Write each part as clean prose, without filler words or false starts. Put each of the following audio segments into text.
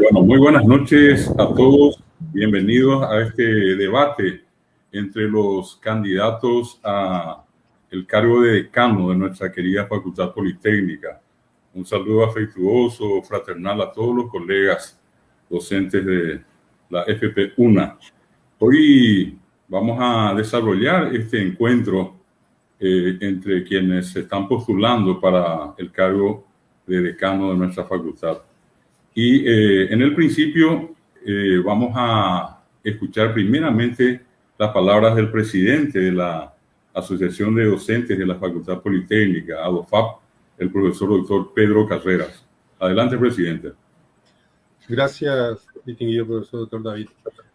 Bueno, muy buenas noches a todos. Bienvenidos a este debate entre los candidatos a el cargo de decano de nuestra querida Facultad Politécnica. Un saludo afectuoso, fraternal a todos los colegas docentes de la FP1. Hoy vamos a desarrollar este encuentro entre quienes se están postulando para el cargo de decano de nuestra facultad. Y en el principio vamos a escuchar primeramente las palabras del presidente de la Asociación de Docentes de la Facultad Politécnica, ADOFAP, el profesor doctor Pedro Carreras. Adelante, presidente. Gracias, distinguido profesor doctor David.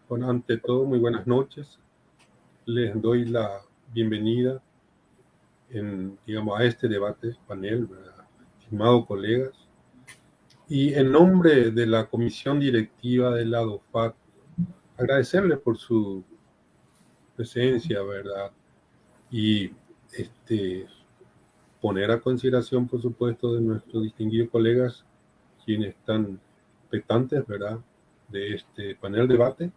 Bueno, ante todo, muy buenas noches. Les doy la bienvenida a este debate panel, ¿verdad? Estimados colegas. Y en nombre de la comisión directiva de la ADOFAP, agradecerles por su presencia, ¿verdad? Y poner a consideración, por supuesto, de nuestros distinguidos colegas, quienes están expectantes, ¿verdad?, de este panel debate,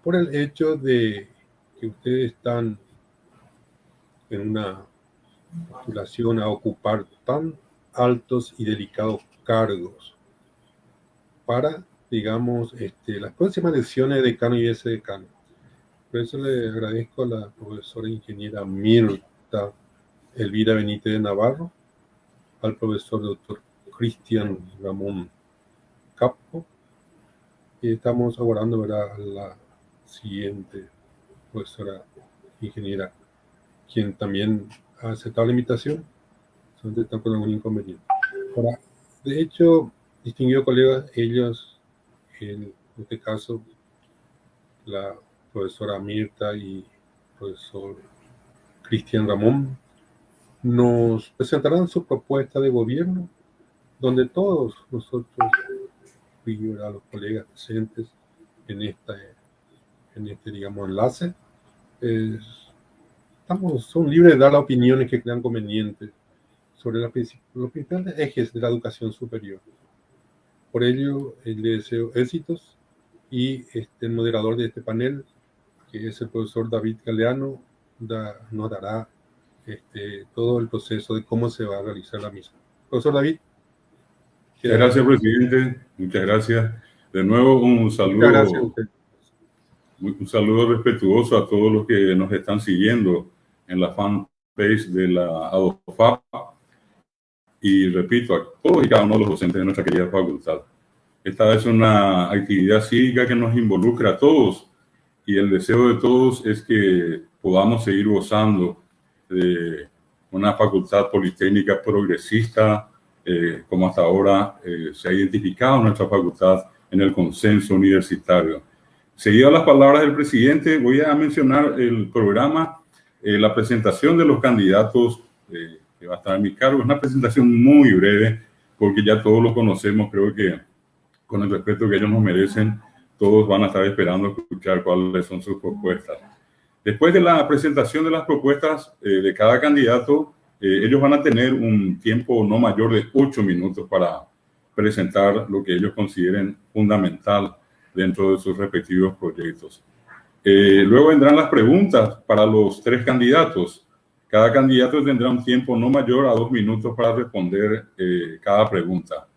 por el hecho de que ustedes están en una postulación a ocupar tan altos y delicados cargos para, digamos, las próximas elecciones de decano y decano. Por eso le agradezco a la profesora ingeniera Mirta Elvira Benítez de Navarro, al profesor doctor Cristian Ramón Capo, y estamos abordando, ¿verdad?, a la siguiente profesora ingeniera, quien también ha aceptado la invitación, solamente está con algún inconveniente. Ahora, de hecho, distinguidos colegas, ellos, en este caso, la profesora Mirta y el profesor Cristian Ramón, nos presentarán su propuesta de gobierno, donde todos nosotros, los colegas presentes en este, digamos, enlace, son libres de dar las opiniones que crean convenientes sobre los principales ejes de la educación superior. Por ello, les deseo éxitos y el moderador de este panel, que es el profesor David Galeano, nos dará todo el proceso de cómo se va a realizar la misma. Profesor David. Muchas gracias, presidente. Muchas gracias. De nuevo, un saludo respetuoso a todos los que nos están siguiendo en la fanpage de la ADOFAP. Y repito, a todos y cada uno de los docentes de nuestra querida facultad. Esta es una actividad cívica que nos involucra a todos, y el deseo de todos es que podamos seguir gozando de una facultad politécnica progresista, como hasta ahora se ha identificado nuestra facultad en el consenso universitario. Seguido las palabras del presidente, voy a mencionar el programa, la presentación de los candidatos que va a estar en mi cargo. Es una presentación muy breve, porque ya todos lo conocemos. Creo que con el respeto que ellos nos merecen, todos van a estar esperando escuchar cuáles son sus propuestas. Después de la presentación de las propuestas de cada candidato, ellos van a tener un tiempo no mayor de 8 minutos para presentar lo que ellos consideren fundamental dentro de sus respectivos proyectos. Luego vendrán las preguntas para los 3 candidatos. Cada candidato tendrá un tiempo no mayor a 2 minutos para responder cada pregunta.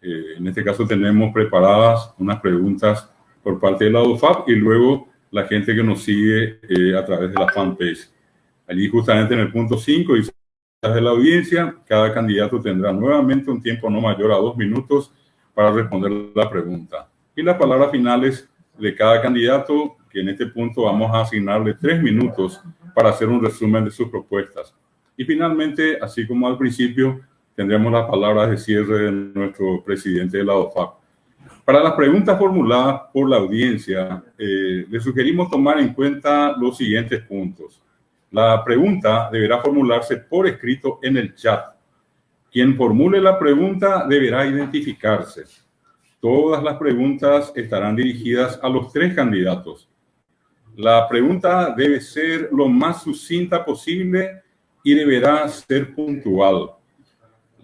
En este caso tenemos preparadas unas preguntas por parte de la ADOFAP y luego la gente que nos sigue a través de la fanpage. Allí justamente en el punto 5 dice de la audiencia, cada candidato tendrá nuevamente un tiempo no mayor a 2 minutos para responder la pregunta. Y las palabras finales de cada candidato, que en este punto vamos a asignarle 3 minutos para hacer un resumen de sus propuestas. Y finalmente, así como al principio, tendremos las palabras de cierre de nuestro presidente de la ADOFAP. Para las preguntas formuladas por la audiencia, le sugerimos tomar en cuenta los siguientes puntos. La pregunta deberá formularse por escrito en el chat. Quien formule la pregunta deberá identificarse. Todas las preguntas estarán dirigidas a los 3 candidatos. La pregunta debe ser lo más sucinta posible y deberá ser puntual.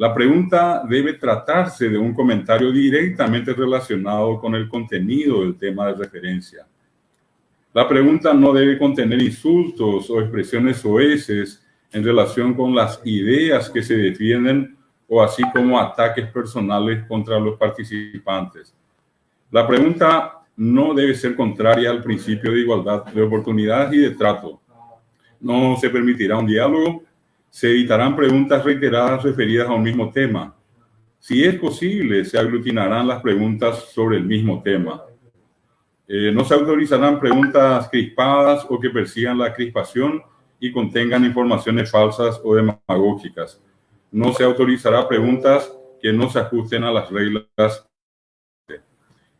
La pregunta debe tratarse de un comentario directamente relacionado con el contenido del tema de referencia. La pregunta no debe contener insultos o expresiones soeces en relación con las ideas que se defienden o así como ataques personales contra los participantes. La pregunta no debe ser contraria al principio de igualdad de oportunidades y de trato. No se permitirá un diálogo. Se evitarán preguntas reiteradas referidas a un mismo tema. Si es posible, se aglutinarán las preguntas sobre el mismo tema. No se autorizarán preguntas crispadas o que persigan la crispación y contengan informaciones falsas o demagógicas. No se autorizará preguntas que no se ajusten a las reglas.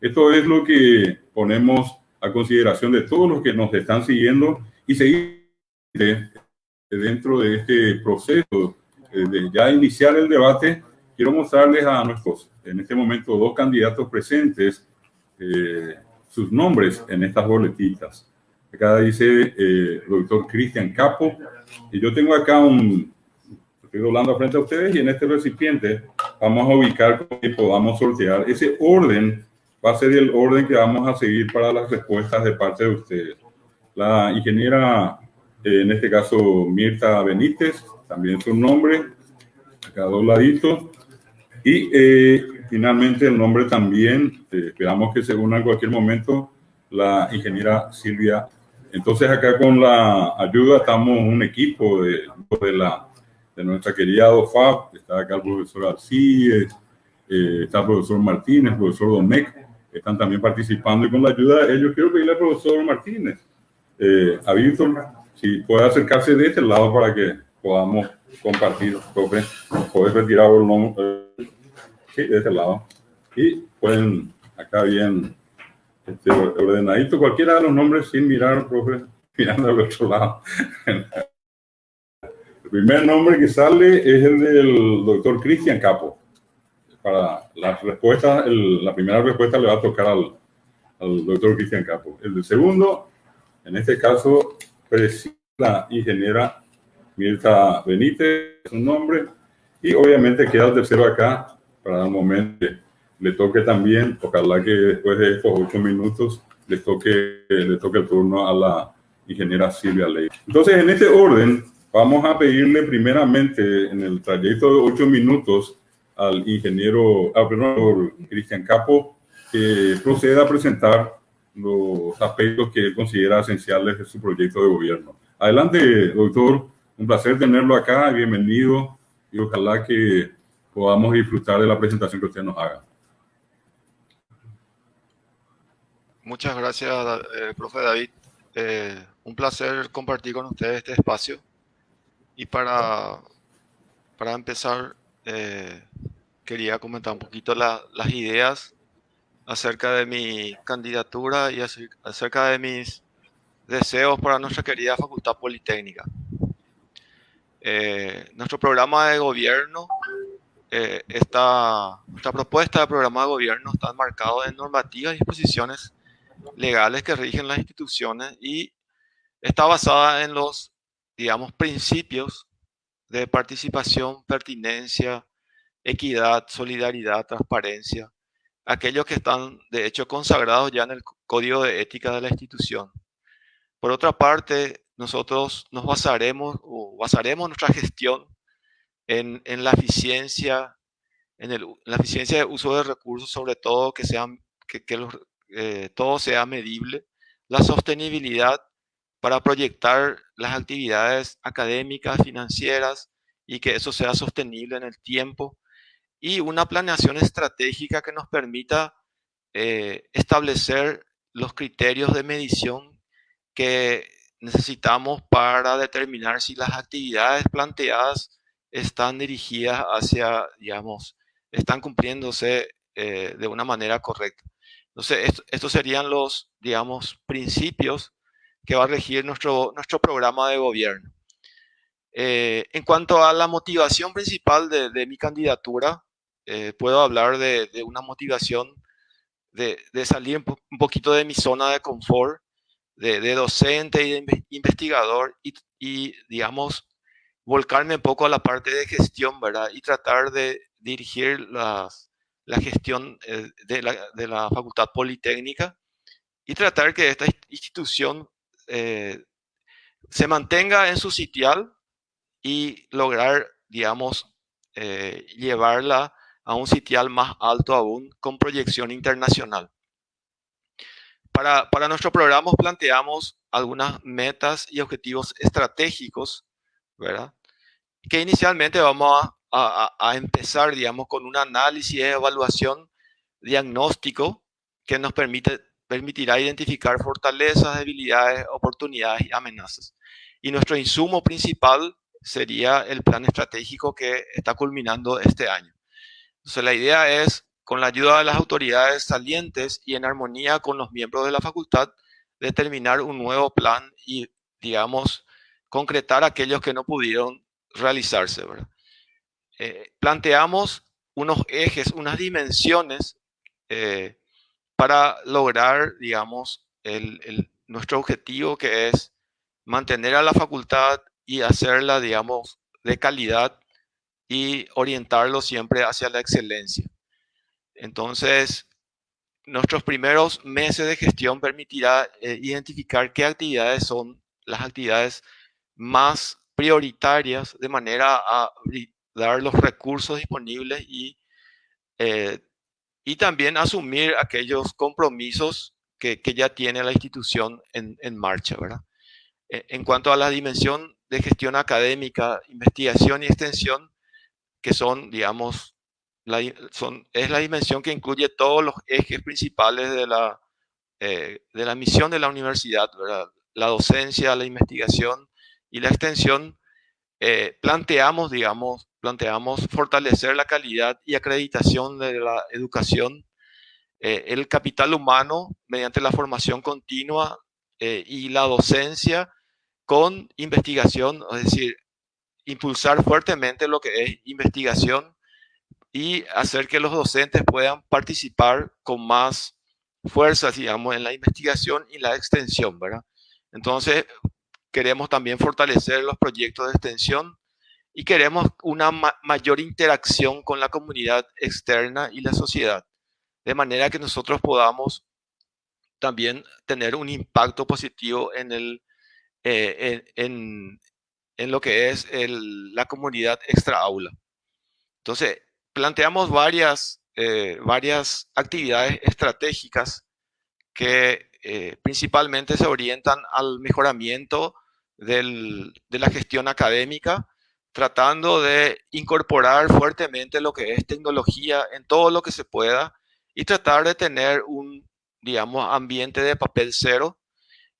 Esto es lo que ponemos a consideración de todos los que nos están siguiendo y seguir dentro de este proceso de ya iniciar el debate. Quiero mostrarles a nuestros, en este momento, 2 candidatos presentes, sus nombres en estas boletitas. Acá dice doctor Cristian Capo, y yo tengo acá estoy doblando frente a ustedes, y en este recipiente vamos a ubicar y podamos sortear. Ese orden va a ser el orden que vamos a seguir para las respuestas de parte de ustedes. La ingeniera, en este caso Mirta Benítez, también su nombre, acá dobladito. Y finalmente el nombre también, esperamos que se una en cualquier momento, la ingeniera Silvia. Entonces acá con la ayuda estamos un equipo de nuestra querida DOFAP, está acá el profesor Alcides, está el profesor Martínez, el profesor Domecq, están también participando, y con la ayuda de ellos quiero pedirle al profesor Martínez, a Víctor, si puede acercarse de este lado para que podamos compartir. Profe, podés retirar el nombre, sí, de este lado, y pueden acá bien ordenadito cualquiera de los nombres sin mirar, profe, mirando al otro lado. El primer nombre que sale es el del doctor Cristian Capo. Para las respuestas, la primera respuesta le va a tocar al doctor Cristian Capo. El del segundo, en este caso, preside la ingeniera Mirta Benítez, su nombre, y obviamente queda el tercero acá, para un momento le toque también, ojalá que después de estos 8 minutos le toque el turno a la ingeniera Silvia Ley. Entonces, en este orden, vamos a pedirle primeramente, en el trayecto de 8 minutos, al ingeniero, Cristian Capo, que proceda a presentar los aspectos que él considera esenciales de su proyecto de gobierno. Adelante, doctor. Un placer tenerlo acá. Bienvenido. Y ojalá que podamos disfrutar de la presentación que usted nos haga. Muchas gracias, profe David. Un placer compartir con ustedes este espacio. Y para empezar, quería comentar un poquito las ideas acerca de mi candidatura y acerca de mis deseos para nuestra querida Facultad Politécnica. Nuestro programa de gobierno, nuestra propuesta de programa de gobierno está enmarcado en normativas y disposiciones legales que rigen las instituciones y está basada en los, digamos, principios de participación, pertinencia, equidad, solidaridad, transparencia, aquellos que están de hecho consagrados ya en el Código de Ética de la institución. Por otra parte, nosotros nos basaremos nuestra gestión en la eficiencia, la eficiencia de uso de recursos, sobre todo que todo sea medible, la sostenibilidad para proyectar las actividades académicas, financieras, y que eso sea sostenible en el tiempo, y una planeación estratégica que nos permita establecer los criterios de medición que necesitamos para determinar si las actividades planteadas están dirigidas hacia, digamos, están cumpliéndose de una manera correcta. Entonces, estos serían los, digamos, principios que va a regir nuestro programa de gobierno. En cuanto a la motivación principal de mi candidatura, puedo hablar de una motivación de salir un poquito de mi zona de confort, de docente y de investigador, y digamos, volcarme un poco a la parte de gestión, ¿verdad? Y tratar de dirigir la gestión de la Facultad Politécnica y tratar que esta institución se mantenga en su sitial y lograr, digamos, llevarla a un sitial más alto aún con proyección internacional. Para nuestro programa planteamos algunas metas y objetivos estratégicos, ¿verdad? Que inicialmente vamos a empezar, digamos, con un análisis de evaluación diagnóstico que nos permitirá identificar fortalezas, debilidades, oportunidades y amenazas. Y nuestro insumo principal sería el plan estratégico que está culminando este año. Entonces, la idea es, con la ayuda de las autoridades salientes y en armonía con los miembros de la facultad, determinar un nuevo plan y, digamos, concretar aquellos que no pudieron realizarse, ¿verdad? Planteamos unos ejes, unas dimensiones para lograr, digamos, nuestro objetivo, que es mantener a la facultad y hacerla, digamos, de calidad y orientarlo siempre hacia la excelencia. Entonces, nuestros primeros meses de gestión permitirá identificar qué actividades son las actividades más prioritarias de manera a dar los recursos disponibles y también asumir aquellos compromisos que ya tiene la institución en marcha, ¿verdad? En cuanto a la dimensión de gestión académica, investigación y extensión, que son, digamos, es la dimensión que incluye todos los ejes principales de la misión de la universidad, ¿verdad? La docencia, la investigación y la extensión. Planteamos fortalecer la calidad y acreditación de la educación, el capital humano mediante la formación continua y la docencia con investigación, es decir, impulsar fuertemente lo que es investigación y hacer que los docentes puedan participar con más fuerzas, digamos, en la investigación y la extensión, ¿verdad? Entonces, queremos también fortalecer los proyectos de extensión y queremos una mayor interacción con la comunidad externa y la sociedad, de manera que nosotros podamos también tener un impacto positivo en lo que es la comunidad extra aula. Entonces, planteamos varias actividades estratégicas que principalmente se orientan al mejoramiento de la gestión académica, tratando de incorporar fuertemente lo que es tecnología en todo lo que se pueda y tratar de tener un, digamos, ambiente de papel cero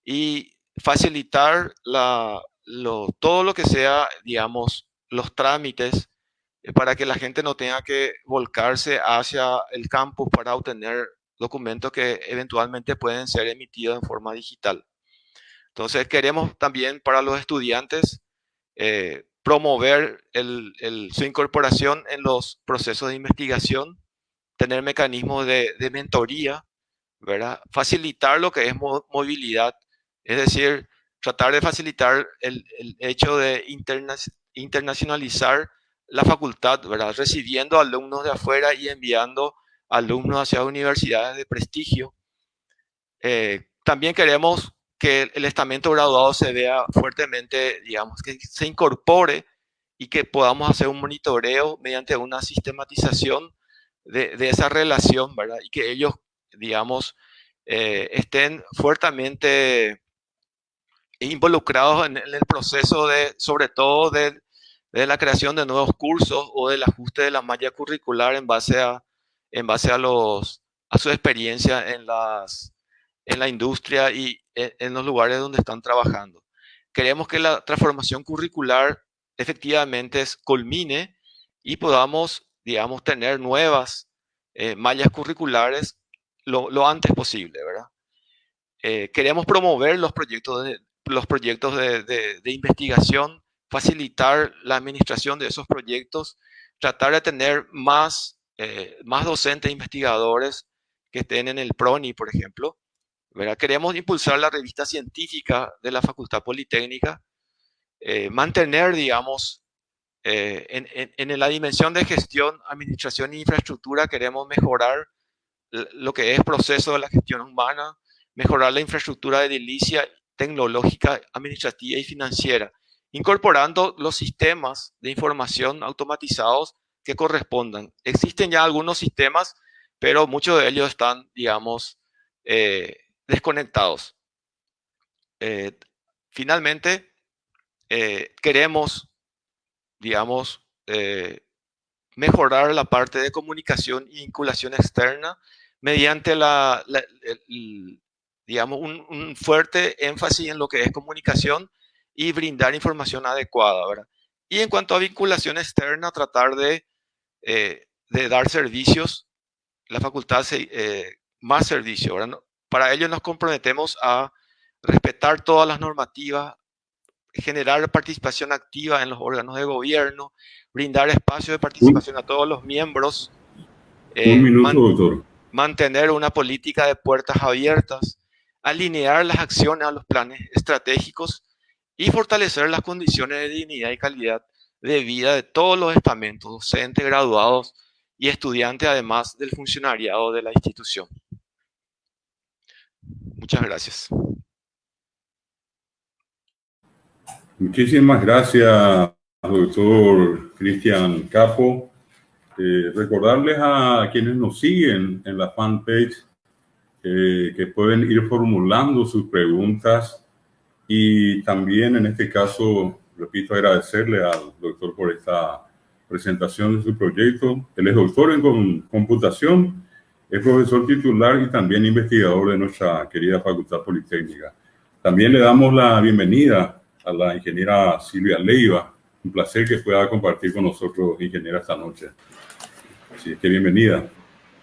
y facilitar todo lo que sea, digamos, los trámites para que la gente no tenga que volcarse hacia el campus para obtener documentos que eventualmente pueden ser emitidos en forma digital. Entonces, queremos también para los estudiantes promover su incorporación en los procesos de investigación, tener mecanismos de mentoría, ¿verdad? Facilitar lo que es movilidad, es decir, tratar de facilitar el hecho de internacionalizar la facultad, ¿verdad? Recibiendo alumnos de afuera y enviando alumnos hacia universidades de prestigio. También queremos que el estamento graduado se vea fuertemente, digamos, que se incorpore y que podamos hacer un monitoreo mediante una sistematización de esa relación, ¿verdad? Y que ellos, digamos, estén fuertemente involucrados en el proceso sobre todo de la creación de nuevos cursos o del ajuste de la malla curricular en base a su experiencia en la industria y en los lugares donde están trabajando. Queremos que la transformación curricular efectivamente culmine y podamos, digamos, tener nuevas mallas curriculares lo antes posible, ¿verdad? Queremos promover los proyectos de investigación, facilitar la administración de esos proyectos, tratar de tener más docentes e investigadores que estén en el PRONI, por ejemplo, ¿verdad? Queremos impulsar la revista científica de la Facultad Politécnica mantener, digamos, en la dimensión de gestión, administración e infraestructura, queremos mejorar lo que es proceso de la gestión humana, mejorar la infraestructura de edilicia, tecnológica, administrativa y financiera, incorporando los sistemas de información automatizados que correspondan. Existen ya algunos sistemas, pero muchos de ellos están, digamos, desconectados. Finalmente, queremos, digamos, mejorar la parte de comunicación y vinculación externa mediante digamos, un fuerte énfasis en lo que es comunicación y brindar información adecuada, ¿verdad? Y en cuanto a vinculación externa, tratar de dar servicios, la facultad más servicios, ¿verdad? Para ello nos comprometemos a respetar todas las normativas, generar participación activa en los órganos de gobierno, brindar espacio de participación a todos los miembros, Un minuto, doctor. mantener una política de puertas abiertas, alinear las acciones a los planes estratégicos y fortalecer las condiciones de dignidad y calidad de vida de todos los estamentos, docentes, graduados y estudiantes, además del funcionariado de la institución. Muchas gracias. Muchísimas gracias, doctor Cristian Capo. Recordarles a quienes nos siguen en la fanpage que pueden ir formulando sus preguntas y también en este caso, repito, agradecerle al doctor por esta presentación de su proyecto. Él es doctor en computación, es profesor titular y también investigador de nuestra querida Facultad Politécnica. También le damos la bienvenida a la ingeniera Silvia Leiva. Un placer que pueda compartir con nosotros, ingeniera, esta noche. Así que bienvenida.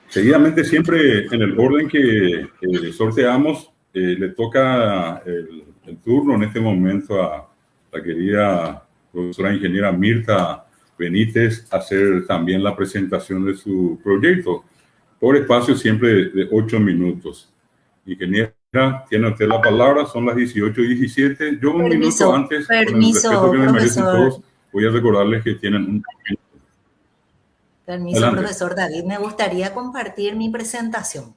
Seguidamente, siempre en el orden que sorteamos, le toca el turno en este momento a la querida profesora ingeniera Mirta Benítez hacer también la presentación de su proyecto, por espacio siempre de 8 minutos. Ingeniera, tiene usted la palabra, son las 18:17. Yo un minuto antes, con el respeto que me merecen todos, voy a recordarles que tienen un... Permiso, adelante. Profesor David, me gustaría compartir mi presentación.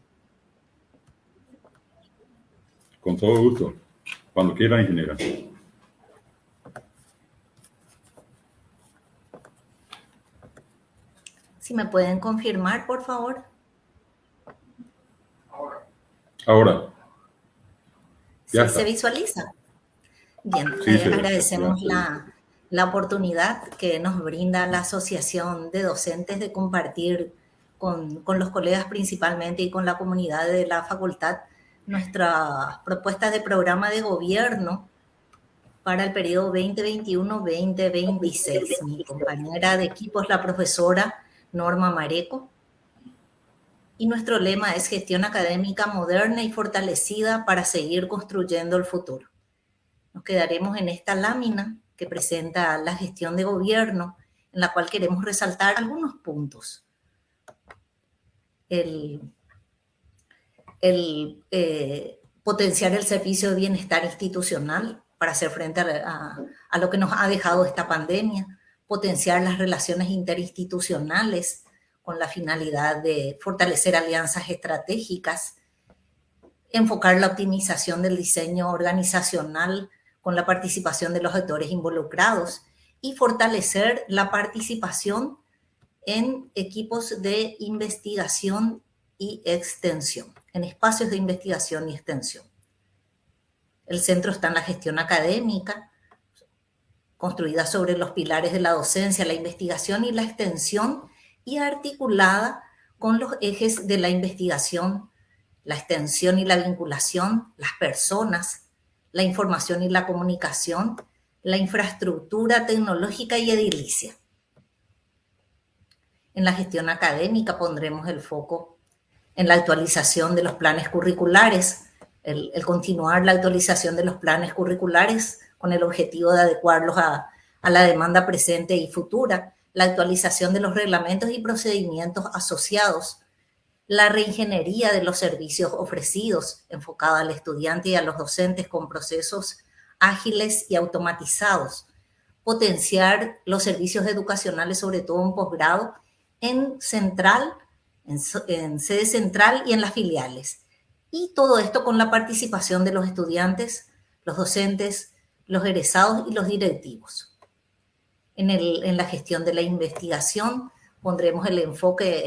Con todo gusto. Cuando quiera, ingeniera. Si me pueden confirmar, por favor. Ahora. Ya ¿sí se visualiza? Bien, sí, agradecemos la oportunidad que nos brinda la Asociación de Docentes de compartir con los colegas principalmente y con la comunidad de la facultad nuestras propuestas de programa de gobierno para el periodo 2021-2026. Mi compañera de equipo es la profesora Norma Mareco y nuestro lema es gestión académica moderna y fortalecida para seguir construyendo el futuro. Nos quedaremos en esta lámina que presenta la gestión de gobierno, en la cual queremos resaltar algunos puntos. Potenciar el servicio de bienestar institucional para hacer frente a lo que nos ha dejado esta pandemia, potenciar las relaciones interinstitucionales con la finalidad de fortalecer alianzas estratégicas, enfocar la optimización del diseño organizacional con la participación de los actores involucrados y fortalecer la participación en equipos de investigación y extensión, en espacios de investigación y extensión. El centro está en la gestión académica, construida sobre los pilares de la docencia, la investigación y la extensión, y articulada con los ejes de la investigación, la extensión y la vinculación, las personas, la información y la comunicación, la infraestructura tecnológica y edilicia. En la gestión académica pondremos el foco en la actualización de los planes curriculares, el continuar la actualización de los planes curriculares con el objetivo de adecuarlos a la demanda presente y futura, la actualización de los reglamentos y procedimientos asociados, la reingeniería de los servicios ofrecidos enfocada al estudiante y a los docentes con procesos ágiles y automatizados, potenciar los servicios educacionales, sobre todo en posgrado, en central, en sede central y en las filiales. Y todo esto con la participación de los estudiantes, los docentes, los egresados y los directivos. En la gestión de la investigación pondremos el enfoque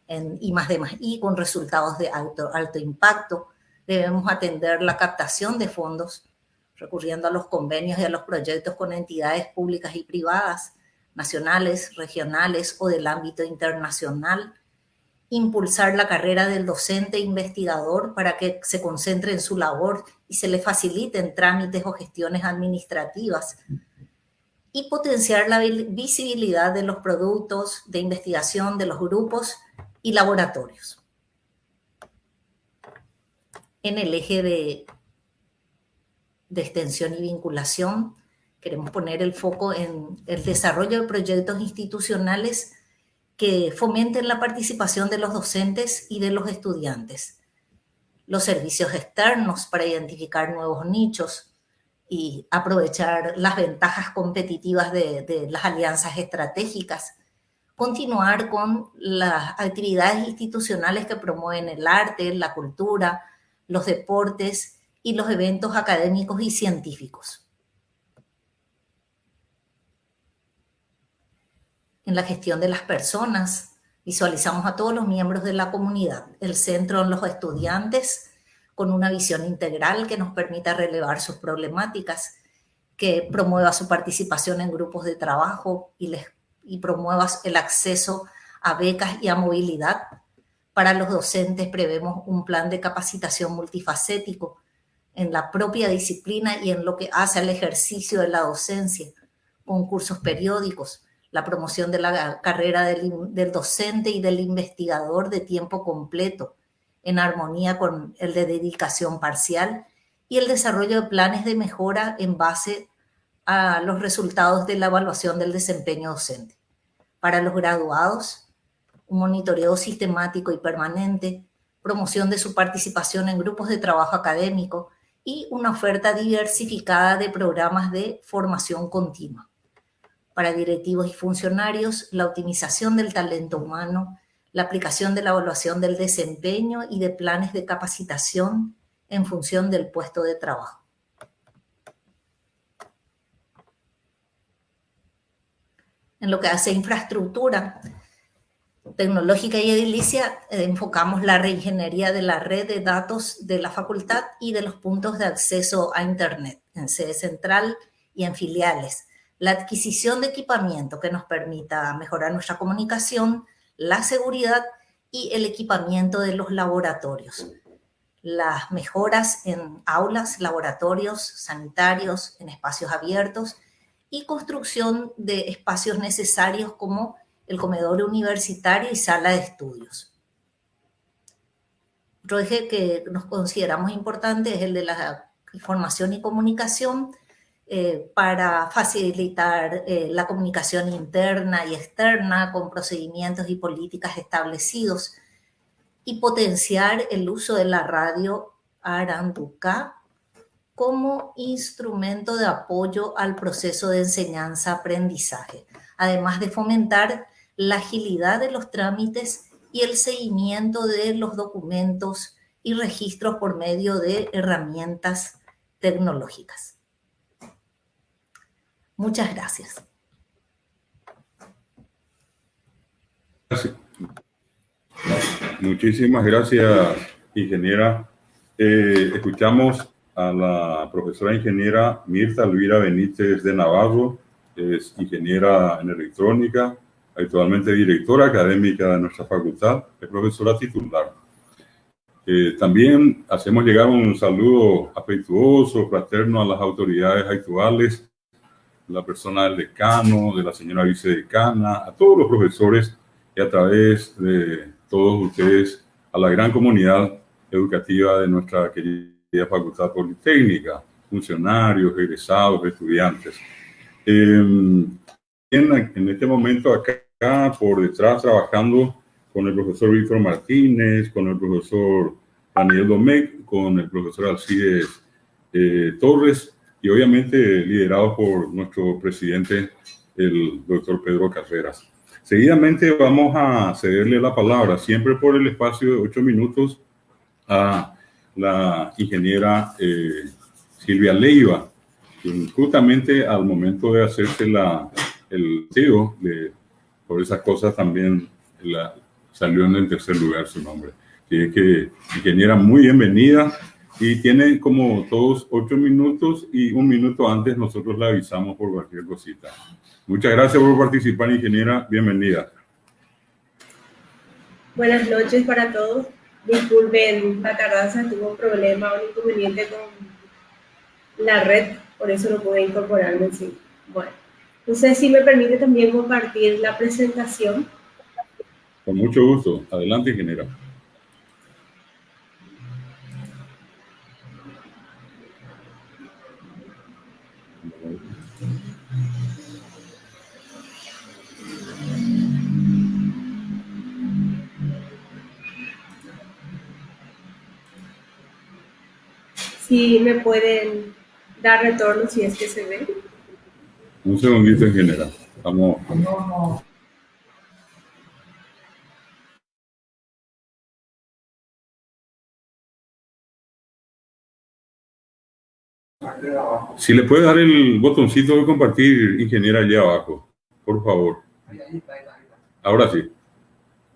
en I+D+I con resultados de alto impacto. Debemos atender la captación de fondos recurriendo a los convenios y a los proyectos con entidades públicas y privadas, nacionales, regionales o del ámbito internacional. Impulsar la carrera del docente investigador para que se concentre en su labor y se le faciliten trámites o gestiones administrativas. Y potenciar la visibilidad de los productos de investigación de los grupos y laboratorios. En el eje de extensión y vinculación, queremos poner el foco en el desarrollo de proyectos institucionales que fomenten la participación de los docentes y de los estudiantes. Los servicios externos para identificar nuevos nichos y aprovechar las ventajas competitivas de las alianzas estratégicas. Continuar con las actividades institucionales que promueven el arte, la cultura, los deportes y los eventos académicos y científicos. En la gestión de las personas, visualizamos a todos los miembros de la comunidad, el centro en los estudiantes, con una visión integral que nos permita relevar sus problemáticas, que promueva su participación en grupos de trabajo y promueva el acceso a becas y a movilidad. Para los docentes prevemos un plan de capacitación multifacético en la propia disciplina y en lo que hace al ejercicio de la docencia, con cursos periódicos, la promoción de la carrera del docente y del investigador de tiempo completo, en armonía con el de dedicación parcial, y el desarrollo de planes de mejora en base a los resultados de la evaluación del desempeño docente. Para los graduados, un monitoreo sistemático y permanente, promoción de su participación en grupos de trabajo académico y una oferta diversificada de programas de formación continua. Para directivos y funcionarios, la optimización del talento humano, la aplicación de la evaluación del desempeño y de planes de capacitación en función del puesto de trabajo. En lo que hace infraestructura tecnológica y edilicia, enfocamos la reingeniería de la red de datos de la facultad y de los puntos de acceso a Internet en sede central y en filiales. La adquisición de equipamiento que nos permita mejorar nuestra comunicación, la seguridad y el equipamiento de los laboratorios. Las mejoras en aulas, laboratorios, sanitarios, en espacios abiertos y construcción de espacios necesarios como el comedor universitario y sala de estudios. Otro eje que nos consideramos importante es el de la información y comunicación, para facilitar la comunicación interna y externa con procedimientos y políticas establecidos y potenciar el uso de la radio Aranduca como instrumento de apoyo al proceso de enseñanza-aprendizaje, además de fomentar la agilidad de los trámites y el seguimiento de los documentos y registros por medio de herramientas tecnológicas. Muchas gracias. Muchísimas gracias, ingeniera. Escuchamos a la profesora ingeniera Mirta Elvira Benítez de Navarro, es ingeniera en electrónica, actualmente directora académica de nuestra facultad, es profesora titular. También hacemos llegar un saludo afectuoso, fraterno a las autoridades actuales, la persona del decano, de la señora vicedecana, a todos los profesores y a través de todos ustedes, a la gran comunidad educativa de nuestra querida Facultad Politécnica, funcionarios, egresados, estudiantes. En este momento acá por detrás trabajando con el profesor Víctor Martínez, con el profesor Daniel Domecq, con el profesor Alcides Torres, y obviamente liderado por nuestro presidente, el doctor Pedro Carreras. Seguidamente vamos a cederle la palabra, siempre por el espacio de 8 minutos, a la ingeniera Silvia Leiva, quien justamente al momento de hacerse el CEO, por esas cosas también salió en el tercer lugar su nombre. Así que, ingeniera, muy bienvenida, y tiene como todos 8 minutos, y 1 minuto antes nosotros la avisamos por cualquier cosita. Muchas gracias por participar, ingeniera, bienvenida. Buenas noches para todos. Disculpen la tardanza, tuve un problema, un inconveniente con la red, por eso no pude incorporarme en sí. Bueno, entonces si me permite también compartir la presentación. Con mucho gusto. Adelante, ingeniera. Si me pueden dar retorno si es que se ve. Un segundito, ingeniera. Vamos. Si le puede dar el botoncito de compartir, ingeniera, allá abajo, por favor. Ahora sí.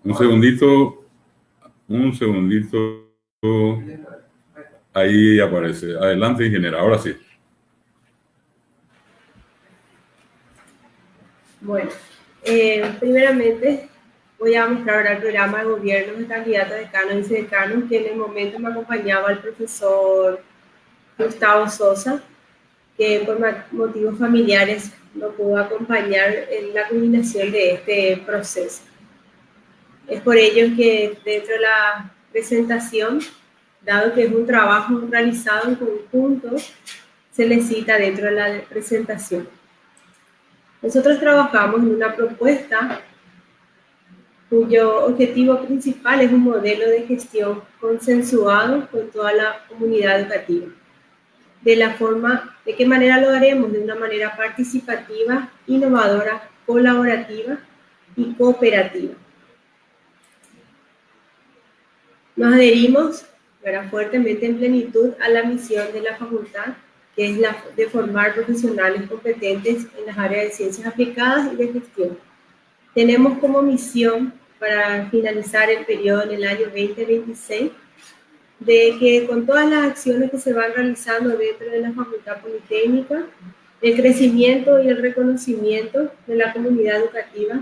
Un segundito. Un segundito. Ahí aparece. Adelante, ingeniera. Ahora sí. Bueno, primeramente voy a mostrar el programa de gobierno de candidatos decanos y vicedecanos, que en el momento me acompañaba el profesor Gustavo Sosa, que por motivos familiares no pudo acompañar en la culminación de este proceso. Es por ello que dentro de la presentación, dado que es un trabajo realizado en conjunto, se le cita dentro de la presentación. Nosotros trabajamos en una propuesta cuyo objetivo principal es un modelo de gestión consensuado con toda la comunidad educativa. ¿De qué manera lo haremos? De una manera participativa, innovadora, colaborativa y cooperativa. Nos adherimos fuertemente en plenitud a la misión de la facultad, que es la de formar profesionales competentes en las áreas de ciencias aplicadas y de gestión. Tenemos como misión, para finalizar el periodo en el año 2026, de que con todas las acciones que se van realizando dentro de la Facultad Politécnica, el crecimiento y el reconocimiento de la comunidad educativa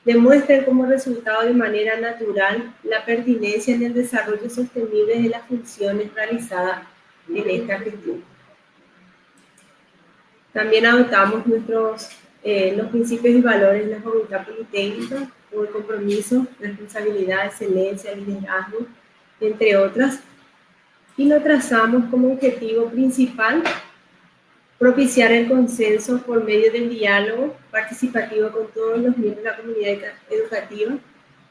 demuestren como resultado de manera natural la pertinencia en el desarrollo sostenible de las funciones realizadas en esta gestión. También adoptamos los principios y valores de la Facultad Politécnica, como el compromiso, responsabilidad, excelencia, liderazgo, entre otras, y lo trazamos como objetivo principal propiciar el consenso por medio del diálogo participativo con todos los miembros de la comunidad educativa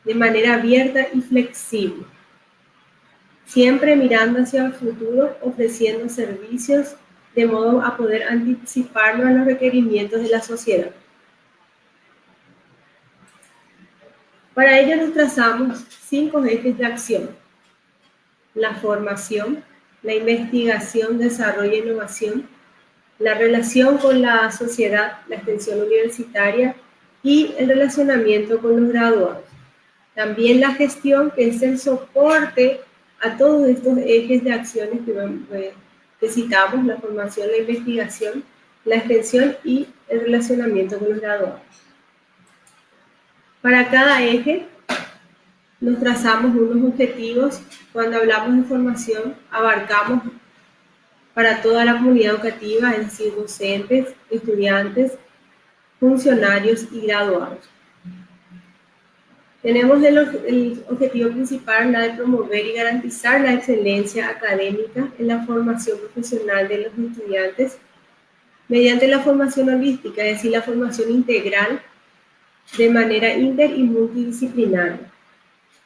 de manera abierta y flexible, siempre mirando hacia el futuro, ofreciendo servicios de modo a poder anticiparnos a los requerimientos de la sociedad. Para ello nos trazamos 5 ejes de acción: la formación, la investigación, desarrollo e innovación, la relación con la sociedad, la extensión universitaria y el relacionamiento con los graduados. También la gestión, que es el soporte a todos estos ejes de acciones que citamos: la formación, la investigación, la extensión y el relacionamiento con los graduados. Para cada eje nos trazamos unos objetivos. Cuando hablamos de formación, abarcamos para toda la comunidad educativa, es decir, docentes, estudiantes, funcionarios y graduados. Tenemos el objetivo principal, la de promover y garantizar la excelencia académica en la formación profesional de los estudiantes mediante la formación holística, es decir, la formación integral de manera inter y multidisciplinaria,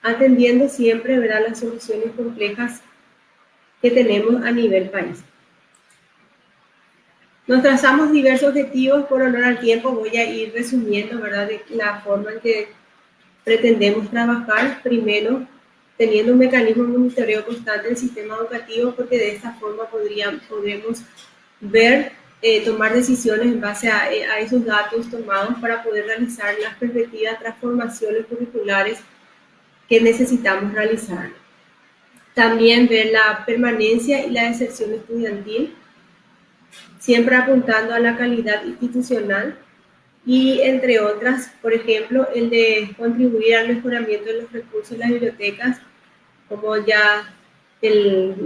atendiendo siempre las soluciones complejas que tenemos a nivel país. Nos trazamos diversos objetivos. Por honor al tiempo voy a ir resumiendo, ¿verdad?, de la forma en que pretendemos trabajar. Primero, teniendo un mecanismo de monitoreo constante del sistema educativo, porque de esta forma podremos ver, tomar decisiones en base a esos datos tomados para poder realizar las perspectivas transformaciones curriculares que necesitamos realizar. También ver la permanencia y la deserción estudiantil, siempre apuntando a la calidad institucional, y entre otras, por ejemplo, el de contribuir al mejoramiento de los recursos de las bibliotecas, como ya los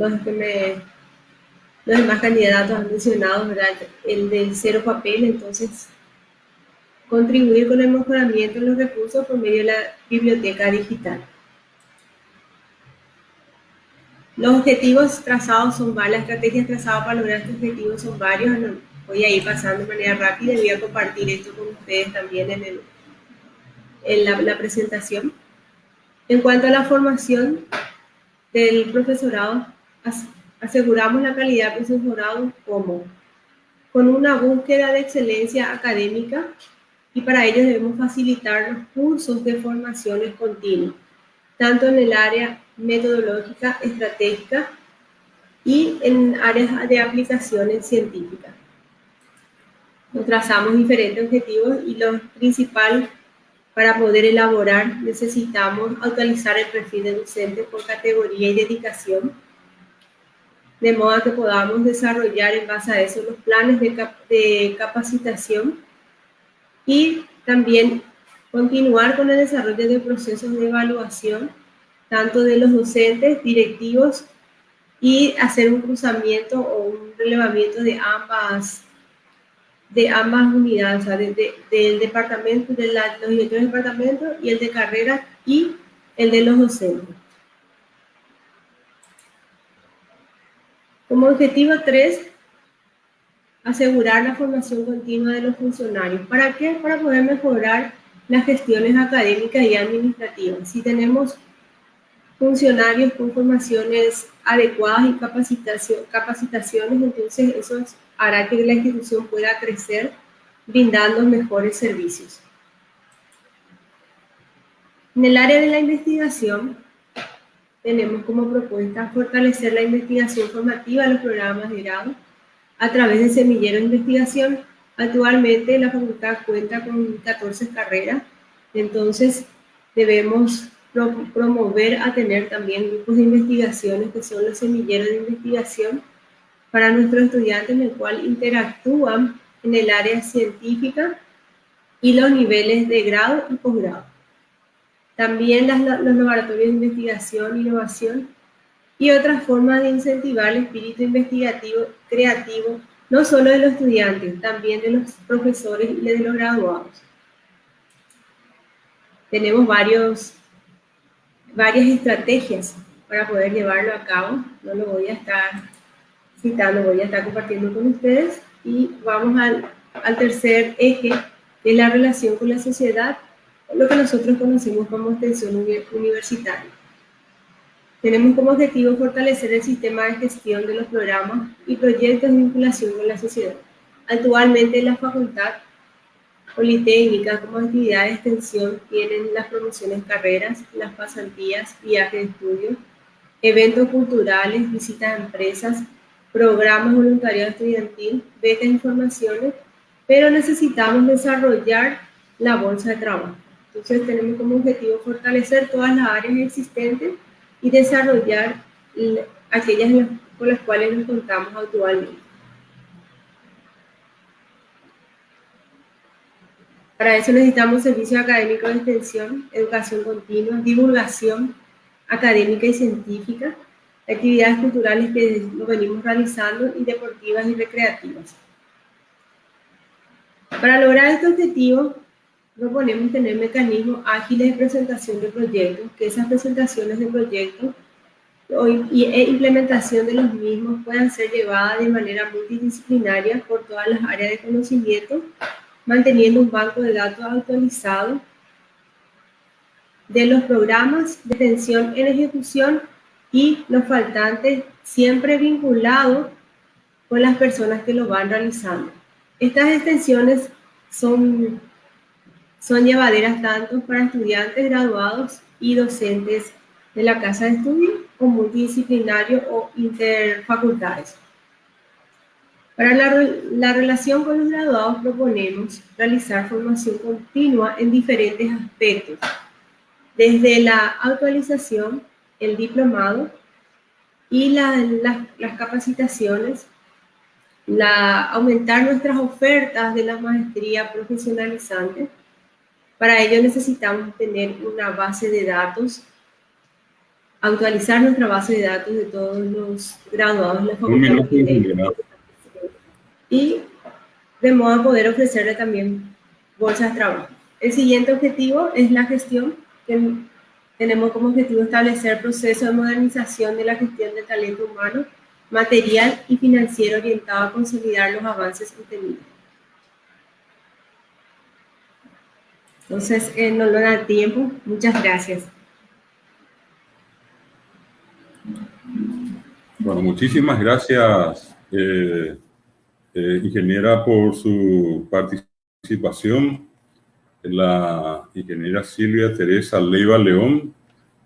demás candidatos han mencionado, ¿verdad?, el del cero papel. Entonces, contribuir con el mejoramiento de los recursos por medio de la biblioteca digital. Los objetivos trazados son varias, las estrategias trazadas para lograr estos objetivos son varios. Voy a ir pasando de manera rápida y voy a compartir esto con ustedes también en la presentación. En cuanto a la formación del profesorado, aseguramos la calidad del profesorado como con una búsqueda de excelencia académica, y para ello debemos facilitar los cursos de formaciones continuas, tanto en el área metodológica, estratégica y en áreas de aplicaciones científicas. Nos trazamos diferentes objetivos y lo principal, para poder elaborar, necesitamos actualizar el perfil de docente por categoría y dedicación, de modo que podamos desarrollar en base a eso los planes de capacitación, y también continuar con el desarrollo de procesos de evaluación, tanto de los docentes, directivos, y hacer un cruzamiento o un relevamiento de ambas unidades, o sea, del departamento, de los directores de departamento, y el de carrera, y el de los docentes. Como objetivo 3, asegurar la formación continua de los funcionarios. ¿Para qué? Para poder mejorar las gestiones académicas y administrativas. Si tenemos funcionarios con formaciones adecuadas y capacitaciones, entonces eso hará que la institución pueda crecer brindando mejores servicios. En el área de la investigación, tenemos como propuesta fortalecer la investigación formativa de los programas de grado a través de semilleros de investigación. Actualmente la facultad cuenta con 14 carreras, entonces debemos promover a tener también grupos de investigaciones que son los semilleros de investigación para nuestros estudiantes, en el cual interactúan en el área científica y los niveles de grado y posgrado. También los laboratorios de investigación, innovación y otras formas de incentivar el espíritu investigativo creativo, no solo de los estudiantes, también de los profesores y de los graduados. Tenemos varias estrategias para poder llevarlo a cabo. No lo voy a estar citando, voy a estar compartiendo con ustedes, y vamos al tercer eje, que es la relación con la sociedad, lo que nosotros conocemos como extensión universitaria. Tenemos como objetivo fortalecer el sistema de gestión de los programas y proyectos de vinculación con la sociedad. Actualmente la Facultad Politécnica, como actividad de extensión, tienen las promociones carreras, las pasantías, viajes de estudio, eventos culturales, visitas a empresas, programas de voluntariado estudiantil, becas y formaciones, pero necesitamos desarrollar la bolsa de trabajo. Entonces tenemos como objetivo fortalecer todas las áreas existentes y desarrollar aquellas con las cuales nos contamos actualmente. Para eso necesitamos servicios académicos de extensión, educación continua, divulgación académica y científica, actividades culturales que lo venimos realizando, y deportivas y recreativas. Para lograr este objetivo, proponemos tener mecanismos ágiles de presentación de proyectos, que esas presentaciones de proyectos e implementación de los mismos puedan ser llevadas de manera multidisciplinaria por todas las áreas de conocimiento, manteniendo un banco de datos actualizado de los programas de extensión en ejecución y los faltantes, siempre vinculados con las personas que lo van realizando. Estas extensiones son llevaderas tanto para estudiantes graduados y docentes de la casa de estudio o multidisciplinario o interfacultades. Para la relación con los graduados proponemos realizar formación continua en diferentes aspectos, desde la actualización, el diplomado y las capacitaciones, aumentar nuestras ofertas de la maestría profesionalizante. Para ello necesitamos tener una base de datos, actualizar nuestra base de datos de todos los graduados de la facultad. Y de modo a poder ofrecerle también bolsas de trabajo. El siguiente objetivo es la gestión, que tenemos como objetivo establecer procesos de modernización de la gestión de talento humano, material y financiero orientado a consolidar los avances obtenidos. Entonces, no lo da tiempo. Muchas gracias. Bueno, muchísimas gracias, ingeniera, por su participación. La ingeniera Silvia Teresa Leiva León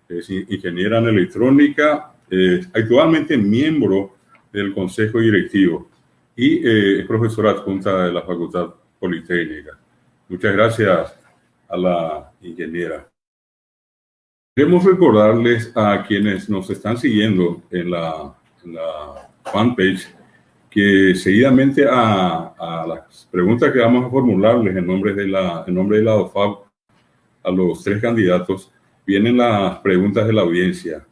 es ingeniera en electrónica, actualmente miembro del Consejo Directivo y es profesora adjunta de la Facultad Politécnica. Muchas gracias a la ingeniera. Queremos recordarles a quienes nos están siguiendo en la fanpage que seguidamente a las preguntas que vamos a formularles en nombre de la ADOFAB a los tres candidatos, vienen las preguntas de la audiencia.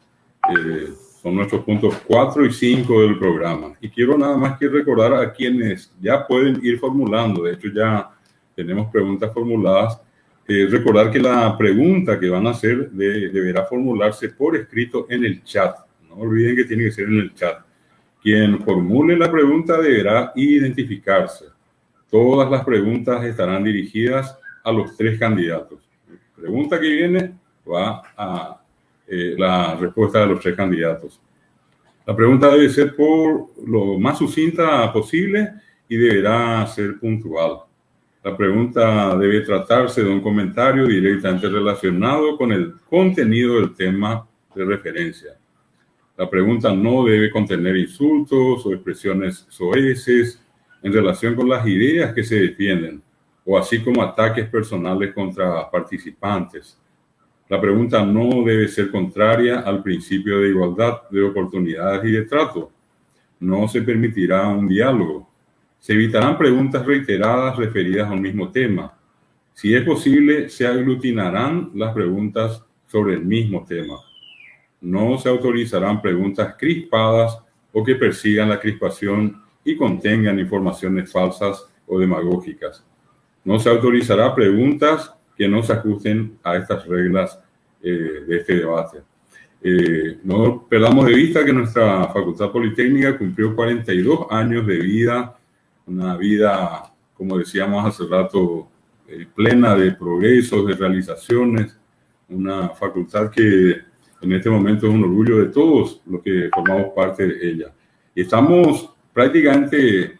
Son nuestros puntos 4 y 5 del programa. Y quiero nada más que recordar a quienes ya pueden ir formulando, de hecho ya tenemos preguntas formuladas, recordar que la pregunta que van a hacer deberá formularse por escrito en el chat. No olviden que tiene que ser en el chat. Quien formule la pregunta deberá identificarse. Todas las preguntas estarán dirigidas a los tres candidatos. La pregunta que viene va a la respuesta de los tres candidatos. La pregunta debe ser por lo más sucinta posible y deberá ser puntual. La pregunta debe tratarse de un comentario directamente relacionado con el contenido del tema de referencia. La pregunta no debe contener insultos o expresiones soeces en relación con las ideas que se defienden, o así como ataques personales contra participantes. La pregunta no debe ser contraria al principio de igualdad de oportunidades y de trato. No se permitirá un diálogo. Se evitarán preguntas reiteradas referidas a un mismo tema. Si es posible, se aglutinarán las preguntas sobre el mismo tema. No se autorizarán preguntas crispadas o que persigan la crispación y contengan informaciones falsas o demagógicas. No se autorizará preguntas que no se ajusten a estas reglas de este debate. No perdamos de vista que nuestra Facultad Politécnica cumplió 42 años de vida, una vida, como decíamos hace rato, plena de progresos, de realizaciones, una facultad que en este momento es un orgullo de todos los que formamos parte de ella. Y estamos prácticamente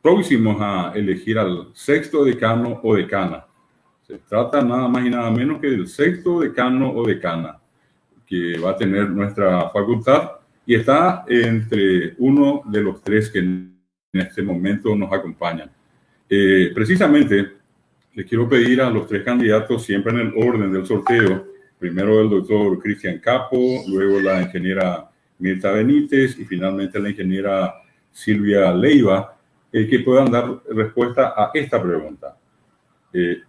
próximos a elegir al sexto decano o decana. Se trata nada más y nada menos que del sexto decano o decana que va a tener nuestra facultad y está entre uno de los tres que en este momento nos acompañan. Precisamente, les quiero pedir a los tres candidatos, siempre en el orden del sorteo, primero el doctor Cristian Capo, luego la ingeniera Mirta Benítez y finalmente la ingeniera Silvia Leiva, que puedan dar respuesta a esta pregunta.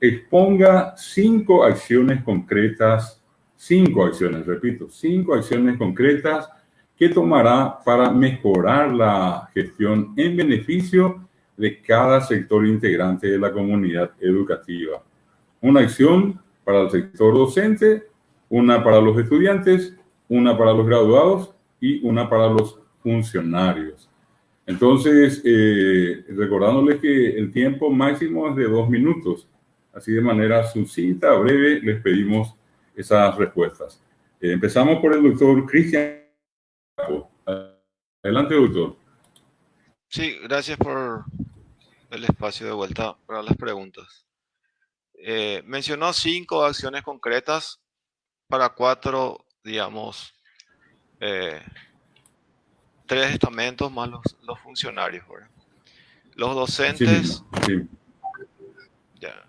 Exponga 5 acciones concretas, 5 acciones, repito, 5 acciones concretas que tomará para mejorar la gestión en beneficio de cada sector integrante de la comunidad educativa. Una acción para el sector docente, una para los estudiantes, una para los graduados y una para los funcionarios. Entonces, recordándoles que el tiempo máximo es de 2 minutos. Así de manera sucinta, breve, les pedimos esas respuestas. Empezamos por el doctor Cristian. Adelante, doctor. Sí, gracias por el espacio de vuelta para las preguntas. Mencionó 5 acciones concretas para 4, digamos, 3 estamentos más los funcionarios, ¿verdad? Los Así docentes, mismo. Sí. ya,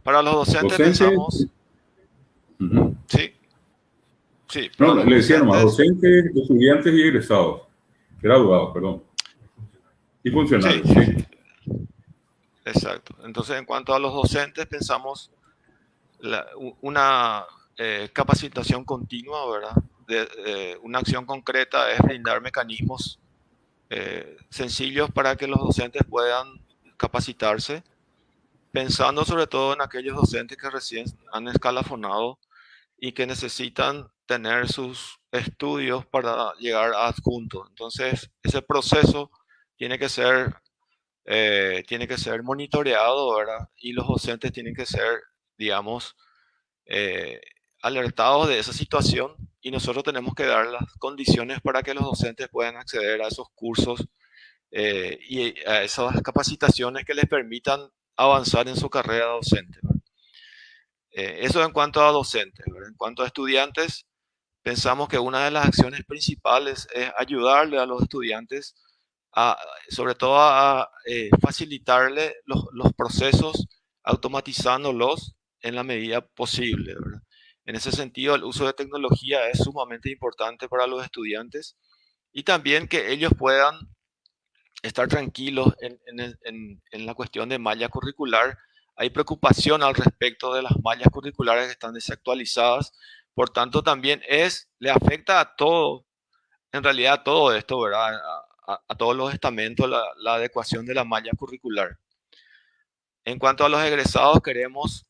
para los docentes Docente, pensamos, ujú. sí, sí, No, para los le decía nomás, docentes, docentes, estudiantes y egresados, graduados, perdón, y sí, funcionarios, sí, sí. exacto. Entonces, en cuanto a los docentes, pensamos una capacitación continua, ¿verdad? Una acción concreta es brindar mecanismos sencillos para que los docentes puedan capacitarse, pensando sobre todo en aquellos docentes que recién han escalafonado y que necesitan tener sus estudios para llegar a adjunto. Entonces, ese proceso tiene que ser monitoreado, ¿verdad? Y los docentes tienen que ser, digamos, eh, alertados de esa situación y nosotros tenemos que dar las condiciones para que los docentes puedan acceder a esos cursos y a esas capacitaciones que les permitan avanzar en su carrera docente, ¿verdad? Eso en cuanto a docentes, ¿verdad? En cuanto a estudiantes, pensamos que una de las acciones principales es ayudarle a los estudiantes, a, sobre todo a facilitarle los procesos, automatizándolos en la medida posible, ¿verdad? En ese sentido, el uso de tecnología es sumamente importante para los estudiantes y también que ellos puedan estar tranquilos en la cuestión de malla curricular. Hay preocupación al respecto de las mallas curriculares que están desactualizadas, por tanto también le afecta a todo, en realidad a todo esto, ¿verdad? A todos los estamentos, la adecuación de la malla curricular. En cuanto a los egresados, queremos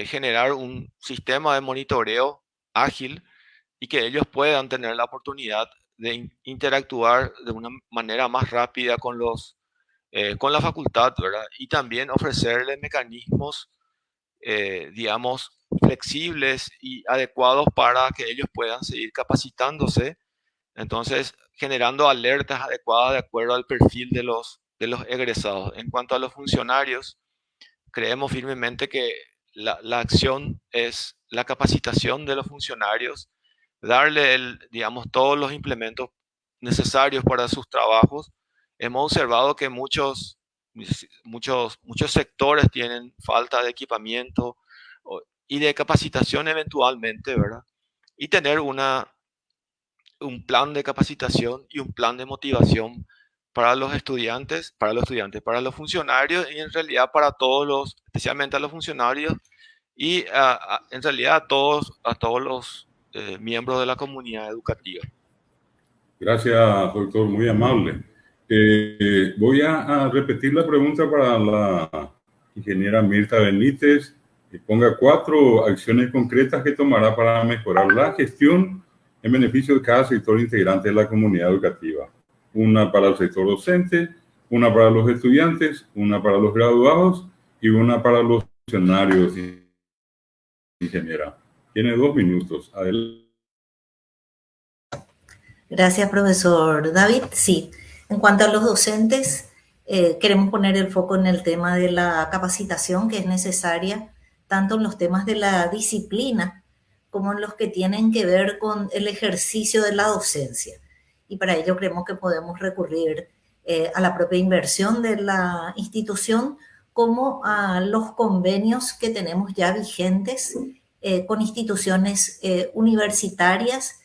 generar un sistema de monitoreo ágil y que ellos puedan tener la oportunidad de interactuar de una manera más rápida con la facultad, ¿verdad? Y también ofrecerles mecanismos, digamos, flexibles y adecuados para que ellos puedan seguir capacitándose. Entonces, generando alertas adecuadas de acuerdo al perfil de los egresados. En cuanto a los funcionarios, creemos firmemente que la acción es la capacitación de los funcionarios, darle, digamos, todos los implementos necesarios para sus trabajos. Hemos observado que muchos sectores tienen falta de equipamiento y de capacitación eventualmente, ¿verdad? Y tener un plan de capacitación y un plan de motivación para los funcionarios y en realidad para especialmente a los funcionarios y en realidad a todos los miembros de la comunidad educativa. Gracias, doctor, muy amable. Voy a repetir la pregunta para la ingeniera Mirta Benítez, que ponga 4 acciones concretas que tomará para mejorar la gestión en beneficio de cada sector integrante de la comunidad educativa. Una para el sector docente, una para los estudiantes, una para los graduados y una para los funcionarios. Ingeniera, tiene 2 minutos. Adelante. Gracias, profesor David. Sí, en cuanto a los docentes, queremos poner el foco en el tema de la capacitación que es necesaria, tanto en los temas de la disciplina como en los que tienen que ver con el ejercicio de la docencia. Y para ello creemos que podemos recurrir a la propia inversión de la institución como a los convenios que tenemos ya vigentes con instituciones universitarias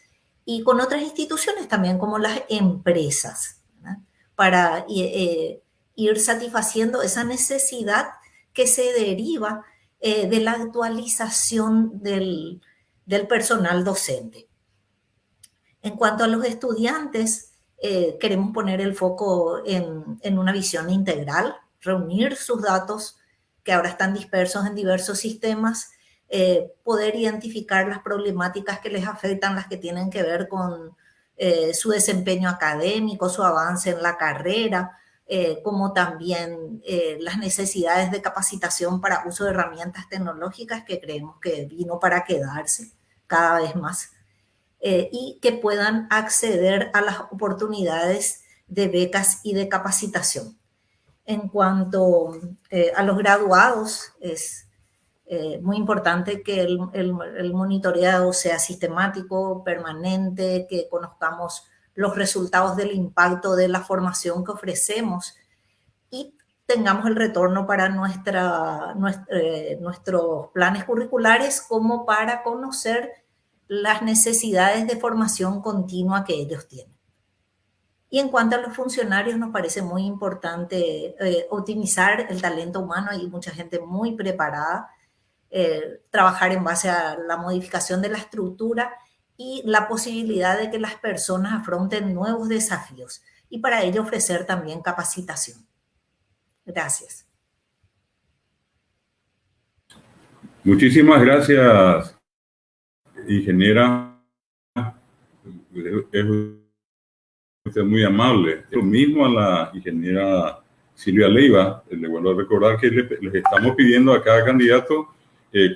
y con otras instituciones también como las empresas, ¿verdad? Para ir satisfaciendo esa necesidad que se deriva de la actualización del personal docente. En cuanto a los estudiantes, queremos poner el foco en una visión integral, reunir sus datos que ahora están dispersos en diversos sistemas, poder identificar las problemáticas que les afectan, las que tienen que ver con su desempeño académico, su avance en la carrera, como también las necesidades de capacitación para uso de herramientas tecnológicas que creemos que vino para quedarse cada vez más, y que puedan acceder a las oportunidades de becas y de capacitación. En cuanto a los graduados, es muy importante que el monitoreo sea sistemático, permanente, que conozcamos los resultados del impacto de la formación que ofrecemos y tengamos el retorno para nuestros planes curriculares como para conocer las necesidades de formación continua que ellos tienen. Y en cuanto a los funcionarios, nos parece muy importante optimizar el talento humano. Hay mucha gente muy preparada, trabajar en base a la modificación de la estructura y la posibilidad de que las personas afronten nuevos desafíos y para ello ofrecer también capacitación. Gracias. Muchísimas gracias, ingeniera. Es usted muy amable. Lo mismo a la ingeniera Silvia Leiva. Le vuelvo a recordar que les estamos pidiendo a cada candidato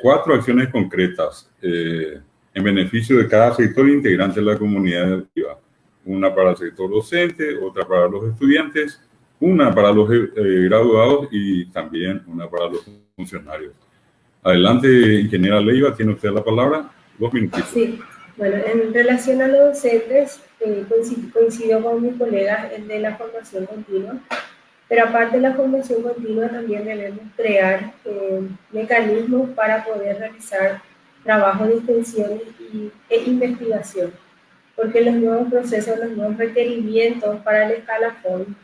4 acciones concretas en beneficio de cada sector integrante de la comunidad educativa. Una para el sector docente, otra para los estudiantes, una para los graduados y también una para los funcionarios. Adelante, ingeniera Leiva, tiene usted la palabra. 2 minutitos. Sí, bueno, en relación a los docentes, coincido con mis colegas en de la formación continua, pero aparte de la formación continua también debemos crear mecanismos para poder realizar trabajos de extensión e investigación, porque los nuevos procesos, los nuevos requerimientos para el escalafón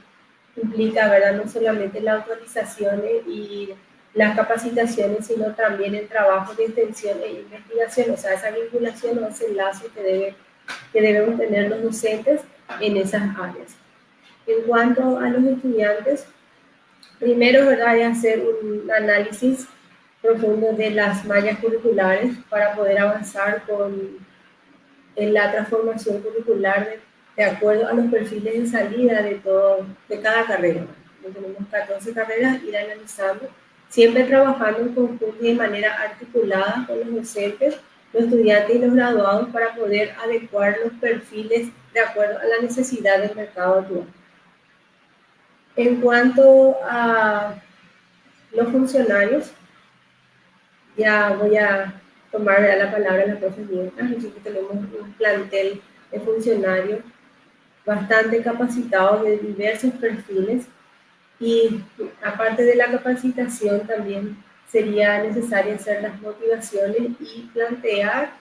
implica, ¿verdad?, no solamente las autorizaciones y las capacitaciones, sino también el trabajo de extensión e investigación, o sea, esa vinculación o ese enlace que debemos tener los docentes en esas áreas. En cuanto a los estudiantes, primero, ¿verdad?, hay que hacer un análisis profundo de las mallas curriculares para poder avanzar en la transformación curricular de acuerdo a los perfiles de salida de cada carrera. Tenemos 14 carreras, ir analizando, siempre trabajando en conjunto y de manera articulada con los docentes, los estudiantes y los graduados para poder adecuar los perfiles de acuerdo a la necesidad del mercado actual. En cuanto a los funcionarios, ya voy a tomar la palabra la profe Bianca. Nosotros tenemos un plantel de funcionarios bastante capacitados de diversos perfiles y aparte de la capacitación también sería necesario hacer las motivaciones y plantear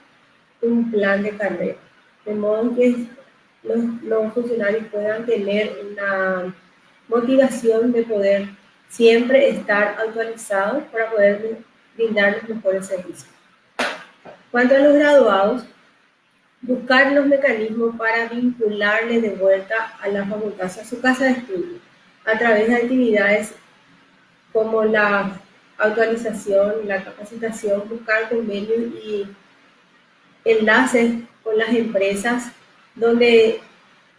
un plan de carrera, de modo que los funcionarios puedan tener una motivación de poder siempre estar actualizados para poder brindar los mejores servicios. Cuanto a los graduados, buscar los mecanismos para vincularles de vuelta a la facultad, a su casa de estudio, a través de actividades como la actualización, la capacitación, buscar convenios y enlaces con las empresas donde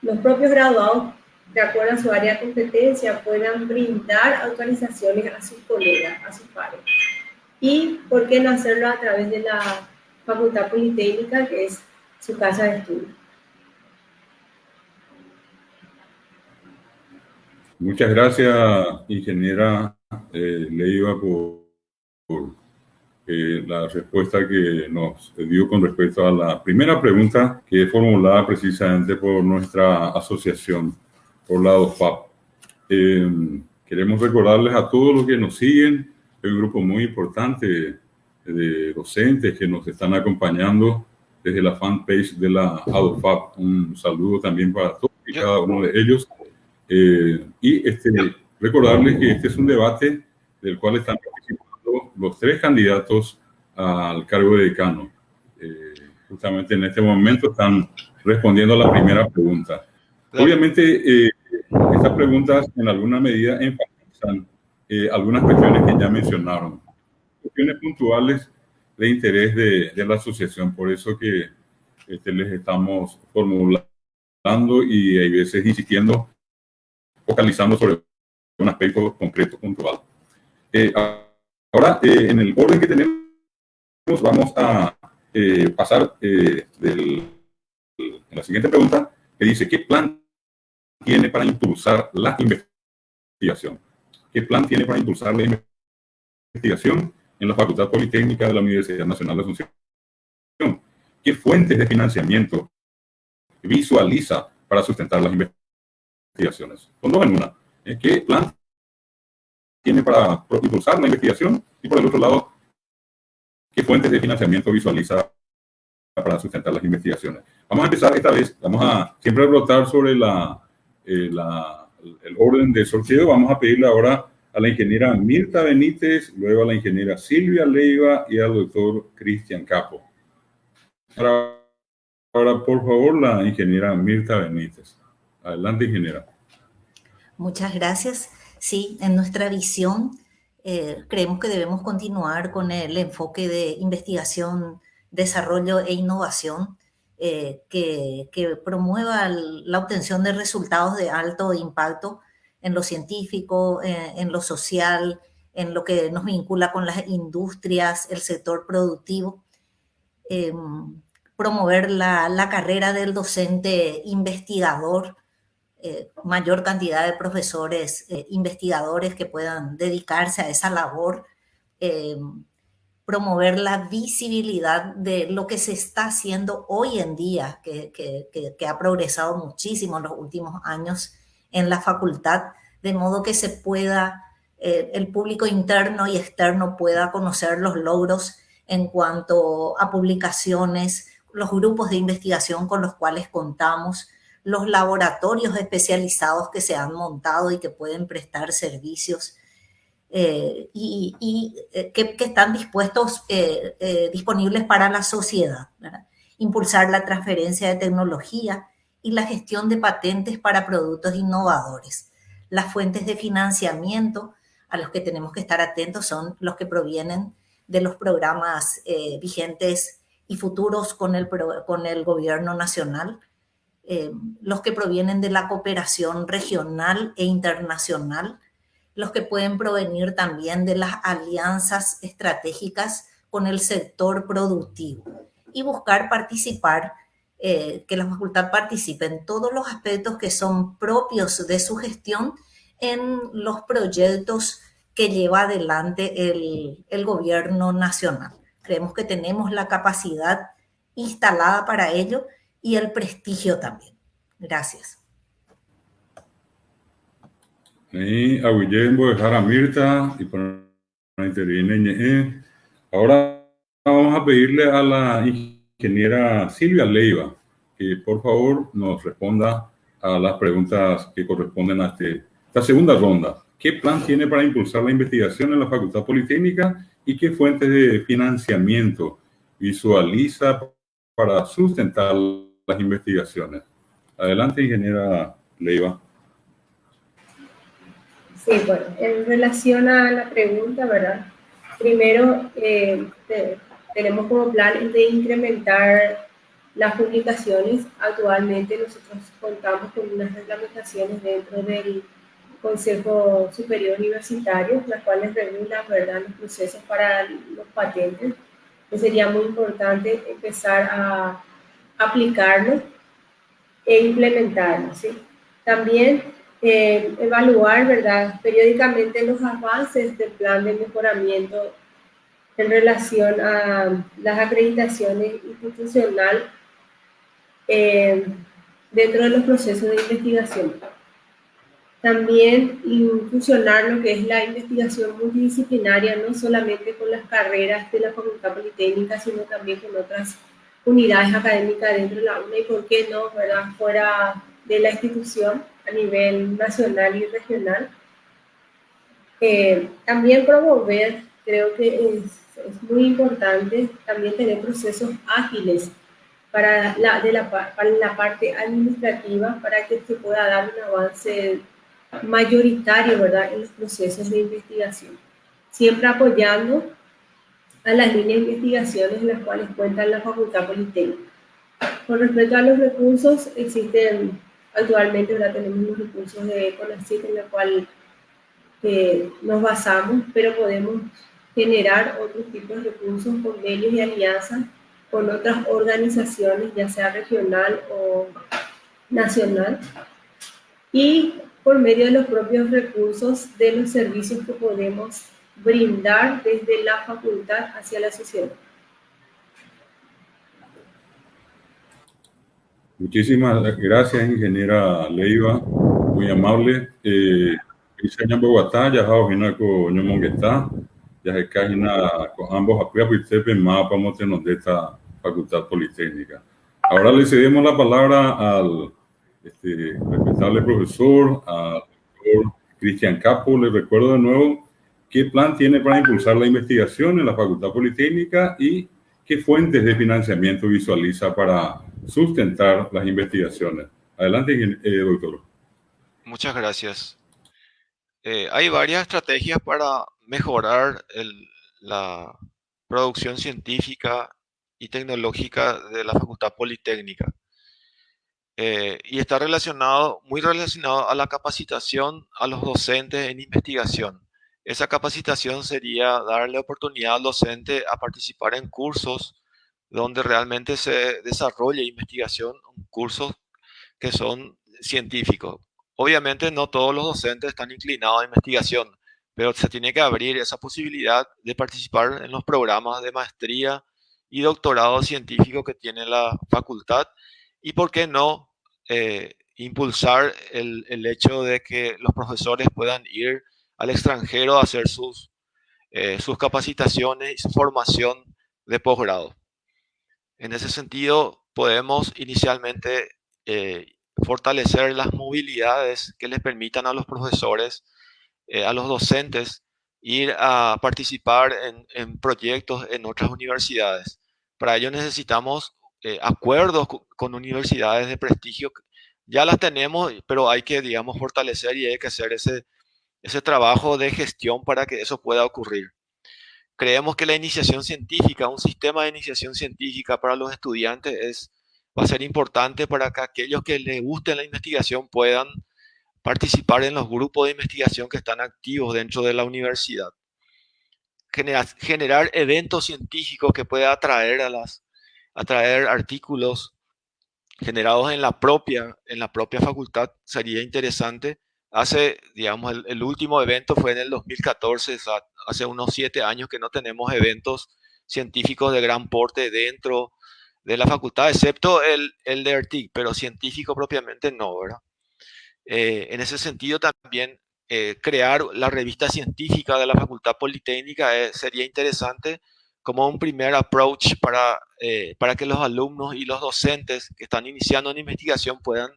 los propios graduados, de acuerdo a su área de competencia, puedan brindar actualizaciones a sus colegas, a sus pares. Y por qué no hacerlo a través de la Facultad Politécnica, que es su casa de estudio. Muchas gracias, ingeniera Leiva, por la respuesta que nos dio con respecto a la primera pregunta que es formulada precisamente por nuestra asociación, por la OFAP. Queremos recordarles a todos los que nos siguen, hay un grupo muy importante de docentes que nos están acompañando desde la fanpage de la ADOFAP. Un saludo también para todos y cada uno de ellos. Y recordarles que este es un debate del cual están participando los 3 candidatos al cargo de decano. Justamente en este momento están respondiendo a la primera pregunta. Obviamente, estas preguntas en alguna medida enfatizan algunas cuestiones que ya mencionaron, cuestiones puntuales de interés de la asociación, por eso que les estamos formulando y hay veces insistiendo, focalizando sobre un aspecto concreto, puntual. Ahora, en el orden que tenemos, vamos a pasar en la siguiente pregunta, que dice, ¿qué plan tiene para impulsar la investigación? ¿Qué plan tiene para impulsar la investigación en la Facultad Politécnica de la Universidad Nacional de Asunción? ¿Qué fuentes de financiamiento visualiza para sustentar las investigaciones? Con dos en una. ¿Qué plan tiene para impulsar la investigación? Y por el otro lado, ¿qué fuentes de financiamiento visualiza para sustentar las investigaciones? Vamos a empezar esta vez. Vamos a siempre rotar sobre el orden de sorteo. Vamos a pedirle ahora a la ingeniera Mirta Benítez, luego a la ingeniera Silvia Leiva y al doctor Cristian Capo. Ahora, por favor, la ingeniera Mirta Benítez. Adelante, ingeniera. Muchas gracias. Sí, en nuestra visión creemos que debemos continuar con el enfoque de investigación, desarrollo e innovación que promueva la obtención de resultados de alto impacto en lo científico, en lo social, en lo que nos vincula con las industrias, el sector productivo. Promover la carrera del docente investigador, mayor cantidad de profesores investigadores que puedan dedicarse a esa labor, promover la visibilidad de lo que se está haciendo hoy en día, que ha progresado muchísimo en los últimos años en la facultad, de modo que se pueda, el público interno y externo pueda conocer los logros en cuanto a publicaciones, los grupos de investigación con los cuales contamos, los laboratorios especializados que se han montado y que pueden prestar servicios que están disponibles para la sociedad, ¿verdad? Impulsar la transferencia de tecnología y la gestión de patentes para productos innovadores. Las fuentes de financiamiento a los que tenemos que estar atentos son los que provienen de los programas vigentes y futuros con el gobierno nacional, los que provienen de la cooperación regional e internacional, los que pueden provenir también de las alianzas estratégicas con el sector productivo y buscar participar, que la facultad participe en todos los aspectos que son propios de su gestión en los proyectos que lleva adelante el gobierno nacional. Creemos que tenemos la capacidad instalada para ello y el prestigio también. Gracias. A Guillermo, voy a dejar a Mirta y para intervenir. Ahora vamos a pedirle a la ingeniera Silvia Leiva que por favor nos responda a las preguntas que corresponden a esta segunda ronda. ¿Qué plan tiene para impulsar la investigación en la Facultad Politécnica y qué fuentes de financiamiento visualiza para sustentar las investigaciones? Adelante, ingeniera Leiva. Sí, bueno, en relación a la pregunta, ¿verdad? Primero, tenemos como plan de incrementar las publicaciones. Actualmente nosotros contamos con unas reglamentaciones dentro del Consejo Superior Universitario, las cuales regulan, ¿verdad?, los procesos para los patentes. Que sería muy importante empezar a aplicarlo e implementarlo, ¿sí? También evaluar, ¿verdad?, periódicamente los avances del plan de mejoramiento en relación a las acreditaciones institucionales dentro de los procesos de investigación. También fusionar lo que es la investigación multidisciplinaria, no solamente con las carreras de la Facultad Politécnica, sino también con otras unidades académicas dentro de la UNA y, ¿por qué no?, ¿verdad?, fuera de la institución a nivel nacional y regional. También promover, creo que es muy importante también tener procesos ágiles para la parte administrativa, para que se pueda dar un avance mayoritario, ¿verdad?, en los procesos de investigación. Siempre apoyando a las líneas de investigaciones en las cuales cuenta la Facultad Politécnica. Con respecto a los recursos, existen actualmente, ¿verdad?, tenemos los recursos de CONACYT en los cuales nos basamos, pero podemos generar otros tipos de recursos, convenios y alianzas con otras organizaciones, ya sea regional o nacional. Y por medio de los propios recursos de los servicios que podemos brindar desde la facultad hacia la sociedad. Muchísimas gracias, ingeniera Leiva, muy amable. Isaña Bogotá, ya Jaojina con Ñomonguetá, ya se cajina con ambos apoyos y tepe más vamos a tener de esta Facultad Politécnica. Ahora le cedemos la palabra al respetable profesor, al doctor Cristian Capo. Le recuerdo de nuevo qué plan tiene para impulsar la investigación en la Facultad Politécnica y qué fuentes de financiamiento visualiza para sustentar las investigaciones. Adelante, doctor. Muchas gracias. Hay varias estrategias para mejorar la producción científica y tecnológica de la Facultad Politécnica. Y está muy relacionado a la capacitación a los docentes en investigación. Esa capacitación sería darle oportunidad al docente a participar en cursos donde realmente se desarrolle investigación, cursos que son científicos. Obviamente no todos los docentes están inclinados a investigación, pero se tiene que abrir esa posibilidad de participar en los programas de maestría y doctorado científico que tiene la facultad y, ¿por qué no, impulsar el hecho de que los profesores puedan ir al extranjero a hacer sus capacitaciones y su formación de posgrado? En ese sentido, podemos inicialmente fortalecer las movilidades que les permitan a los profesores, a los docentes, ir a participar en proyectos en otras universidades. Para ello necesitamos acuerdos con universidades de prestigio. Ya las tenemos, pero hay que, digamos, fortalecer y hay que hacer ese trabajo de gestión para que eso pueda ocurrir. Creemos que la iniciación científica, un sistema de iniciación científica para los estudiantes va a ser importante para que aquellos que les guste la investigación puedan participar en los grupos de investigación que están activos dentro de la universidad. Generar eventos científicos que puedan atraer artículos generados en la propia facultad sería interesante. Digamos, el último evento fue en el 2014, o sea, hace unos 7 años que no tenemos eventos científicos de gran porte dentro de la facultad, excepto el de ERTIC, pero científico propiamente no, ¿verdad? En ese sentido también crear la revista científica de la Facultad Politécnica sería interesante como un primer approach para que los alumnos y los docentes que están iniciando en investigación puedan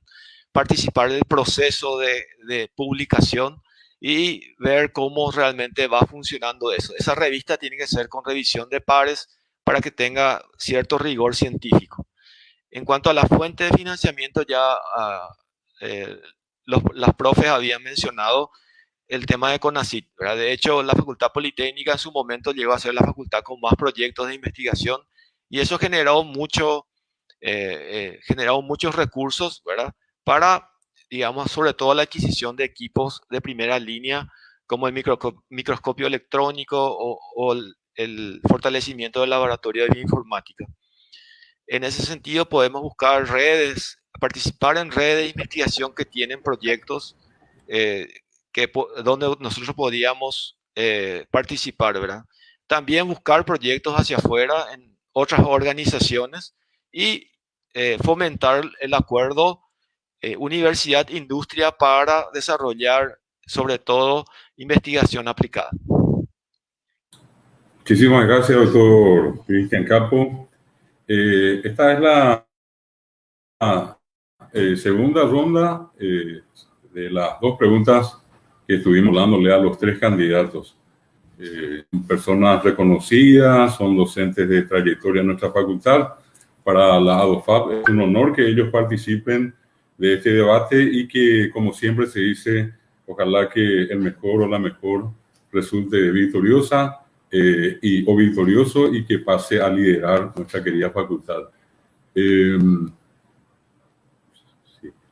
participar del proceso de publicación y ver cómo realmente va funcionando eso. Esa revista tiene que ser con revisión de pares para que tenga cierto rigor científico. En cuanto a la fuente de financiamiento, ya las profes habían mencionado el tema de CONACYT, ¿verdad? De hecho, la Facultad Politécnica en su momento llegó a ser la facultad con más proyectos de investigación y eso generó muchos recursos, ¿verdad? Para, digamos, sobre todo la adquisición de equipos de primera línea, como el microscopio electrónico o el fortalecimiento del laboratorio de bioinformática. En ese sentido, podemos buscar redes, participar en redes de investigación que tienen proyectos donde nosotros podíamos participar, ¿verdad? También buscar proyectos hacia afuera en otras organizaciones y fomentar el acuerdo universidad-industria para desarrollar, sobre todo, investigación aplicada. Muchísimas gracias, doctor Cristian Capo. Esta es la segunda ronda de las 2 preguntas que estuvimos dándole a los 3 candidatos. Personas reconocidas, son docentes de trayectoria en nuestra facultad. Para la ADOFAP es un honor que ellos participen de este debate y que, como siempre se dice, ojalá que el mejor o la mejor resulte victoriosa o victorioso y que pase a liderar nuestra querida facultad.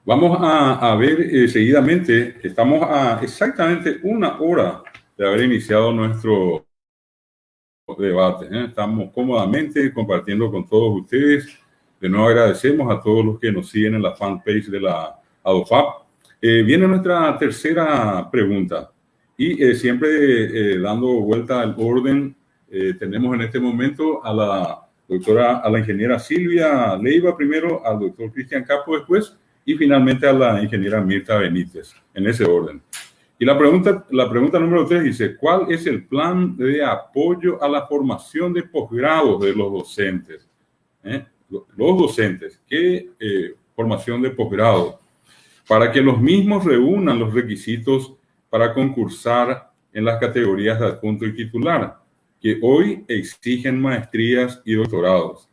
Vamos a ver seguidamente, estamos a exactamente 1 hora de haber iniciado nuestro debate. Estamos cómodamente compartiendo con todos ustedes. De nuevo agradecemos a todos los que nos siguen en la fanpage de la ADOFAP. Viene nuestra tercera pregunta y siempre dando vuelta al orden, tenemos en este momento a la ingeniera Silvia Leiva primero, al doctor Cristian Capo después y finalmente a la ingeniera Mirta Benítez, en ese orden. Y la pregunta número 3 dice, ¿cuál es el plan de apoyo a la formación de posgrados de los docentes? Los docentes, ¿qué formación de posgrado? Para que los mismos reúnan los requisitos para concursar en las categorías de adjunto y titular, que hoy exigen maestrías y doctorados.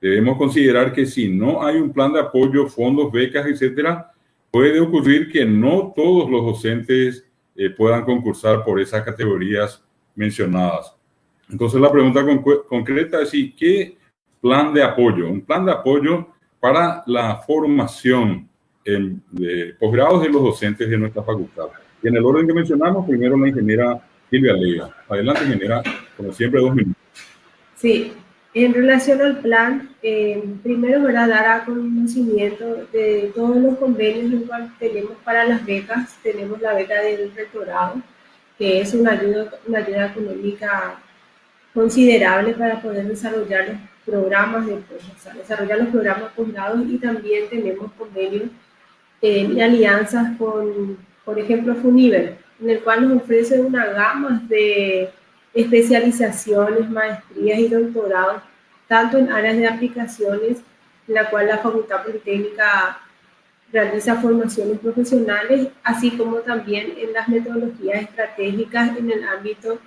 Debemos considerar que si no hay un plan de apoyo, fondos, becas, etcétera, puede ocurrir que no todos los docentes puedan concursar por esas categorías mencionadas. Entonces, la pregunta concreta es, ¿y qué plan de apoyo? Un plan de apoyo para la formación de posgrados de los docentes de nuestra facultad. Y en el orden que mencionamos, primero la ingeniera Silvia Leiva. Adelante, ingeniera, como siempre, 2 minutos. Sí, en relación al plan, primero, ¿verdad?, dar a conocimiento de todos los convenios que tenemos para las becas. Tenemos la beca del rectorado, que es una ayuda económica considerable para poder desarrollar los programas posgrados, y también tenemos convenios y alianzas con, por ejemplo, FUNIVER, en el cual nos ofrece una gama de especializaciones, maestrías y doctorados, tanto en áreas de aplicaciones, en la cual la Facultad Politécnica realiza formaciones profesionales, así como también en las metodologías estratégicas en el ámbito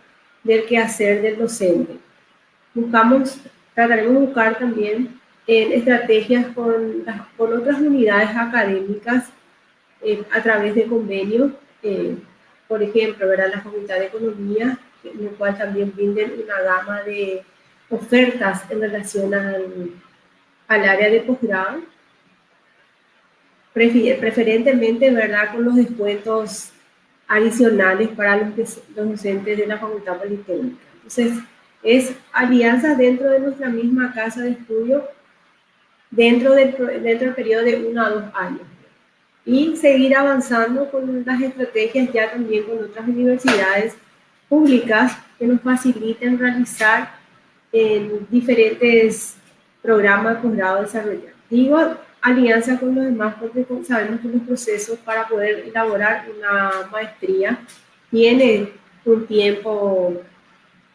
del quehacer del docente. Trataremos de buscar también estrategias con otras unidades académicas a través de convenios, por ejemplo, ¿verdad?, la Facultad de Economía, en el cual también brinden una gama de ofertas en relación al área de posgrado, preferentemente, ¿verdad?, con los descuentos adicionales para los docentes de la Facultad Politécnica. Entonces, es alianzas dentro de nuestra misma casa de estudio, dentro del periodo de 1 a 2 años. Y seguir avanzando con las estrategias ya también con otras universidades públicas que nos faciliten realizar diferentes programas de posgrado desarrollados. Digo alianza con los demás porque sabemos que los procesos para poder elaborar una maestría tienen un tiempo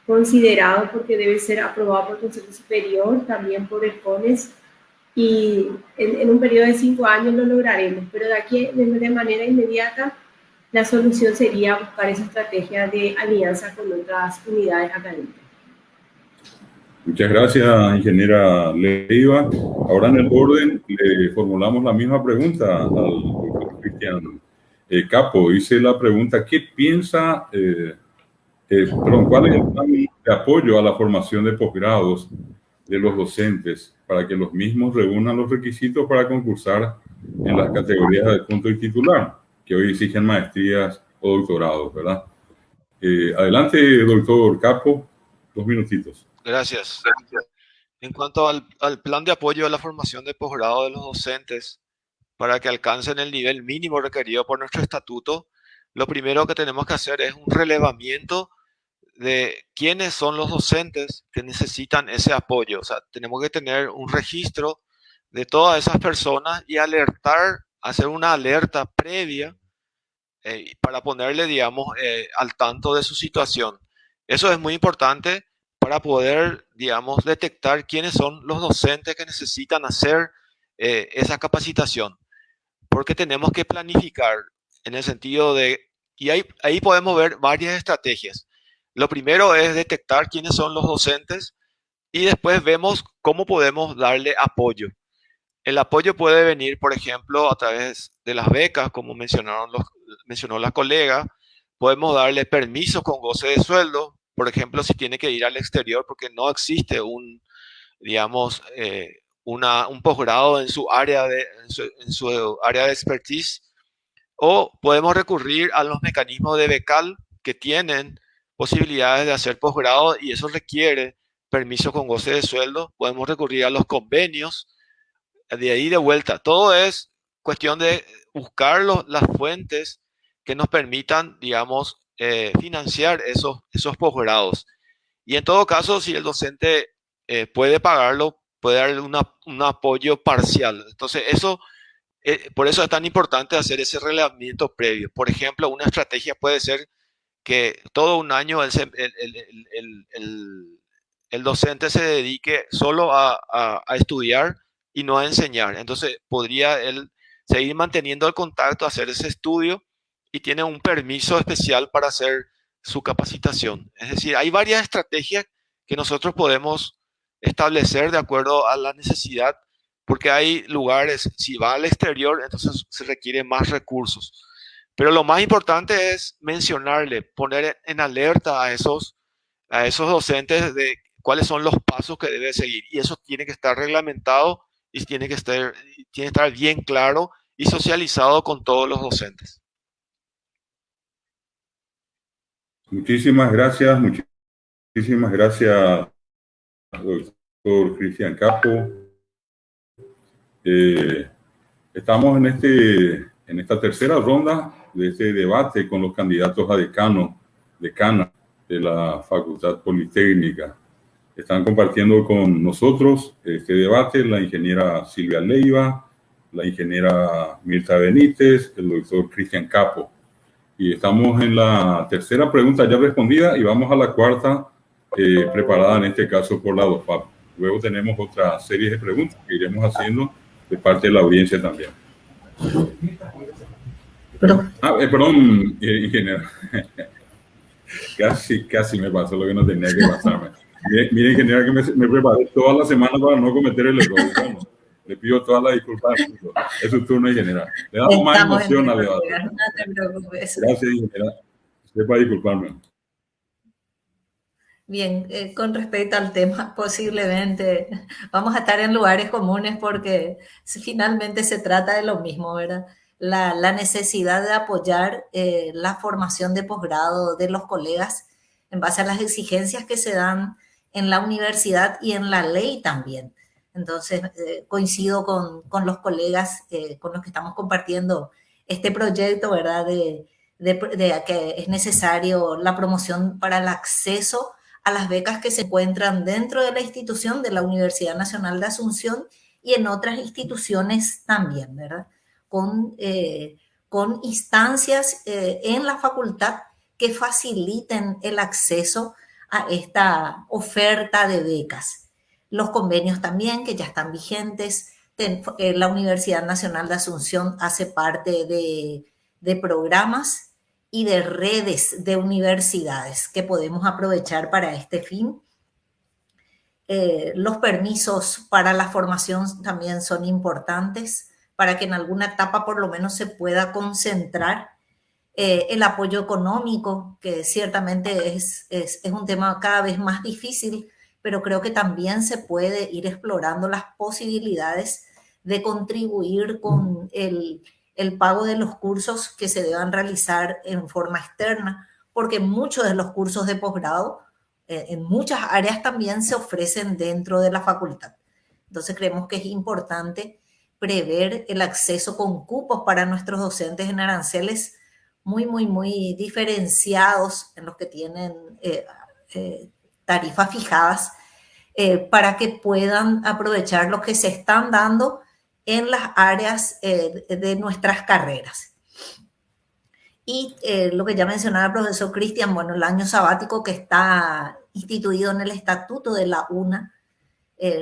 considerado, porque debe ser aprobado por el Consejo Superior, también por el CONES, y en un periodo de 5 años lo lograremos, pero de aquí de manera inmediata la solución sería buscar esa estrategia de alianza con otras unidades académicas. Muchas gracias, ingeniera Leiva. Ahora en el orden le formulamos la misma pregunta al doctor Cristian Capo. Hice la pregunta, ¿qué piensa, cuál es el plan de apoyo a la formación de posgrados de los docentes para que los mismos reúnan los requisitos para concursar en las categorías de adjunto y titular, que hoy exigen maestrías o doctorados, ¿verdad? Adelante, doctor Capo, 2 minutitos. Gracias. En cuanto al plan de apoyo a la formación de posgrado de los docentes para que alcancen el nivel mínimo requerido por nuestro estatuto, lo primero que tenemos que hacer es un relevamiento de quiénes son los docentes que necesitan ese apoyo. O sea, tenemos que tener un registro de todas esas personas y hacer una alerta previa para ponerle, digamos, al tanto de su situación. Eso es muy importante para poder, digamos, detectar quiénes son los docentes que necesitan hacer esa capacitación. Porque tenemos que planificar en el sentido y ahí podemos ver varias estrategias. Lo primero es detectar quiénes son los docentes y después vemos cómo podemos darle apoyo. El apoyo puede venir, por ejemplo, a través de las becas, como mencionó la colega. Podemos darle permisos con goce de sueldo, por ejemplo, si tiene que ir al exterior porque no existe un posgrado en su área de expertise. O podemos recurrir a los mecanismos de becal que tienen posibilidades de hacer posgrado y eso requiere permiso con goce de sueldo. Podemos recurrir a los convenios, de ahí de vuelta. Todo es cuestión de buscar las fuentes que nos permitan, digamos, financiar esos posgrados. Y en todo caso, si el docente puede pagarlo, puede darle un apoyo parcial. Entonces, por eso es tan importante hacer ese relevamiento previo. Por ejemplo, una estrategia puede ser que todo un año el docente se dedique solo a estudiar y no a enseñar. Entonces, podría él seguir manteniendo el contacto, hacer ese estudio y tiene un permiso especial para hacer su capacitación. Es decir, hay varias estrategias que nosotros podemos establecer de acuerdo a la necesidad, porque hay lugares, si va al exterior, entonces se requieren más recursos. Pero lo más importante es mencionarle, poner en alerta a esos docentes de cuáles son los pasos que debe seguir. Y eso tiene que estar reglamentado y tiene que estar bien claro y socializado con todos los docentes. Muchísimas gracias, doctor Cristian Capo. Estamos en esta tercera ronda de este debate con los candidatos a decana de la Facultad Politécnica. Están compartiendo con nosotros este debate la ingeniera Silvia Leiva, la ingeniera Mirta Benítez, el doctor Cristian Capo. Y estamos en la tercera pregunta ya respondida y vamos a la cuarta, preparada en este caso por la DOFAP. Luego tenemos otra serie de preguntas que iremos haciendo de parte de la audiencia también. Perdón, ingeniero. Casi me pasó lo que no tenía que pasarme. Mire, ingeniero, que me preparé toda la semana para no cometer el error. Bueno, le pido todas las disculpas. Es su turno, ingeniero. Le damos más emoción al debate. No te preocupes. Gracias, ingeniero. Sepa disculparme. Bien, con respecto al tema, posiblemente vamos a estar en lugares comunes porque finalmente se trata de lo mismo, ¿verdad? La necesidad de apoyar la formación de posgrado de los colegas en base a las exigencias que se dan en la universidad y en la ley también. Entonces, coincido con los colegas con los que estamos compartiendo este proyecto, ¿verdad? De que es necesario la promoción para el acceso a las becas que se encuentran dentro de la institución de la Universidad Nacional de Asunción y en otras instituciones también, ¿verdad? Con instancias en la facultad que faciliten el acceso a esta oferta de becas. Los convenios también que ya están vigentes. La Universidad Nacional de Asunción hace parte de programas y de redes de universidades que podemos aprovechar para este fin. Los permisos para la formación también son importantes para que en alguna etapa por lo menos se pueda concentrar el apoyo económico, que ciertamente es un tema cada vez más difícil, pero creo que también se puede ir explorando las posibilidades de contribuir con el pago de los cursos que se deban realizar en forma externa, porque muchos de los cursos de posgrado en muchas áreas también se ofrecen dentro de la facultad. Entonces creemos que es importante prever el acceso con cupos para nuestros docentes en aranceles muy diferenciados en los que tienen tarifas fijadas para que puedan aprovechar lo que se están dando en las áreas de nuestras carreras. Y lo que ya mencionaba el profesor Cristian, bueno, el año sabático que está instituido en el estatuto de la UNA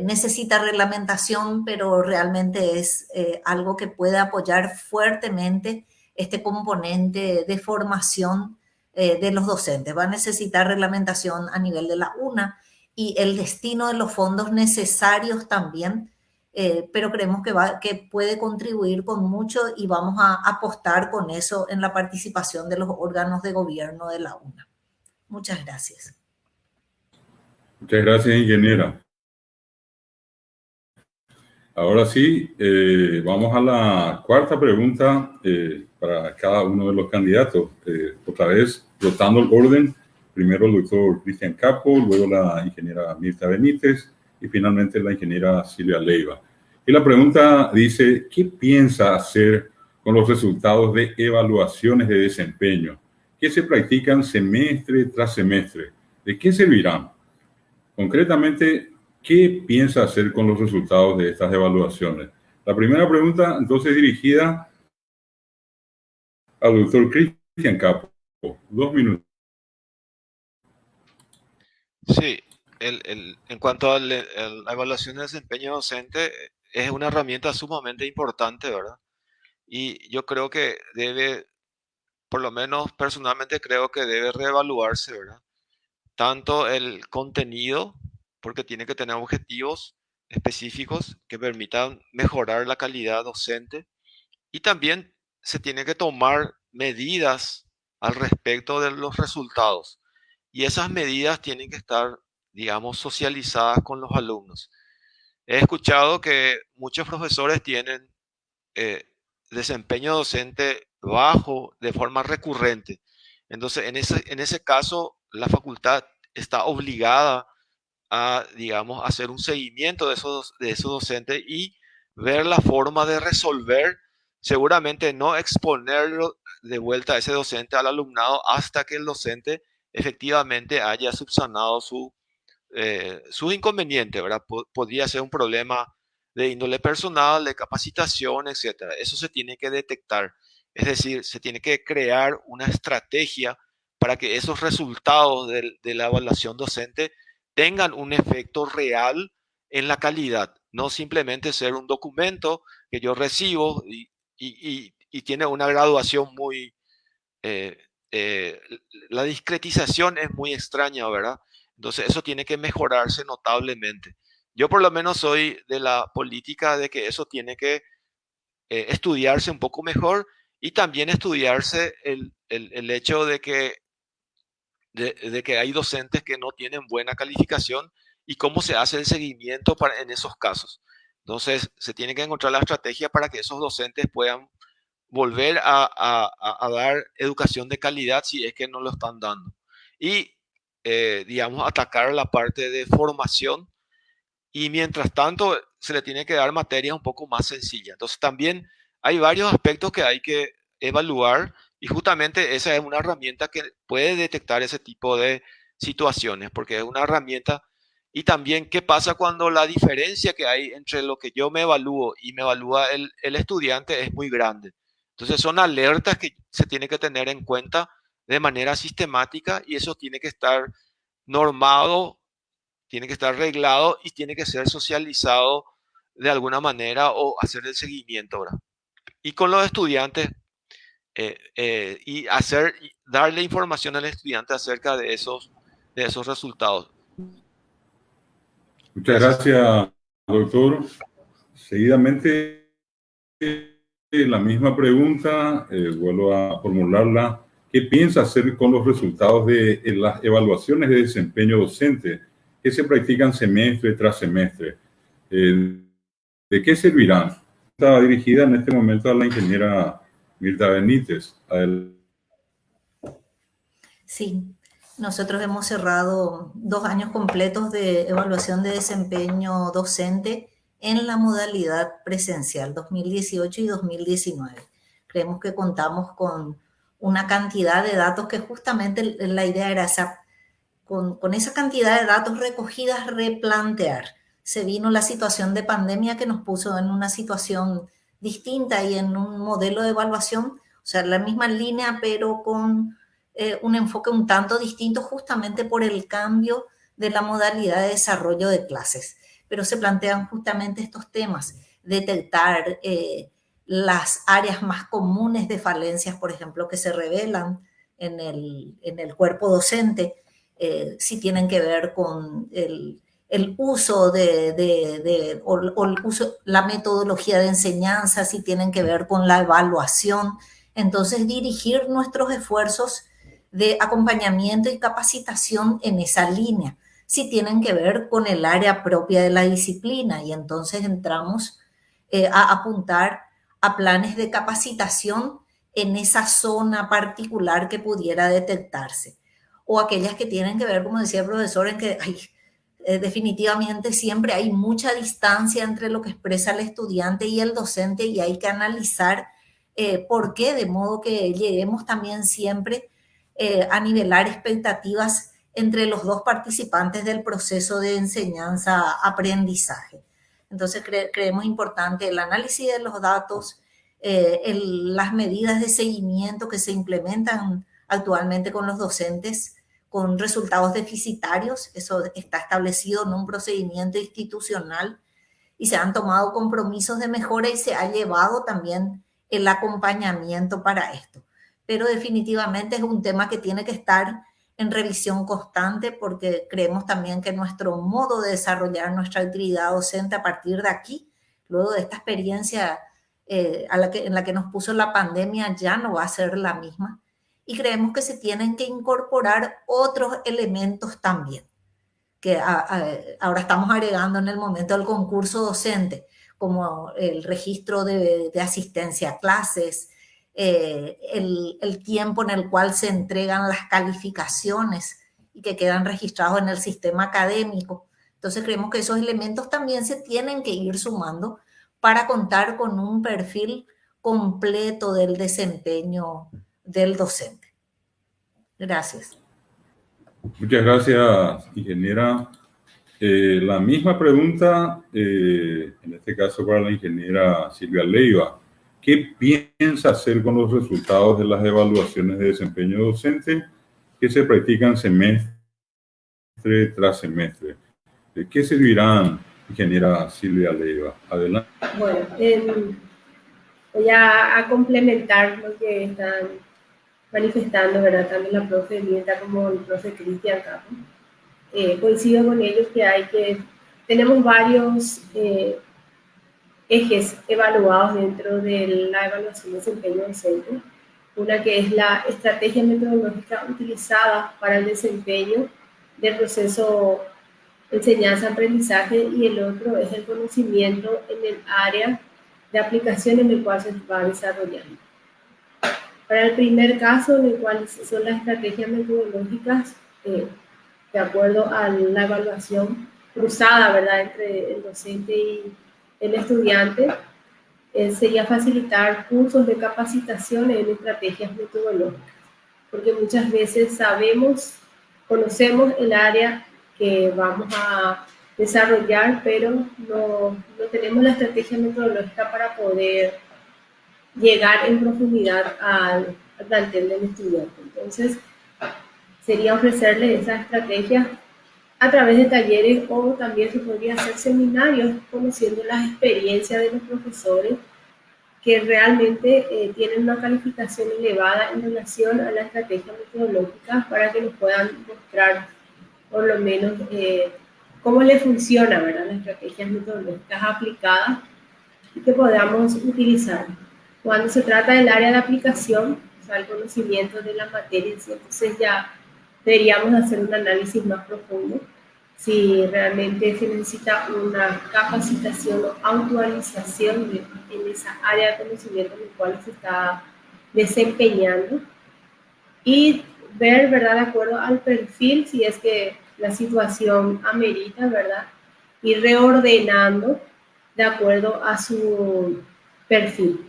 necesita reglamentación, pero realmente es algo que puede apoyar fuertemente este componente de formación de los docentes. Va a necesitar reglamentación a nivel de la UNA y el destino de los fondos necesarios también, pero creemos que puede contribuir con mucho y vamos a apostar con eso en la participación de los órganos de gobierno de la UNA. Muchas gracias. Muchas gracias, ingeniera. Ahora sí, vamos a la cuarta pregunta para cada uno de los candidatos. Otra vez, rotando el orden. Primero el doctor Cristian Capo, luego la ingeniera Mirta Benítez y finalmente la ingeniera Silvia Leiva. Y la pregunta dice, ¿qué piensa hacer con los resultados de evaluaciones de desempeño que se practican semestre tras semestre? ¿De qué servirán? Concretamente, ¿qué piensa hacer con los resultados de estas evaluaciones? La primera pregunta, entonces, dirigida al doctor Cristian Capo. 2 minutos. Sí, en cuanto a la evaluación de desempeño docente, es una herramienta sumamente importante, ¿verdad? Y yo creo que debe, por lo menos personalmente creo que debe reevaluarse, ¿verdad? Tanto el contenido, porque tiene que tener objetivos específicos que permitan mejorar la calidad docente, y también se tiene que tomar medidas al respecto de los resultados. Y esas medidas tienen que estar, digamos, socializadas con los alumnos. He escuchado que muchos profesores tienen eh, desempeño docente bajo de forma recurrente. Entonces, en ese caso, la facultad está obligada a, digamos, hacer un seguimiento de esos docentes y ver la forma de resolver, seguramente no exponerlo de vuelta a ese docente al alumnado hasta que el docente efectivamente haya subsanado sus inconvenientes, ¿verdad? Podría ser un problema de índole personal, de capacitación, etcétera. Eso se tiene que detectar. Es decir, se tiene que crear una estrategia para que esos resultados de la evaluación docente tengan un efecto real en la calidad, no simplemente ser un documento que yo recibo y tiene una graduación muy... eh, eh, la discretización es muy extraña, ¿verdad? Entonces eso tiene que mejorarse notablemente. Yo por lo menos soy de la política de que eso tiene que estudiarse un poco mejor y también estudiarse el hecho de que hay docentes que no tienen buena calificación y cómo se hace el seguimiento en esos casos. Entonces, se tiene que encontrar la estrategia para que esos docentes puedan volver a dar educación de calidad si es que no lo están dando. Y, digamos, atacar la parte de formación y mientras tanto se le tiene que dar materias un poco más sencillas. Entonces también hay varios aspectos que hay que evaluar y justamente esa es una herramienta que puede detectar ese tipo de situaciones, porque es una herramienta. Y también qué pasa cuando la diferencia que hay entre lo que yo me evalúo y me evalúa el estudiante es muy grande. Entonces son alertas que se tiene que tener en cuenta de manera sistemática y eso tiene que estar normado, tiene que estar arreglado y tiene que ser socializado de alguna manera o hacer el seguimiento, ¿verdad? Y con los estudiantes y darle información al estudiante acerca de esos resultados. Muchas gracias, doctor. Seguidamente, la misma pregunta, vuelvo a formularla. ¿Qué piensa hacer con los resultados de las evaluaciones de desempeño docente que se practican semestre tras semestre? ¿De qué servirán? Está dirigida en este momento a la ingeniera Mirta Benítez. Sí, nosotros hemos cerrado 2 años completos de evaluación de desempeño docente en la modalidad presencial 2018 y 2019. Creemos que contamos con una cantidad de datos que justamente la idea era con esa cantidad de datos recogidas replantear. Se vino la situación de pandemia que nos puso en una situación distinta y en un modelo de evaluación, o sea, la misma línea, pero con un enfoque un tanto distinto justamente por el cambio de la modalidad de desarrollo de clases. Pero se plantean justamente estos temas, detectar las áreas más comunes de falencias, por ejemplo, que se revelan en el cuerpo docente, si tienen que ver con el uso o el uso, la metodología de enseñanza, si tienen que ver con la evaluación. Entonces, dirigir nuestros esfuerzos de acompañamiento y capacitación en esa línea, si tienen que ver con el área propia de la disciplina, y entonces entramos a apuntar a planes de capacitación en esa zona particular que pudiera detectarse, o aquellas que tienen que ver, como decía el profesor, en que definitivamente siempre hay mucha distancia entre lo que expresa el estudiante y el docente y hay que analizar ¿Por qué? De modo que lleguemos también siempre a nivelar expectativas entre los dos participantes del proceso de enseñanza-aprendizaje. Entonces creemos importante el análisis de los datos, las medidas de seguimiento que se implementan actualmente con los docentes con resultados deficitarios. Eso está establecido en un procedimiento institucional y se han tomado compromisos de mejora y se ha llevado también el acompañamiento para esto. Pero definitivamente es un tema que tiene que estar en revisión constante porque creemos también que nuestro modo de desarrollar nuestra actividad docente a partir de aquí, luego de esta experiencia en la que nos puso la pandemia, ya no va a ser la misma. Y creemos que se tienen que incorporar otros elementos también, que ahora estamos agregando en el momento del concurso docente, como el registro de asistencia a clases, el tiempo en el cual se entregan las calificaciones y que quedan registrados en el sistema académico. Entonces creemos que esos elementos también se tienen que ir sumando para contar con un perfil completo del desempeño del docente. Gracias. Muchas gracias, ingeniera. La misma pregunta, en este caso para la ingeniera Silvia Leiva. ¿Qué piensa hacer con los resultados de las evaluaciones de desempeño docente que se practican semestre tras semestre? ¿De qué servirán, ingeniera Silvia Leiva? Adelante. Bueno, voy a complementar lo que están manifestando, ¿verdad? También la profe Mirta como el profe Cristian Capo. Coincido con ellos que tenemos varios ejes evaluados dentro de la evaluación de desempeño docente. Una que es la estrategia metodológica utilizada para el desempeño del proceso de enseñanza-aprendizaje y el otro es el conocimiento en el área de aplicación en el cual se va desarrollando. Para el primer caso, en el cual son las estrategias metodológicas, de acuerdo a la evaluación cruzada, ¿verdad?, entre el docente y el estudiante, sería facilitar cursos de capacitación en estrategias metodológicas, porque muchas veces conocemos el área que vamos a desarrollar, pero no tenemos la estrategia metodológica para poder llegar en profundidad al plantel del estudiante. Entonces, sería ofrecerle esa estrategia a través de talleres o también se podría hacer seminarios conociendo las experiencias de los profesores que realmente tienen una calificación elevada en relación a la estrategia metodológica para que nos puedan mostrar por lo menos cómo le funciona, ¿verdad?, las estrategias metodológicas aplicadas y que podamos utilizar. Cuando se trata del área de aplicación, o sea, el conocimiento de la materia, entonces ya deberíamos hacer un análisis más profundo si realmente se necesita una capacitación o actualización en esa área de conocimiento en el cual se está desempeñando y ver, ¿verdad?, de acuerdo al perfil, si es que la situación amerita, ¿verdad?, y reordenando de acuerdo a su perfil.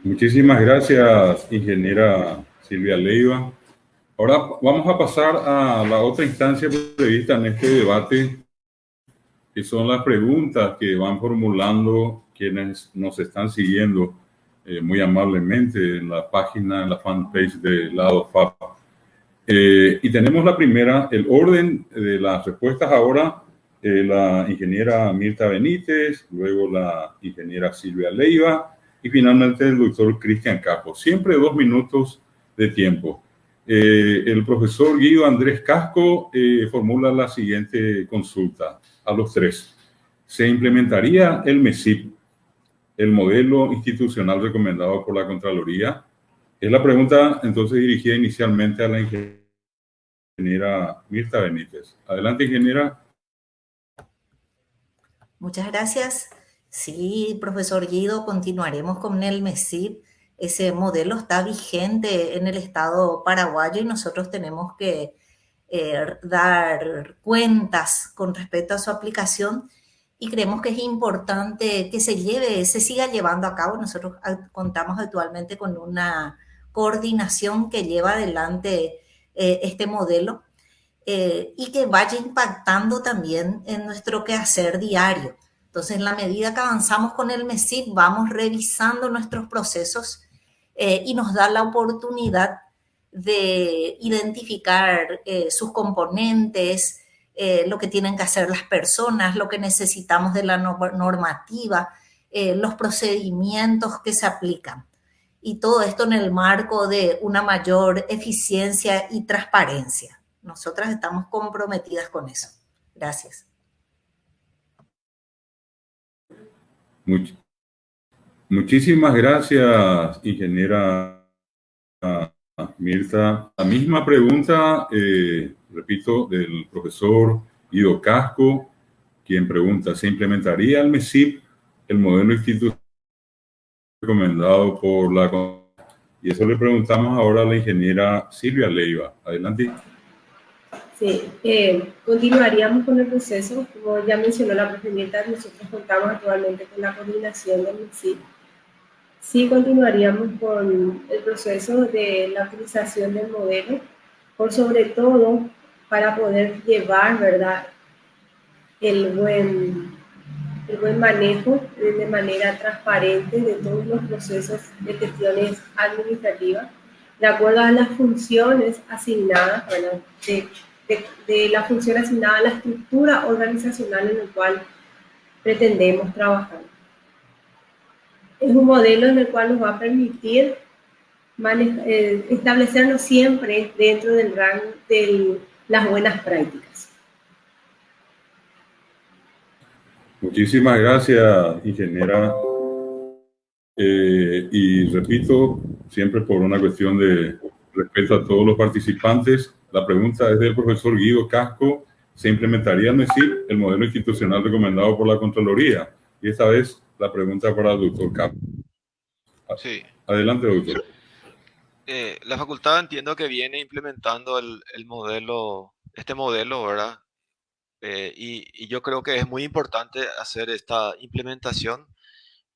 Muchísimas gracias, ingeniera Silvia Leiva. Ahora vamos a pasar a la otra instancia prevista en este debate, que son las preguntas que van formulando quienes nos están siguiendo muy amablemente en la página, en la fanpage de la ADOFAP. Y tenemos la primera, el orden de las respuestas ahora, la ingeniera Mirta Benítez, luego la ingeniera Silvia Leiva y finalmente el doctor Cristian Capo. Siempre 2 minutos de tiempo. El profesor Guido Andrés Casco formula la siguiente consulta a los 3. ¿Se implementaría el MESIP, el modelo institucional recomendado por la Contraloría? Es la pregunta entonces dirigida inicialmente a la ingeniera Mirta Benítez. Adelante, ingeniera. Muchas gracias. Sí, profesor Guido, continuaremos con el MESIP. Ese modelo está vigente en el Estado paraguayo y nosotros tenemos que dar cuentas con respecto a su aplicación y creemos que es importante que se siga llevando a cabo. Nosotros contamos actualmente con una coordinación que lleva adelante este modelo y que vaya impactando también en nuestro quehacer diario. Entonces, en la medida que avanzamos con el MESIP, vamos revisando nuestros procesos y nos da la oportunidad de identificar sus componentes, lo que tienen que hacer las personas, lo que necesitamos de la normativa, los procedimientos que se aplican. Y todo esto en el marco de una mayor eficiencia y transparencia. Nosotras estamos comprometidas con eso. Gracias. Muchísimas gracias, ingeniera Mirta. La misma pregunta, repito, del profesor Guido Casco, quien pregunta, ¿se implementaría el MESIP, el modelo institucional recomendado por la... Y eso le preguntamos ahora a la ingeniera Silvia Leiva. Adelante. Sí, continuaríamos con el proceso. Como ya mencionó la profe Mirta, nosotros contamos actualmente con la coordinación del MESIP. Sí, continuaríamos con el proceso de la utilización del modelo, por sobre todo para poder llevar, ¿verdad?, el buen manejo de manera transparente de todos los procesos de gestiones administrativas, de acuerdo a las funciones asignadas, ¿verdad?, de la función asignada a la estructura organizacional en la cual pretendemos trabajar. Es un modelo en el cual nos va a permitir establecernos siempre dentro del rango de las buenas prácticas. Muchísimas gracias, ingeniera. Y repito, siempre por una cuestión de respeto a todos los participantes, la pregunta es del profesor Guido Casco. ¿Se implementaría en MESIP el modelo institucional recomendado por la Contraloría? Y esta vez la pregunta para el doctor Casco. Sí. Adelante, doctor. La facultad entiendo que viene implementando este modelo, ¿verdad? Y yo creo que es muy importante hacer esta implementación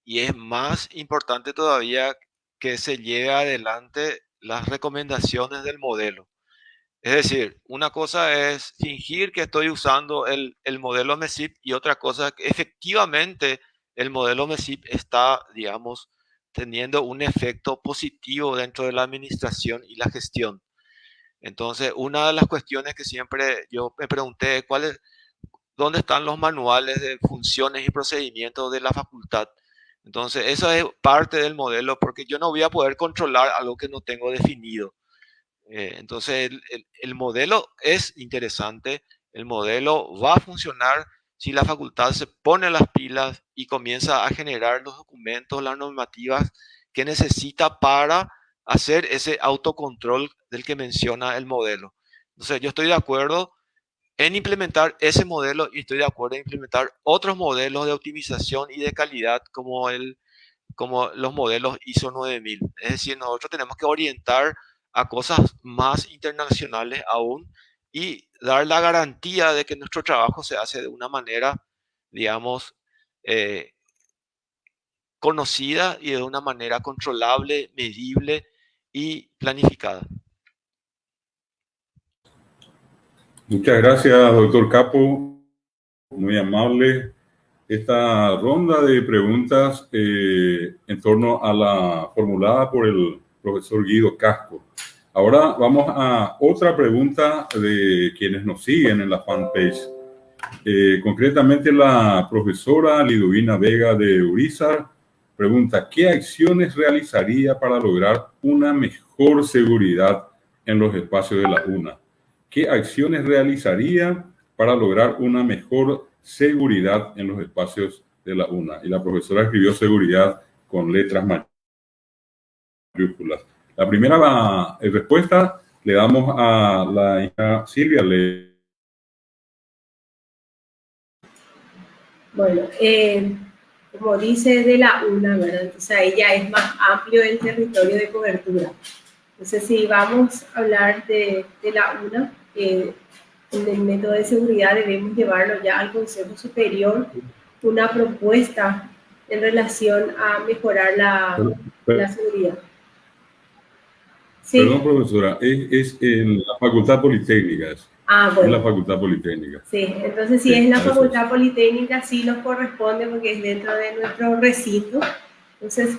y es más importante todavía que se lleve adelante las recomendaciones del modelo. Es decir, una cosa es fingir que estoy usando el modelo MESIP y otra cosa es que efectivamente el modelo MESIP está, digamos, teniendo un efecto positivo dentro de la administración y la gestión. Entonces, una de las cuestiones que siempre yo me pregunté, ¿dónde están los manuales de funciones y procedimientos de la facultad? Entonces, eso es parte del modelo porque yo no voy a poder controlar algo que no tengo definido. Entonces, el modelo es interesante, el modelo va a funcionar si la facultad se pone las pilas y comienza a generar los documentos, las normativas que necesita para hacer ese autocontrol del que menciona el modelo. Entonces, yo estoy de acuerdo en implementar ese modelo y estoy de acuerdo en implementar otros modelos de optimización y de calidad como los modelos ISO 9000. Es decir, nosotros tenemos que orientar a cosas más internacionales aún y dar la garantía de que nuestro trabajo se hace de una manera, digamos, conocida y de una manera controlable, medible y planificada. Muchas gracias, doctor Capo. Muy amable. Esta ronda de preguntas en torno a la formulada por el profesor Guido Casco. Ahora vamos a otra pregunta de quienes nos siguen en la fanpage. Concretamente la profesora Liduvina Vega de Urizar pregunta, ¿qué acciones realizaría para lograr una mejor seguridad en los espacios de la UNA? ¿Qué acciones realizaría para lograr una mejor seguridad en los espacios de la UNA? Y la profesora escribió seguridad con letras mayúsculas. La primera respuesta le damos a la hija Silvia. Bueno, como dice de la UNA, ¿verdad? Entonces ahí ya es más amplio el territorio de cobertura. Entonces, si vamos a hablar de la UNA, en el método de seguridad debemos llevarlo ya al Consejo Superior una propuesta en relación a mejorar la seguridad. Sí. Perdón, profesora, es en la Facultad Politécnica. Bueno. En la Facultad Politécnica. Sí, entonces si es en la Facultad Politécnica, sí nos corresponde porque es dentro de nuestro recinto. Entonces,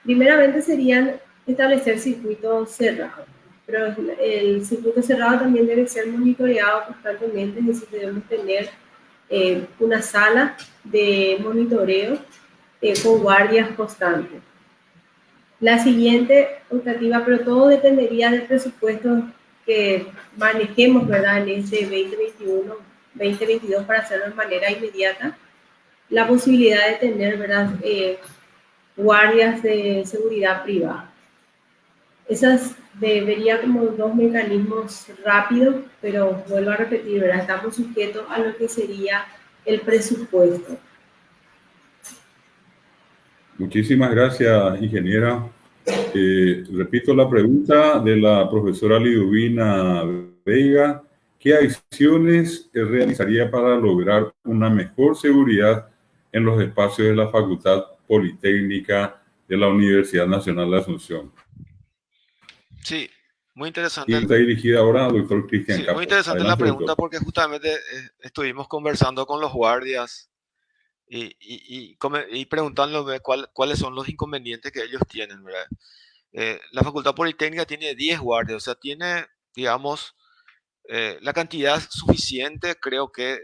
primeramente serían establecer circuitos cerrados, pero el circuito cerrado también debe ser monitoreado constantemente, es decir, debemos tener una sala de monitoreo con guardias constantes. La siguiente optativa, pero todo dependería del presupuesto que manejemos, ¿verdad?, en este 2021, 2022 para hacerlo de manera inmediata, la posibilidad de tener, ¿verdad?, guardias de seguridad privada. Esas debería como dos mecanismos rápidos, pero vuelvo a repetir, ¿verdad?, estamos sujetos a lo que sería el presupuesto. Muchísimas gracias, ingeniera. Repito la pregunta de la profesora Liduvina Vega. ¿Qué acciones realizaría para lograr una mejor seguridad en los espacios de la Facultad Politécnica de la Universidad Nacional de Asunción? Sí, muy interesante. Y está dirigida ahora al doctor Cristian Campos. Muy interesante la pregunta, porque justamente estuvimos conversando con los guardias y preguntándole cuáles son los inconvenientes que ellos tienen, ¿verdad? La Facultad Politécnica tiene 10 guardias, o sea, tiene, digamos, la cantidad suficiente, creo que,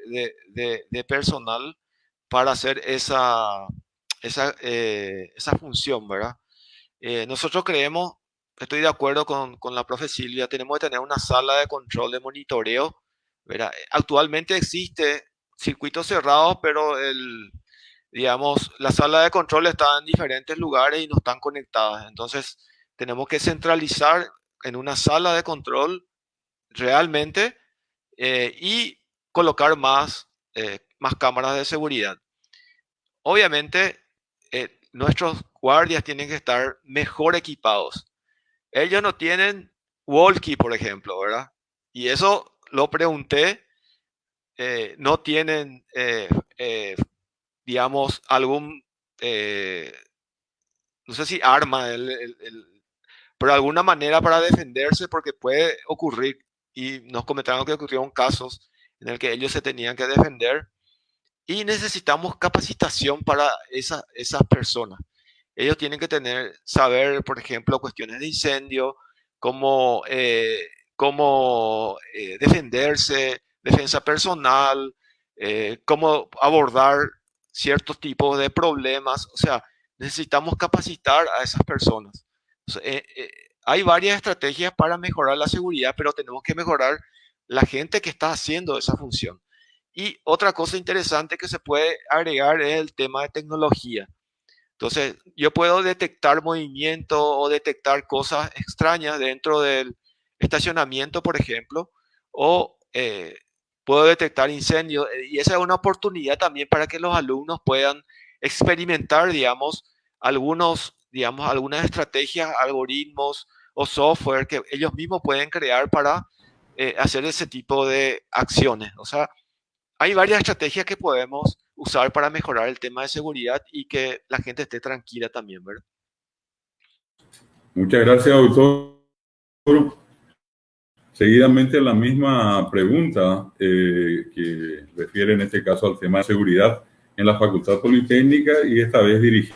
de personal para hacer esa función, ¿verdad? Nosotros creemos, estoy de acuerdo con la profe Silvia, tenemos que tener una sala de control de monitoreo, ¿verdad? Actualmente existe circuitos cerrados, pero digamos, la sala de control está en diferentes lugares y no están conectadas. Entonces, tenemos que centralizar en una sala de control realmente y colocar más cámaras de seguridad. Obviamente, nuestros guardias tienen que estar mejor equipados. Ellos no tienen walkie, por ejemplo, ¿verdad? Y eso lo pregunté. No tienen, digamos, algún, no sé si arma, pero alguna manera para defenderse, porque puede ocurrir, y nos comentaron que ocurrieron casos en el que ellos se tenían que defender, y necesitamos capacitación para esas personas. Ellos tienen que saber, por ejemplo, cuestiones de incendio, cómo defenderse, defensa personal, cómo abordar ciertos tipos de problemas. O sea, necesitamos capacitar a esas personas. O sea, hay varias estrategias para mejorar la seguridad, pero tenemos que mejorar la gente que está haciendo esa función. Y otra cosa interesante que se puede agregar es el tema de tecnología. Entonces, yo puedo detectar movimiento o detectar cosas extrañas dentro del estacionamiento, por ejemplo, o puedo detectar incendios, y esa es una oportunidad también para que los alumnos puedan experimentar, digamos, algunas estrategias, algoritmos o software que ellos mismos pueden crear para hacer ese tipo de acciones. O sea, hay varias estrategias que podemos usar para mejorar el tema de seguridad y que la gente esté tranquila también, ¿verdad? Muchas gracias, doctor. Seguidamente la misma pregunta que refiere en este caso al tema de seguridad en la Facultad Politécnica, y esta vez dirigida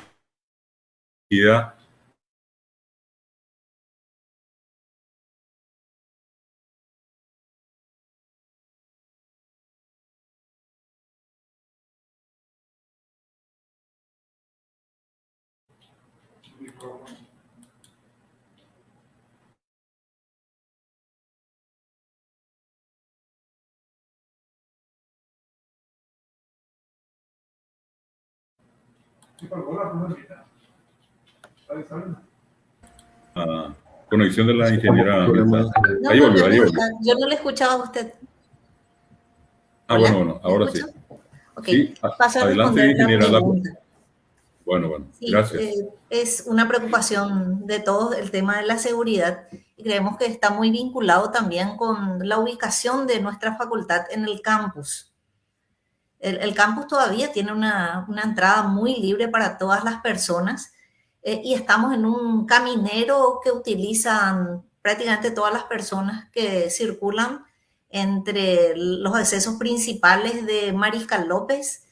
conexión de la ingeniera. Ahí volvió. Yo no le escuchaba a usted. Bueno, ahora sí. Ok, sí, paso a responder la pregunta. Bueno, sí, gracias. Es una preocupación de todos el tema de la seguridad, y creemos que está muy vinculado también con la ubicación de nuestra facultad en el campus. El campus todavía tiene una entrada muy libre para todas las personas y estamos en un caminero que utilizan prácticamente todas las personas que circulan entre los accesos principales de Mariscal López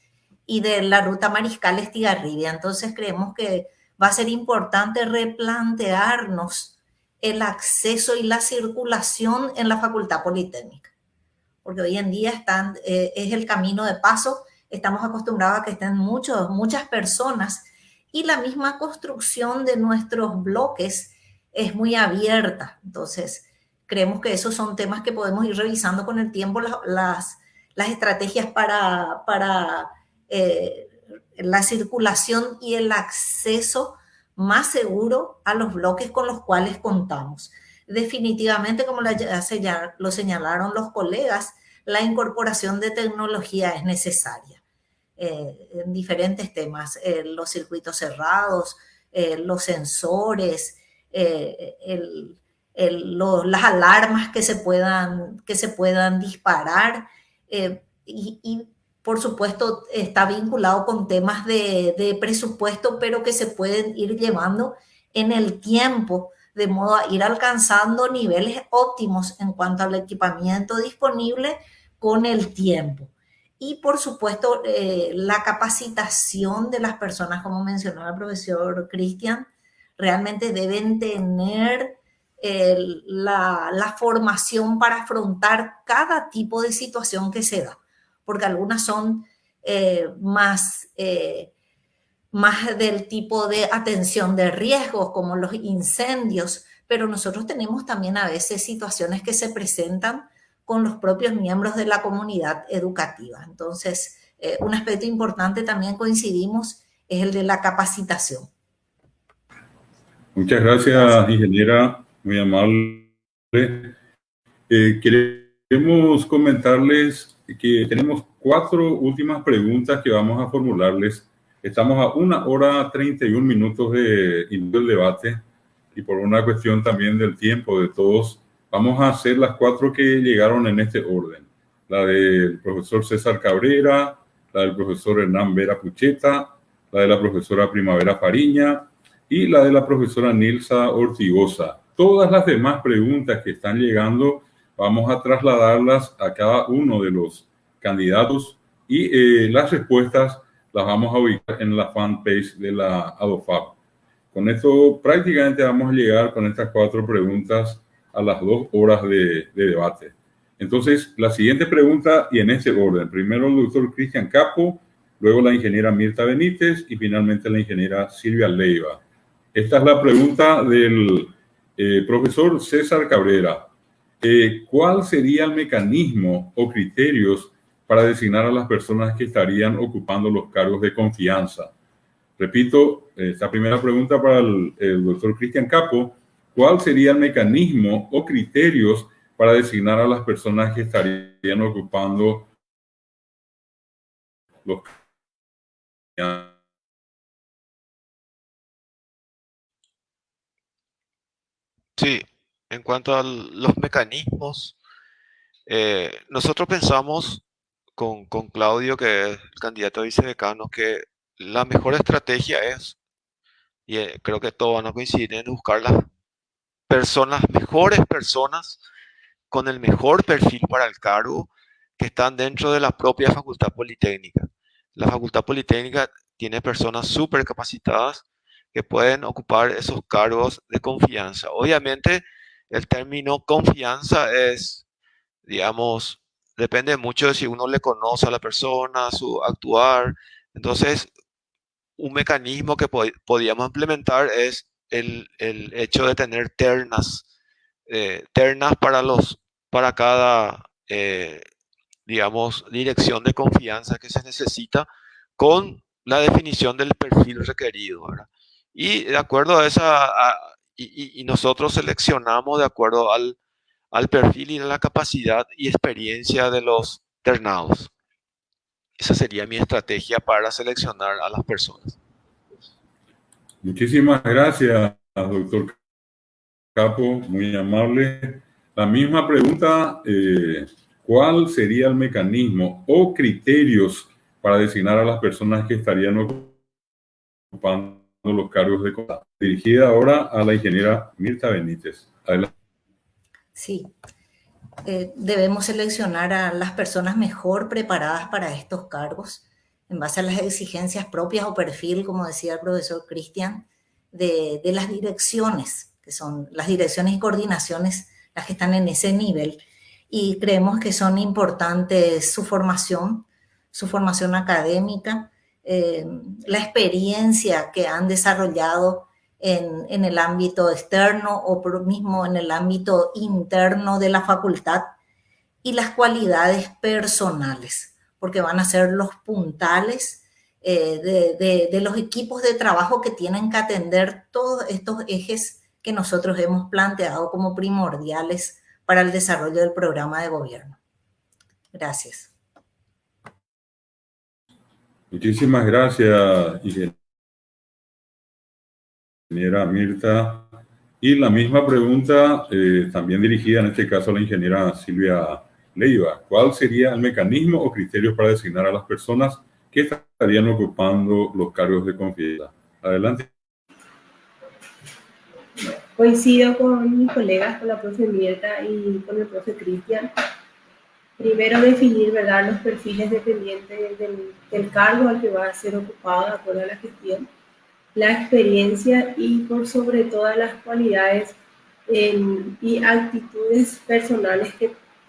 y de la ruta Mariscal Estigarribia. Entonces creemos que va a ser importante replantearnos el acceso y la circulación en la Facultad Politécnica, porque hoy en día es el camino de paso, estamos acostumbrados a que estén muchas personas y la misma construcción de nuestros bloques es muy abierta. Entonces, creemos que esos son temas que podemos ir revisando con el tiempo, las estrategias para la circulación y el acceso más seguro a los bloques con los cuales contamos. Definitivamente, como lo señalaron los colegas, la incorporación de tecnología es necesaria en diferentes temas, los circuitos cerrados, los sensores, las alarmas que se puedan disparar y por supuesto está vinculado con temas de presupuesto, pero que se pueden ir llevando en el tiempo, de modo a ir alcanzando niveles óptimos en cuanto al equipamiento disponible con el tiempo. Y por supuesto, la capacitación de las personas, como mencionó el profesor Cristian, realmente deben tener la formación para afrontar cada tipo de situación que se da, porque algunas son más del tipo de atención de riesgos, como los incendios, pero nosotros tenemos también a veces situaciones que se presentan con los propios miembros de la comunidad educativa. Entonces, un aspecto importante también coincidimos es el de la capacitación. Muchas gracias, ingeniera, muy amable. Queremos comentarles que tenemos 4 últimas preguntas que vamos a formularles. Estamos a 1:31 de inicio del debate y por una cuestión también del tiempo de todos, vamos a hacer las 4 que llegaron en este orden. La del profesor César Cabrera, la del profesor Hernán Vera Pucheta, la de la profesora Primavera Fariña y la de la profesora Nilsa Ortigosa. Todas las demás preguntas que están llegando vamos a trasladarlas a cada uno de los candidatos y las respuestas las vamos a ubicar en la fanpage de la ADOFAP. Con esto prácticamente vamos a llegar con estas 4 preguntas a las 2 horas de debate. Entonces, la siguiente pregunta, y en este orden, primero el doctor Cristian Capo, luego la ingeniera Mirta Benítez y finalmente la ingeniera Silvia Leiva. Esta es la pregunta del profesor César Cabrera. ¿Cuál sería el mecanismo o criterios para designar a las personas que estarían ocupando los cargos de confianza? Repito, esta primera pregunta para el doctor Cristian Capo. ¿Cuál sería el mecanismo o criterios para designar a las personas que estarían ocupando los cargos? Sí, en cuanto a los mecanismos, nosotros pensamos con Claudio, que es el candidato a vicedecano, que la mejor estrategia es, y creo que todos van a coincidir en buscar las mejores personas con el mejor perfil para el cargo que están dentro de la propia Facultad Politécnica. La Facultad Politécnica tiene personas súper capacitadas que pueden ocupar esos cargos de confianza. Obviamente, el término confianza es, digamos, depende mucho de si uno le conoce a la persona, su actuar. Entonces, un mecanismo que podíamos implementar es el hecho de tener ternas para cada, digamos, dirección de confianza que se necesita con la definición del perfil requerido, ¿verdad? Y de acuerdo a esa, y nosotros seleccionamos de acuerdo al perfil y a la capacidad y experiencia de los ternados. Esa sería mi estrategia para seleccionar a las personas. Muchísimas gracias, doctor Capo, muy amable. La misma pregunta, ¿cuál sería el mecanismo o criterios para designar a las personas que estarían ocupando los cargos de contabilidad. Dirigida ahora a la ingeniera Mirta Benítez. Adelante. Sí, debemos seleccionar a las personas mejor preparadas para estos cargos en base a las exigencias propias o perfil, como decía el profesor Cristian, de las direcciones, que son las direcciones y coordinaciones las que están en ese nivel. Y creemos que son importantes su formación académica, la experiencia que han desarrollado en el ámbito externo o mismo en el ámbito interno de la facultad, y las cualidades personales, porque van a ser los puntales de los equipos de trabajo que tienen que atender todos estos ejes que nosotros hemos planteado como primordiales para el desarrollo del programa de gobierno. Gracias. Muchísimas gracias, ingeniera Mirta. Y la misma pregunta, también dirigida en este caso a la ingeniera Silvia Leiva. ¿Cuál sería el mecanismo o criterios para designar a las personas que estarían ocupando los cargos de confianza? Adelante. Coincido con mis colegas, con la profe Mirta y con el profe Cristian. Primero definir, ¿verdad?, los perfiles dependientes del cargo al que va a ser ocupado de acuerdo a la gestión, la experiencia y por sobre todas las cualidades y actitudes personales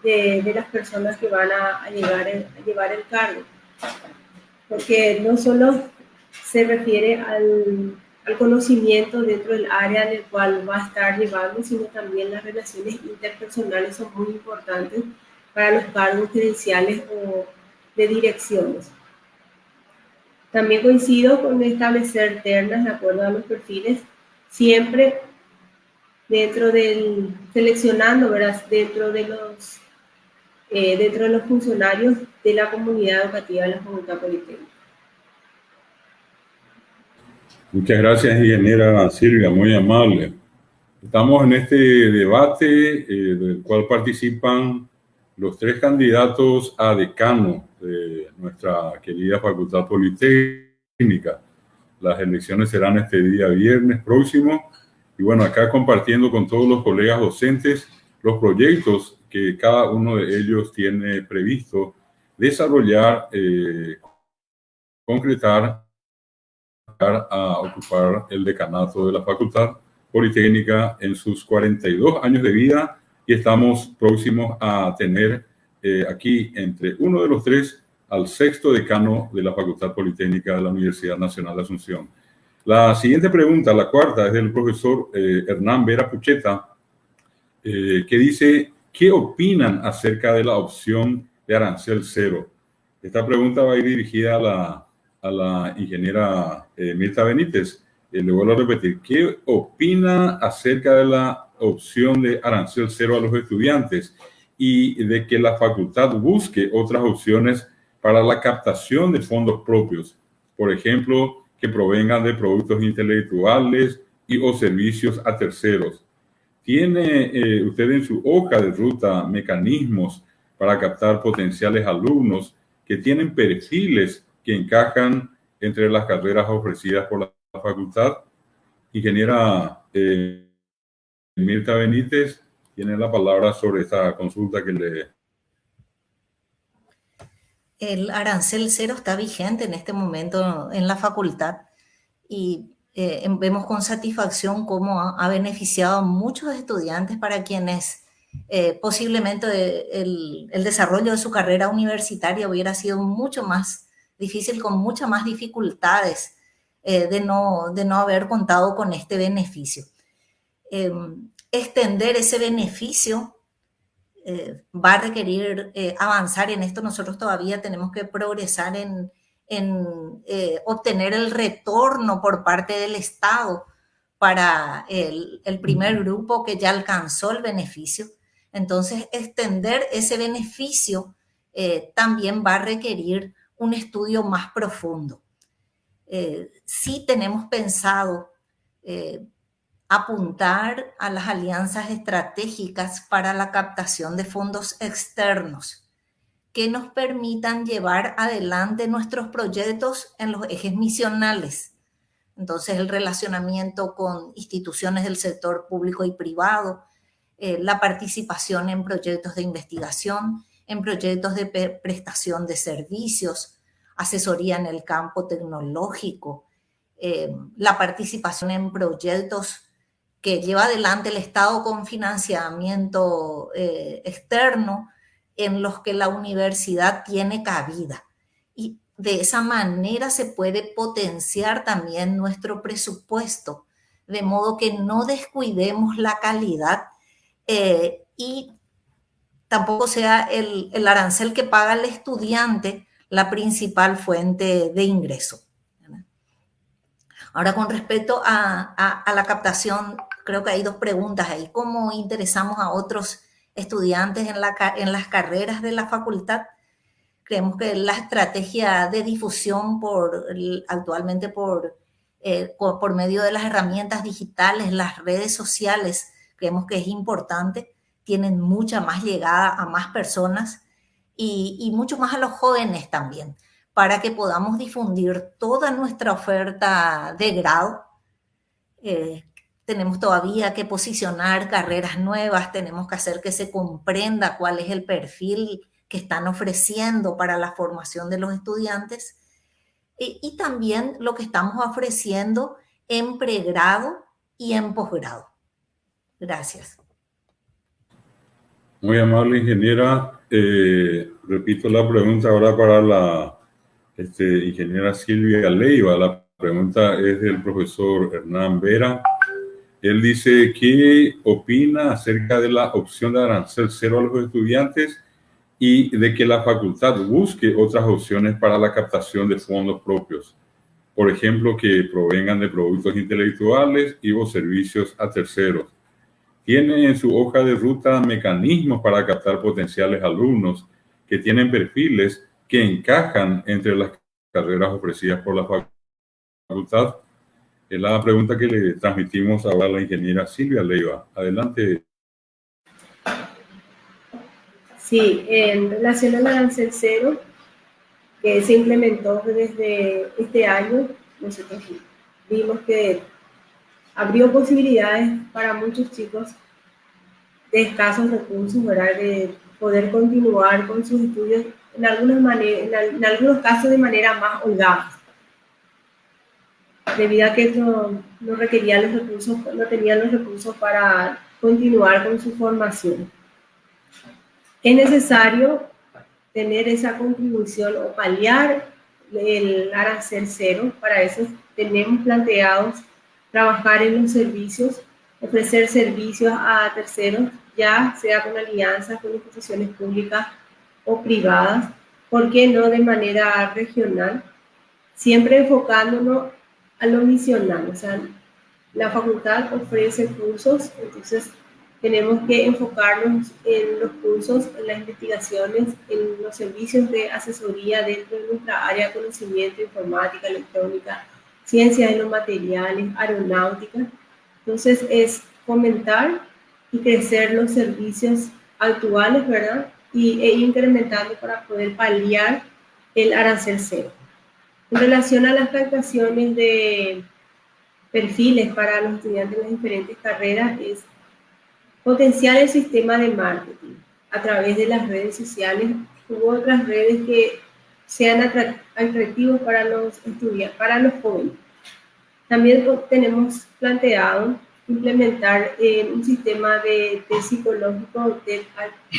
de las personas que van a llevar el cargo. Porque no solo se refiere al conocimiento dentro del área en el cual va a estar llevando, sino también las relaciones interpersonales son muy importantes para los cargos gerenciales o de direcciones. También coincido con establecer ternas de acuerdo a los perfiles, siempre seleccionando, ¿verdad?, dentro de los funcionarios de la comunidad educativa de la Facultad Politécnica. Muchas gracias, ingeniera Silvia, muy amable. Estamos en este debate del cual participan los 3 candidatos a decano de nuestra querida Facultad Politécnica. Las elecciones serán este día viernes próximo. Y bueno, acá compartiendo con todos los colegas docentes los proyectos que cada uno de ellos tiene previsto desarrollar, concretar, a ocupar el decanato de la Facultad Politécnica en sus 42 años de vida, y estamos próximos a tener aquí entre uno de los 3 al 6º decano de la Facultad Politécnica de la Universidad Nacional de Asunción. La siguiente pregunta, la cuarta, es del profesor Hernán Vera Pucheta, que dice: ¿qué opinan acerca de la opción de arancel cero? Esta pregunta va a ir dirigida a la ingeniera Mirta Benítez. Le vuelvo a repetir, ¿qué opina acerca de la opción de arancel cero a los estudiantes y de que la facultad busque otras opciones para la captación de fondos propios? Por ejemplo, que provengan de productos intelectuales y o servicios a terceros. ¿Tiene usted en su hoja de ruta mecanismos para captar potenciales alumnos que tienen perfiles que encajan entre las carreras ofrecidas por la facultad? Ingeniera Mirta Benítez tiene la palabra sobre esta consulta que le... El arancel cero está vigente en este momento en la facultad y vemos con satisfacción cómo ha beneficiado a muchos estudiantes para quienes posiblemente el desarrollo de su carrera universitaria hubiera sido mucho más difícil, con muchas más dificultades de no haber contado con este beneficio. Extender ese beneficio va a requerir avanzar en esto. Nosotros todavía tenemos que progresar en obtener el retorno por parte del Estado para el primer grupo que ya alcanzó el beneficio. Entonces, extender ese beneficio también va a requerir un estudio más profundo. Sí tenemos pensado apuntar a las alianzas estratégicas para la captación de fondos externos que nos permitan llevar adelante nuestros proyectos en los ejes misionales. Entonces, el relacionamiento con instituciones del sector público y privado, la participación en proyectos de investigación, en proyectos de prestación de servicios, asesoría en el campo tecnológico, la participación en proyectos que lleva adelante el Estado con financiamiento externo en los que la universidad tiene cabida. Y de esa manera se puede potenciar también nuestro presupuesto, de modo que no descuidemos la calidad y tampoco sea el arancel que paga el estudiante la principal fuente de ingreso. Ahora, con respecto a la captación, creo que hay dos preguntas ahí. ¿Cómo interesamos a otros estudiantes en las carreras de la facultad? Creemos que la estrategia de difusión actualmente por medio de las herramientas digitales, las redes sociales, creemos que es importante. Tienen mucha más llegada a más personas y mucho más a los jóvenes también, para que podamos difundir toda nuestra oferta de grado. Tenemos todavía que posicionar carreras nuevas, tenemos que hacer que se comprenda cuál es el perfil que están ofreciendo para la formación de los estudiantes y también lo que estamos ofreciendo en pregrado y en posgrado. Gracias. Muy amable, ingeniera. Repito la pregunta ahora para la ingeniera Silvia Leiva. La pregunta es del profesor Hernán Vera. Él dice, ¿qué opina acerca de la opción de arancel cero a los estudiantes y de que la facultad busque otras opciones para la captación de fondos propios? Por ejemplo, que provengan de productos intelectuales y o servicios a terceros. Tiene en su hoja de ruta mecanismos para captar potenciales alumnos que tienen perfiles que encajan entre las carreras ofrecidas por la facultad. Es la pregunta que le transmitimos ahora a la ingeniera Silvia Leiva. Adelante. Sí, en relación al arancel cero, que se implementó desde este año, nosotros vimos que abrió posibilidades para muchos chicos de escasos recursos, ¿verdad?, de poder continuar con sus estudios en algunos casos de manera más holgada, debido a que no requerían los recursos, no tenían los recursos para continuar con su formación. Es necesario tener esa contribución o paliar el arancel cero. Para eso tenemos planteados trabajar en los servicios, ofrecer servicios a terceros, ya sea con alianzas con instituciones públicas o privadas, ¿por qué no de manera regional? Siempre enfocándonos a lo misional. O sea, la facultad ofrece cursos, entonces tenemos que enfocarnos en los cursos, en las investigaciones, en los servicios de asesoría dentro de nuestra área de conocimiento, informática, electrónica, ciencias de los materiales, aeronáutica. Entonces es fomentar y crecer los servicios actuales, ¿verdad? E incrementando para poder paliar el arancel cero. En relación a las captaciones de perfiles para los estudiantes de las diferentes carreras, es potenciar el sistema de marketing a través de las redes sociales u otras redes que sean atractivos para los estudiantes, para los jóvenes. También tenemos planteado implementar un sistema de psicológico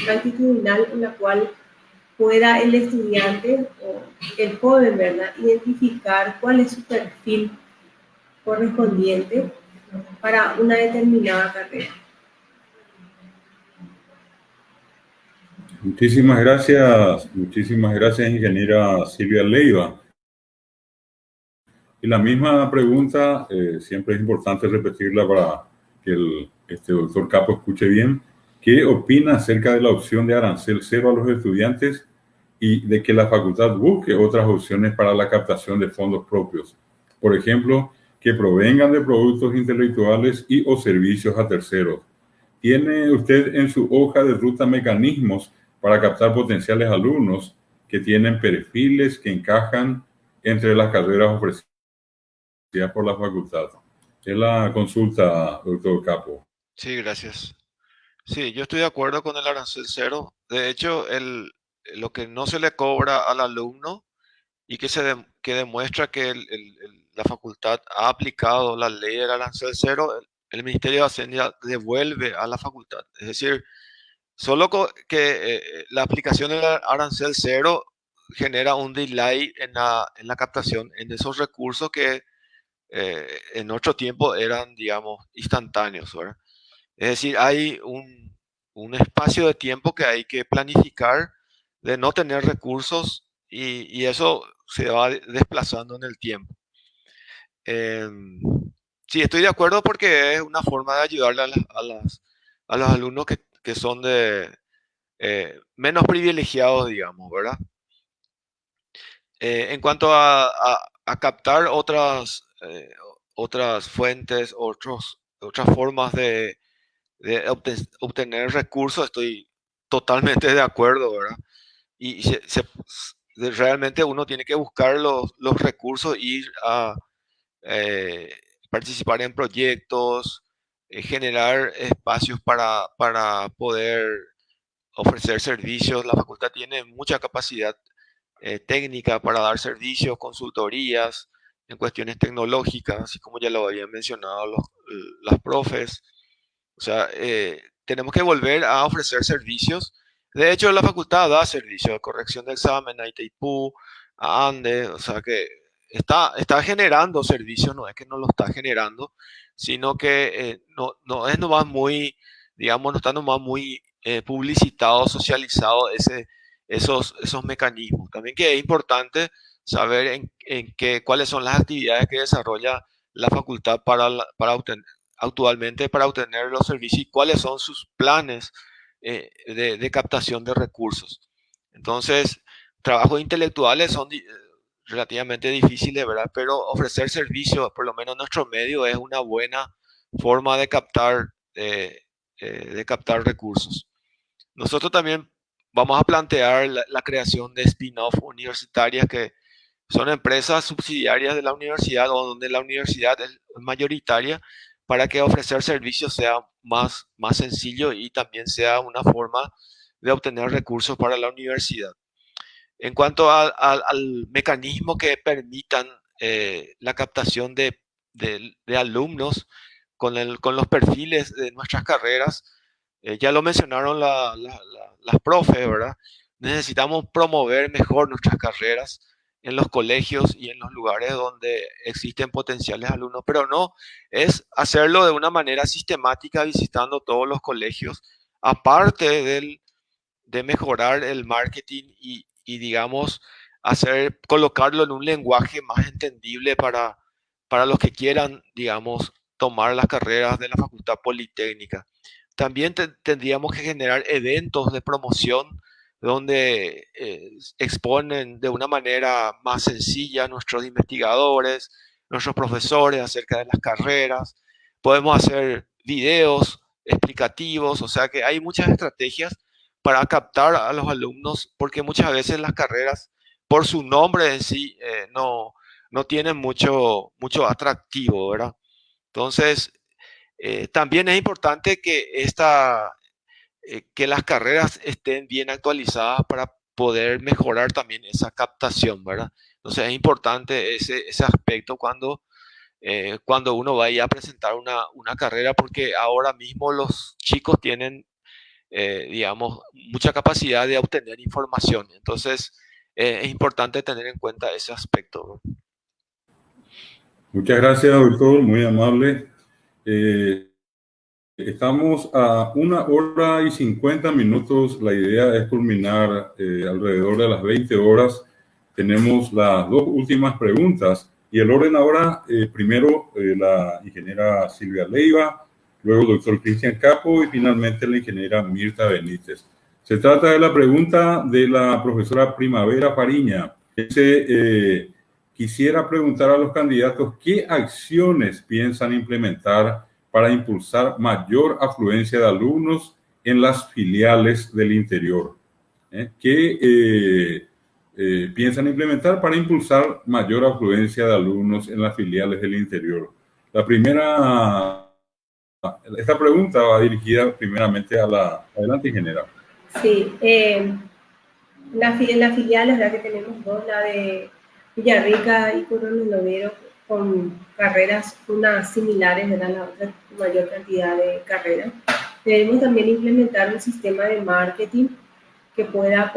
actitudinal en la cual pueda el estudiante o el joven, ¿verdad?, identificar cuál es su perfil correspondiente para una determinada carrera. Muchísimas gracias, ingeniera Silvia Leiva. Y la misma pregunta, siempre es importante repetirla para que el doctor Capo escuche bien. ¿Qué opina acerca de la opción de arancel cero a los estudiantes y de que la facultad busque otras opciones para la captación de fondos propios? Por ejemplo, que provengan de productos intelectuales y o servicios a terceros. ¿Tiene usted en su hoja de ruta mecanismos para captar potenciales alumnos que tienen perfiles que encajan entre las carreras ofrecidas por la facultad. Es la consulta, doctor Capo. Sí, gracias. Sí, yo estoy de acuerdo con el arancel cero. De hecho, lo que no se le cobra al alumno y que demuestra que la facultad ha aplicado la ley del arancel cero, el Ministerio de Hacienda devuelve a la facultad. Es decir, solo que la aplicación del arancel cero genera un delay en la captación, en esos recursos que en otro tiempo eran, digamos, instantáneos, ¿verdad? Es decir, hay un espacio de tiempo que hay que planificar de no tener recursos y eso se va desplazando en el tiempo. Sí, estoy de acuerdo porque es una forma de ayudarle a los alumnos que son de menos privilegiados, digamos, ¿verdad? En cuanto a captar otras fuentes, otras formas de obtener recursos, estoy totalmente de acuerdo, ¿verdad? Y realmente uno tiene que buscar los recursos, ir a eh, participar en proyectos, generar espacios para poder ofrecer servicios. La facultad tiene mucha capacidad técnica para dar servicios, consultorías en cuestiones tecnológicas, así como ya lo habían mencionado las profes. O sea, tenemos que volver a ofrecer servicios. De hecho, la facultad da servicios de corrección de examen a Itaipú, a ANDE, o sea que está generando servicios, no es que no lo está generando, sino que no es nomás muy, digamos, no está nomás muy publicitado, socializado esos mecanismos. También que es importante saber cuáles son las actividades que desarrolla la facultad actualmente para obtener los servicios y cuáles son sus planes de captación de recursos. Entonces, trabajos intelectuales son relativamente difíciles, ¿verdad? Pero ofrecer servicios, por lo menos en nuestro medio, es una buena forma de captar recursos. Nosotros también vamos a plantear la creación de spin-off universitarias que son empresas subsidiarias de la universidad o donde la universidad es mayoritaria para que ofrecer servicios sea más sencillo y también sea una forma de obtener recursos para la universidad. En cuanto al mecanismo que permitan la captación de alumnos con los perfiles de nuestras carreras, ya lo mencionaron las profes, ¿verdad? Necesitamos promover mejor nuestras carreras en los colegios y en los lugares donde existen potenciales alumnos, pero no es hacerlo de una manera sistemática visitando todos los colegios, aparte de mejorar el marketing y digamos, colocarlo en un lenguaje más entendible para los que quieran, digamos, tomar las carreras de la Facultad Politécnica. También tendríamos que generar eventos de promoción donde exponen de una manera más sencilla nuestros investigadores, nuestros profesores acerca de las carreras. Podemos hacer videos explicativos, o sea que hay muchas estrategias para captar a los alumnos, porque muchas veces las carreras, por su nombre en sí, no tienen mucho atractivo, ¿verdad? Entonces, también es importante que las carreras estén bien actualizadas para poder mejorar también esa captación, ¿verdad? Entonces es importante ese aspecto cuando uno vaya a presentar una carrera, porque ahora mismo los chicos tienen, digamos, mucha capacidad de obtener información. Entonces es importante tener en cuenta ese aspecto, ¿no? Muchas gracias, doctor, muy amable. Estamos a 1 hora y 50 minutos. La idea es culminar alrededor de las 20 horas. Tenemos las dos últimas preguntas y el orden ahora, primero la ingeniera Silvia Leiva, luego el doctor Cristian Capo y finalmente la ingeniera Mirta Benítez. Se trata de la pregunta de la profesora Primavera Fariña. Quisiera preguntar a los candidatos qué acciones piensan implementar para impulsar mayor afluencia de alumnos en las filiales del interior. que piensan implementar para impulsar mayor afluencia de alumnos en las filiales del interior. Esta pregunta va dirigida primeramente a la... Adelante, ingeniera. Sí, en las filiales, ¿verdad? Que tenemos dos, la de Villarrica y Coronel Lovero, con carreras unas similares, ¿verdad? La otra mayor cantidad de carreras. Debemos también implementar un sistema de marketing que pueda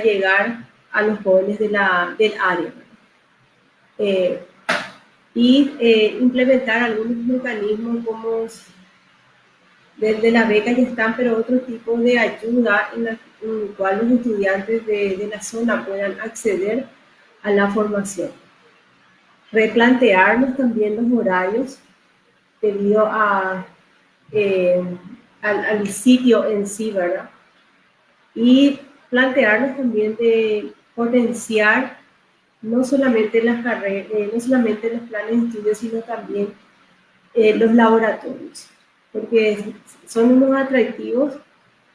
llegar a los jóvenes del área. Implementar algunos mecanismos como desde la beca ya están, pero otro tipo de ayuda en el cual los estudiantes de la zona puedan acceder a la formación. Replantearnos también los horarios debido al sitio en sí, ¿verdad? Y plantearnos también de potenciar no solamente las carreras, no solamente los planes de estudio, sino también los laboratorios, porque son unos atractivos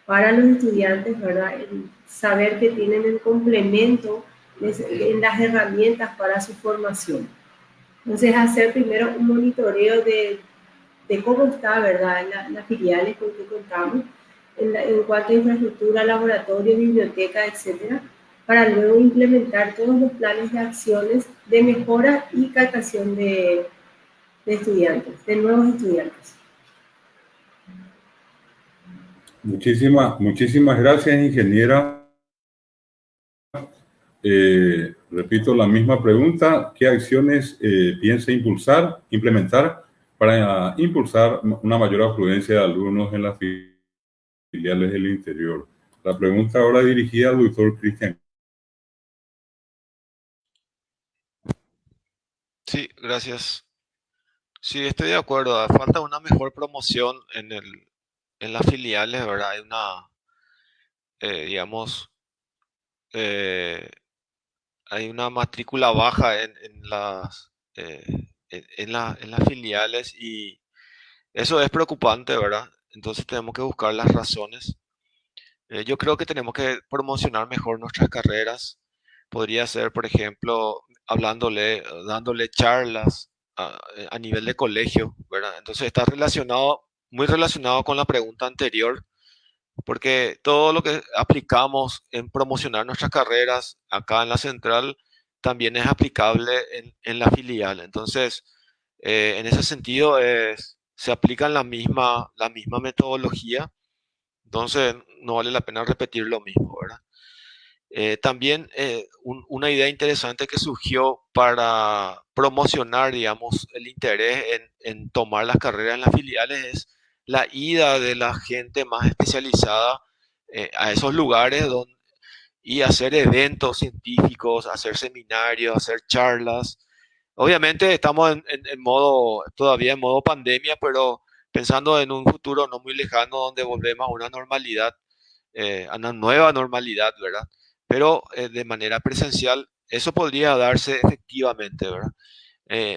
para los estudiantes, ¿verdad? El saber que tienen el complemento en las herramientas para su formación. Entonces, hacer primero un monitoreo de cómo está, ¿verdad?, las filiales con que contamos, en cuanto a infraestructura, laboratorio, biblioteca, etcétera, para luego implementar todos los planes de acciones de mejora y captación de estudiantes, de nuevos estudiantes. Muchísimas gracias, ingeniera. Repito la misma pregunta. ¿Qué acciones piensa implementar para impulsar una mayor afluencia de alumnos en las filiales del interior? La pregunta ahora dirigida al doctor Cristian. Sí, gracias. Sí, estoy de acuerdo. Falta una mejor promoción en las filiales, ¿verdad? Hay digamos, hay una matrícula baja en las filiales y eso es preocupante, ¿verdad? Entonces tenemos que buscar las razones. Yo creo que tenemos que promocionar mejor nuestras carreras. Podría ser, por ejemplo, dándole charlas a nivel de colegio, ¿verdad? Entonces está muy relacionado con la pregunta anterior, porque todo lo que aplicamos en promocionar nuestras carreras acá en la central también es aplicable en la filial. Entonces, en ese sentido, se aplica la misma metodología, entonces no vale la pena repetir lo mismo, ¿verdad? También una idea interesante que surgió para promocionar, digamos, el interés en tomar las carreras en las filiales es la ida de la gente más especializada a esos lugares y hacer eventos científicos, hacer seminarios, hacer charlas. Obviamente estamos todavía en modo pandemia, pero pensando en un futuro no muy lejano donde volvemos a una normalidad, a una nueva normalidad, ¿verdad? Pero de manera presencial, eso podría darse efectivamente, ¿verdad?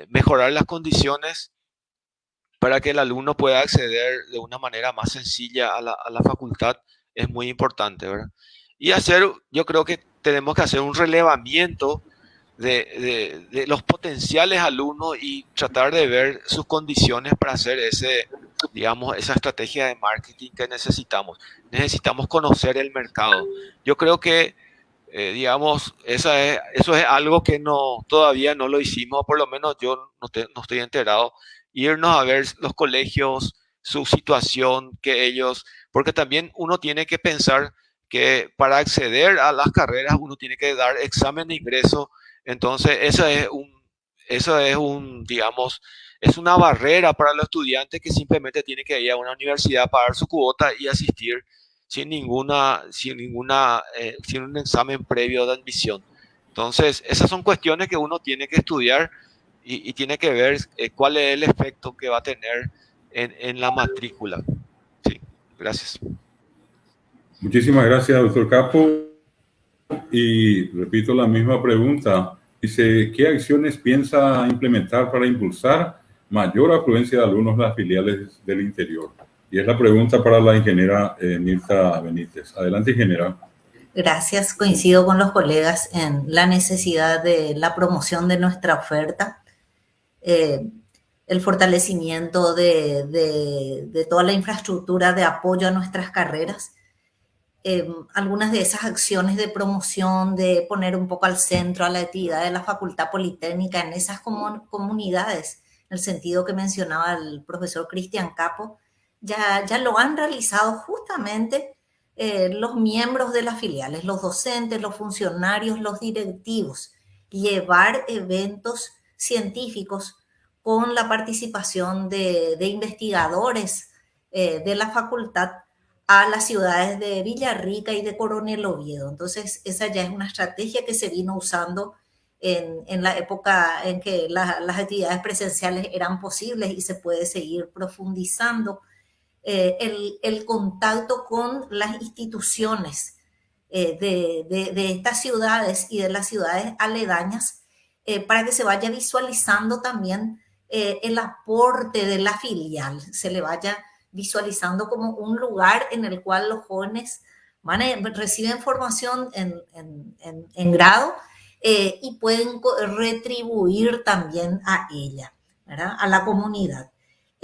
Mejorar las condiciones para que el alumno pueda acceder de una manera más sencilla a la facultad es muy importante, ¿verdad? Y yo creo que tenemos que hacer un relevamiento de los potenciales alumnos y tratar de ver sus condiciones para hacer esa estrategia de marketing que necesitamos. Necesitamos conocer el mercado. Yo creo que, digamos, eso es algo que todavía no lo hicimos, por lo menos yo no estoy enterado. Irnos a ver los colegios, su situación, porque también uno tiene que pensar que para acceder a las carreras uno tiene que dar examen de ingreso. Entonces, digamos, es una barrera para los estudiantes que simplemente tienen que ir a una universidad, pagar su cuota y asistir sin un examen previo de admisión. Entonces, esas son cuestiones que uno tiene que estudiar y tiene que ver cuál es el efecto que va a tener en la matrícula. Sí, gracias. Muchísimas gracias, doctor Capo. Y repito la misma pregunta. Dice, ¿qué acciones piensa implementar para impulsar mayor afluencia de alumnos en las filiales del interior? Y es la pregunta para la ingeniera Mirta Benítez. Adelante, ingeniera. Gracias, coincido con los colegas en la necesidad de la promoción de nuestra oferta, el fortalecimiento de toda la infraestructura de apoyo a nuestras carreras. Algunas de esas acciones de promoción, de poner un poco al centro a la actividad de la Facultad Politécnica en esas comunidades, en el sentido que mencionaba el profesor Cristian Capo, ya lo han realizado justamente los miembros de las filiales, los docentes, los funcionarios, los directivos, llevar eventos científicos con la participación de investigadores de la facultad a las ciudades de Villarrica y de Coronel Oviedo. Entonces, esa ya es una estrategia que se vino usando en la época en que las actividades presenciales eran posibles y se puede seguir profundizando. El contacto con las instituciones de estas ciudades y de las ciudades aledañas para que se vaya visualizando también el aporte de la filial, se le vaya visualizando como un lugar en el cual los jóvenes reciben formación en grado y pueden retribuir también a ella, ¿verdad? A la comunidad.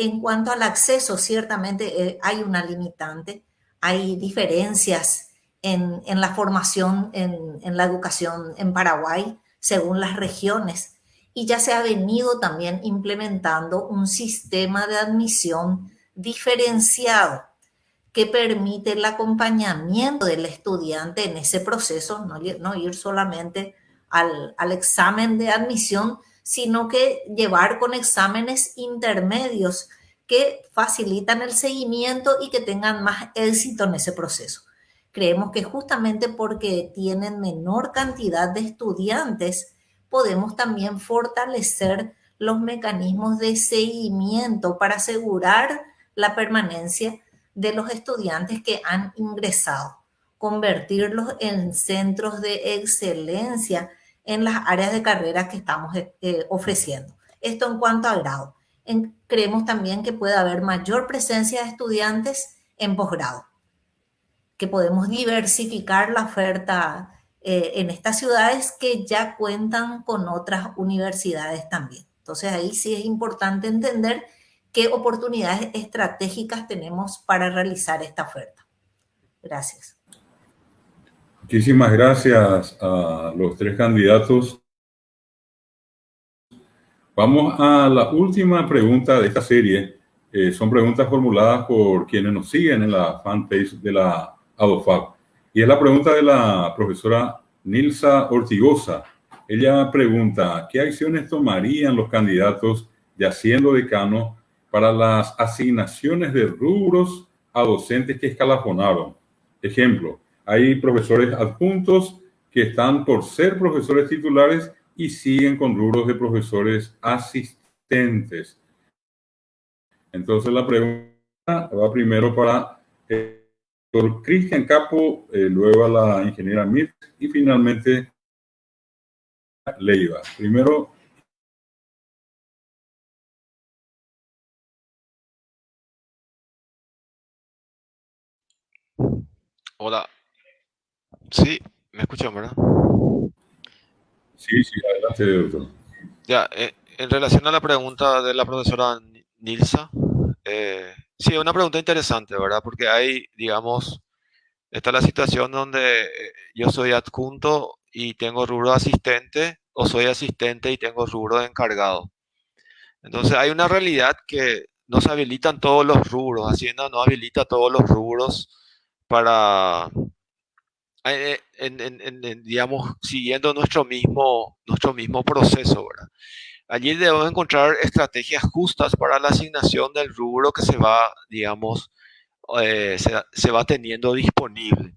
En cuanto al acceso, ciertamente hay una limitante, hay diferencias en la formación, en la educación en Paraguay, según las regiones, y ya se ha venido también implementando un sistema de admisión diferenciado que permite el acompañamiento del estudiante en ese proceso, no ir solamente al examen de admisión, sino que llevar con exámenes intermedios que facilitan el seguimiento y que tengan más éxito en ese proceso. Creemos que justamente porque tienen menor cantidad de estudiantes, podemos también fortalecer los mecanismos de seguimiento para asegurar la permanencia de los estudiantes que han ingresado, convertirlos en centros de excelencia en las áreas de carrera que estamos ofreciendo. Esto en cuanto a grado. Creemos también que puede haber mayor presencia de estudiantes en posgrado, que podemos diversificar la oferta en estas ciudades que ya cuentan con otras universidades también. Entonces ahí sí es importante entender qué oportunidades estratégicas tenemos para realizar esta oferta. Gracias. Muchísimas gracias a los tres candidatos. Vamos a la última pregunta de esta serie. Son preguntas formuladas por quienes nos siguen en la fanpage de la ADOFAP. Y es la pregunta de la profesora Nilsa Ortigosa. Ella pregunta, ¿qué acciones tomarían los candidatos, ya siendo decano, para las asignaciones de rubros a docentes que escalafonaron? Ejemplo, hay profesores adjuntos que están por ser profesores titulares y siguen con rubros de profesores asistentes. Entonces la pregunta va primero para el doctor Cristian Capo, luego a la ingeniera Mir y finalmente Leiva. Primero. Hola. Sí, me escuchan, ¿verdad? Sí, adelante, doctor. Ya, en relación a la pregunta de la profesora Nilsa, sí, es una pregunta interesante, ¿verdad? Porque hay, digamos, está la situación donde yo soy adjunto y tengo rubro de asistente, o soy asistente y tengo rubro de encargado. Entonces hay una realidad que no se habilitan todos los rubros, Hacienda no habilita todos los rubros para, digamos, siguiendo nuestro mismo proceso, ¿verdad? Allí debemos encontrar estrategias justas para la asignación del rubro que se va, digamos, se va teniendo disponible.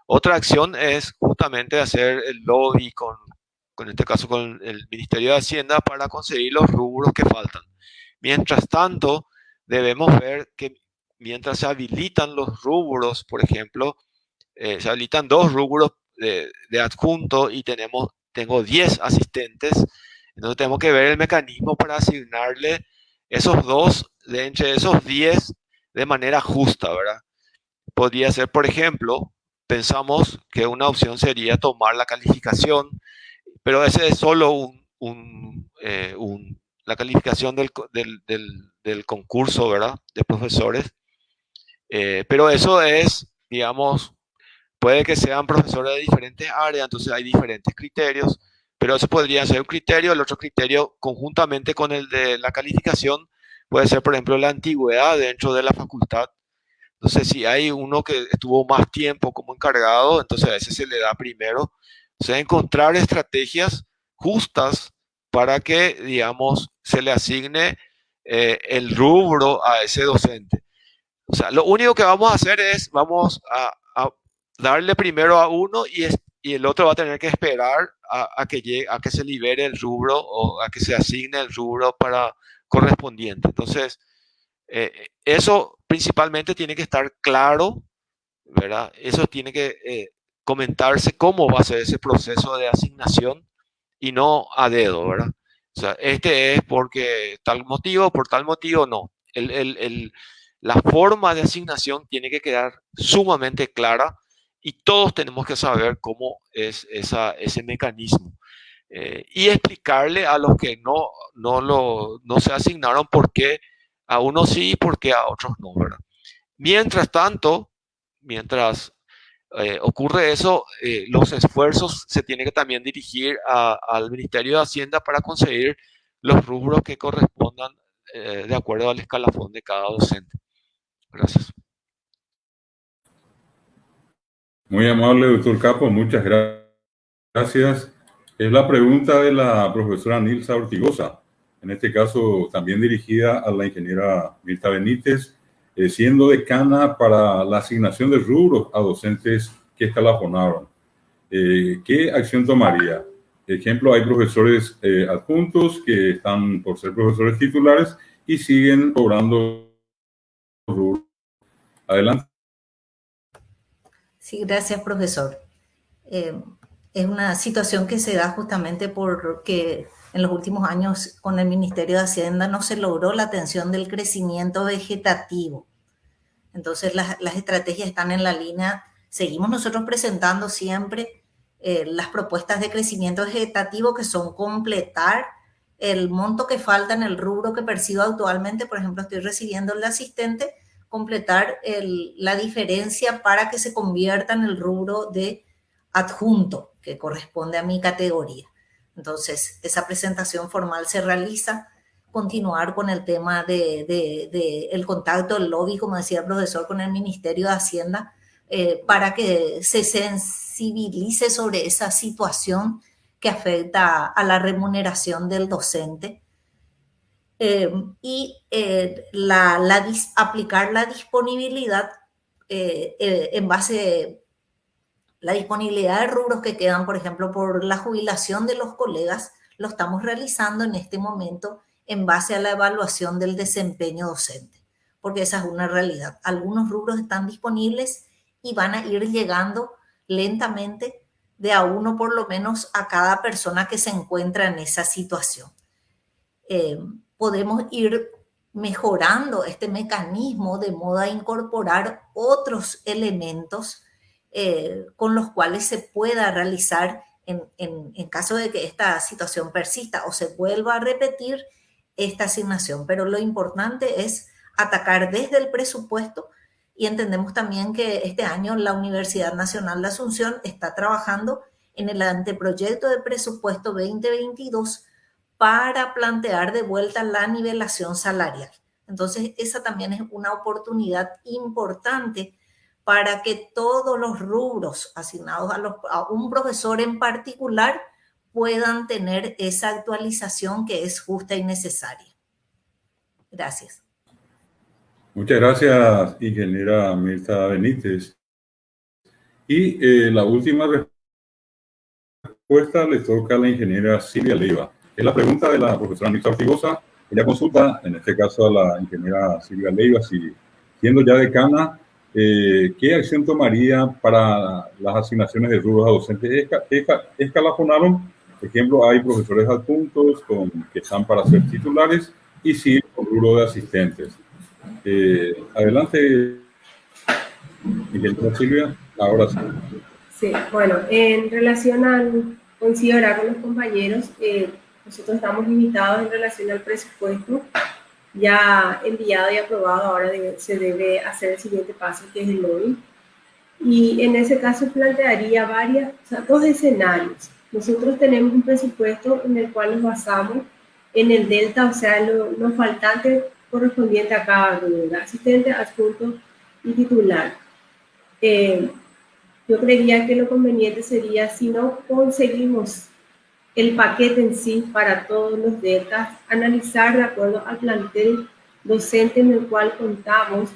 Otra acción es justamente hacer el lobby en este caso con el Ministerio de Hacienda para conseguir los rubros que faltan. Mientras tanto, debemos ver que mientras se habilitan los rubros, por ejemplo, se habilitan 2 rubros de adjunto y tengo 10 asistentes, entonces tenemos que ver el mecanismo para asignarle esos 2 de entre esos 10 de manera justa, ¿verdad? Podría ser, por ejemplo, pensamos que una opción sería tomar la calificación, pero ese es solo la calificación del concurso, ¿verdad? De profesores. Pero eso es, digamos, puede que sean profesores de diferentes áreas, entonces hay diferentes criterios, pero eso podría ser un criterio. El otro criterio, conjuntamente con el de la calificación, puede ser, por ejemplo, la antigüedad dentro de la facultad. Entonces, si hay uno que estuvo más tiempo como encargado, entonces a ese se le da primero. O sea, encontrar estrategias justas para que, digamos, se le asigne el rubro a ese docente. O sea, lo único que vamos a hacer es, vamos a darle primero a uno y el otro va a tener que esperar a que se libere el rubro o a que se asigne el rubro para correspondiente. Entonces, eso principalmente tiene que estar claro, ¿verdad? Eso tiene que comentarse cómo va a ser ese proceso de asignación y no a dedo, ¿verdad? O sea, este es porque tal motivo, por tal motivo, no. La forma de asignación tiene que quedar sumamente clara y todos tenemos que saber cómo es ese mecanismo. Y explicarle a los que no se asignaron por qué a unos sí y por qué a otros no, ¿verdad? Mientras tanto, mientras ocurre eso, los esfuerzos se tienen que también dirigir al Ministerio de Hacienda para conseguir los rubros que correspondan de acuerdo al escalafón de cada docente. Gracias. Muy amable, doctor Capo, muchas gracias. Es la pregunta de la profesora Nilsa Ortigosa, en este caso también dirigida a la ingeniera Mirta Benítez, siendo decana para la asignación de rubros a docentes que escalafonaron. ¿Qué acción tomaría? Ejemplo, hay profesores adjuntos que están por ser profesores titulares y siguen cobrando rubros. Adelante. Sí, gracias, profesor. Es una situación que se da justamente porque en los últimos años con el Ministerio de Hacienda no se logró la atención del crecimiento vegetativo. Entonces las estrategias están en la línea, seguimos nosotros presentando siempre las propuestas de crecimiento vegetativo que son completar el monto que falta en el rubro que percibo actualmente. Por ejemplo, estoy recibiendo el asistente, completar la diferencia para que se convierta en el rubro de adjunto que corresponde a mi categoría. Entonces, esa presentación formal se realiza, continuar con el tema de el contacto, del lobby, como decía el profesor, con el Ministerio de Hacienda, para que se sensibilice sobre esa situación que afecta a la remuneración del docente. Aplicar la disponibilidad en base la disponibilidad de rubros que quedan, por ejemplo, por la jubilación de los colegas, lo estamos realizando en este momento en base a la evaluación del desempeño docente, porque esa es una realidad. Algunos rubros están disponibles y van a ir llegando lentamente de a uno por lo menos a cada persona que se encuentra en esa situación. Podemos ir mejorando este mecanismo de modo a incorporar otros elementos con los cuales se pueda realizar en caso de que esta situación persista o se vuelva a repetir esta asignación. Pero lo importante es atacar desde el presupuesto y entendemos también que este año la Universidad Nacional de Asunción está trabajando en el anteproyecto de presupuesto 2022 para plantear de vuelta la nivelación salarial. Entonces, esa también es una oportunidad importante para que todos los rubros asignados a un profesor en particular puedan tener esa actualización que es justa y necesaria. Gracias. Muchas gracias, ingeniera Mirta Benítez. Y la última respuesta le toca a la ingeniera Silvia Leiva. Es la pregunta de la profesora Nilsa Ortigosa. Ella consulta, en este caso, a la ingeniera Silvia Leiva, si siendo ya decana, ¿qué acción tomaría para las asignaciones de rubros a docentes escalafonaron? Por ejemplo, hay profesores adjuntos que están para ser titulares y sí con rubro de asistentes. Adelante, ingeniera Silvia. Ahora sí. Sí, bueno, en relación al, coincido ahora con los compañeros, nosotros estamos limitados en relación al presupuesto ya enviado y aprobado, ahora se debe hacer el siguiente paso, que es el lobby. Y en ese caso plantearía dos escenarios. Nosotros tenemos un presupuesto en el cual nos basamos en el delta, o sea, lo faltante correspondiente a cada rubro, asistente, adjunto y titular. Yo creería que lo conveniente sería, si no conseguimos el paquete en sí para todos los deltas, analizar de acuerdo al plantel docente en el cual contamos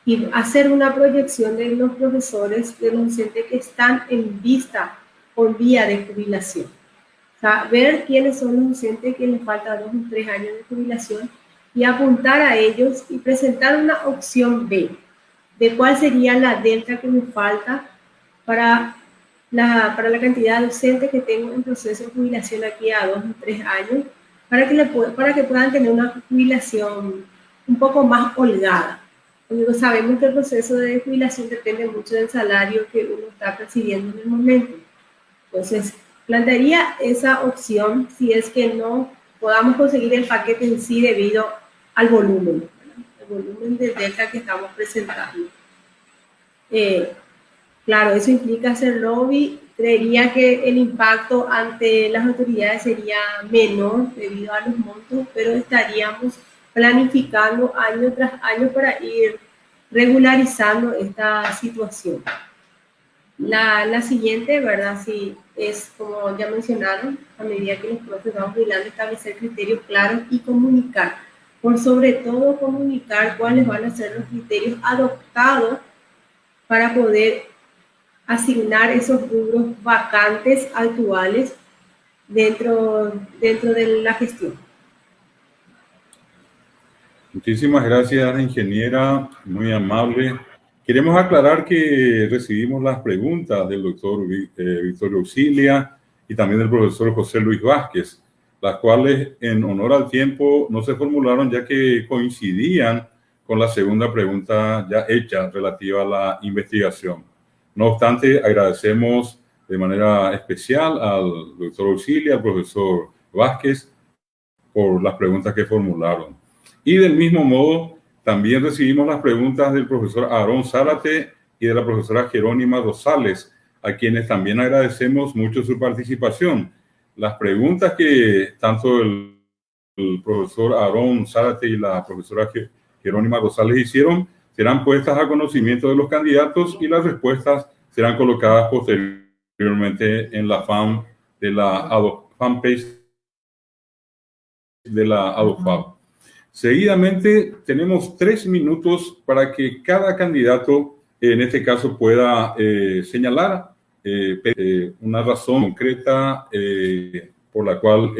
y hacer una proyección de los profesores, de los docentes que están en vista o vía de jubilación. O sea, ver quiénes son los docentes que les faltan 2 o 3 años de jubilación y apuntar a ellos y presentar una opción B de cuál sería la delta que me falta para la cantidad de docentes que tengo en proceso de jubilación aquí a 2 o 3 años, para que puedan tener una jubilación un poco más holgada. Porque sabemos que el proceso de jubilación depende mucho del salario que uno está percibiendo en el momento. Entonces, plantearía esa opción si es que no podamos conseguir el paquete en sí debido al volumen, ¿verdad? El volumen de delta que estamos presentando. Claro, eso implica hacer lobby. Creería que el impacto ante las autoridades sería menor debido a los montos, pero estaríamos planificando año tras año para ir regularizando esta situación. La siguiente, ¿verdad? Sí, es como ya mencionaron, a medida que los profes van jubilando, establecer criterios claros y comunicar. Por sobre todo, comunicar cuáles van a ser los criterios adoptados para poder asignar esos rubros vacantes actuales dentro de la gestión. Muchísimas gracias, ingeniera, muy amable. Queremos aclarar que recibimos las preguntas del doctor Victorio Auxilia y también del profesor José Luis Vázquez, las cuales en honor al tiempo no se formularon ya que coincidían con la segunda pregunta ya hecha relativa a la investigación. No obstante, agradecemos de manera especial al doctor Auxilia, al profesor Vázquez, por las preguntas que formularon. Y del mismo modo, también recibimos las preguntas del profesor Aarón Zárate y de la profesora Jerónima Rosales, a quienes también agradecemos mucho su participación. Las preguntas que tanto el profesor Aarón Zárate y la profesora Jerónima Rosales hicieron serán puestas a conocimiento de los candidatos y las respuestas serán colocadas posteriormente en la fanpage de la ADOFAB. Seguidamente tenemos 3 minutos para que cada candidato, en este caso, pueda señalar una razón concreta por la cual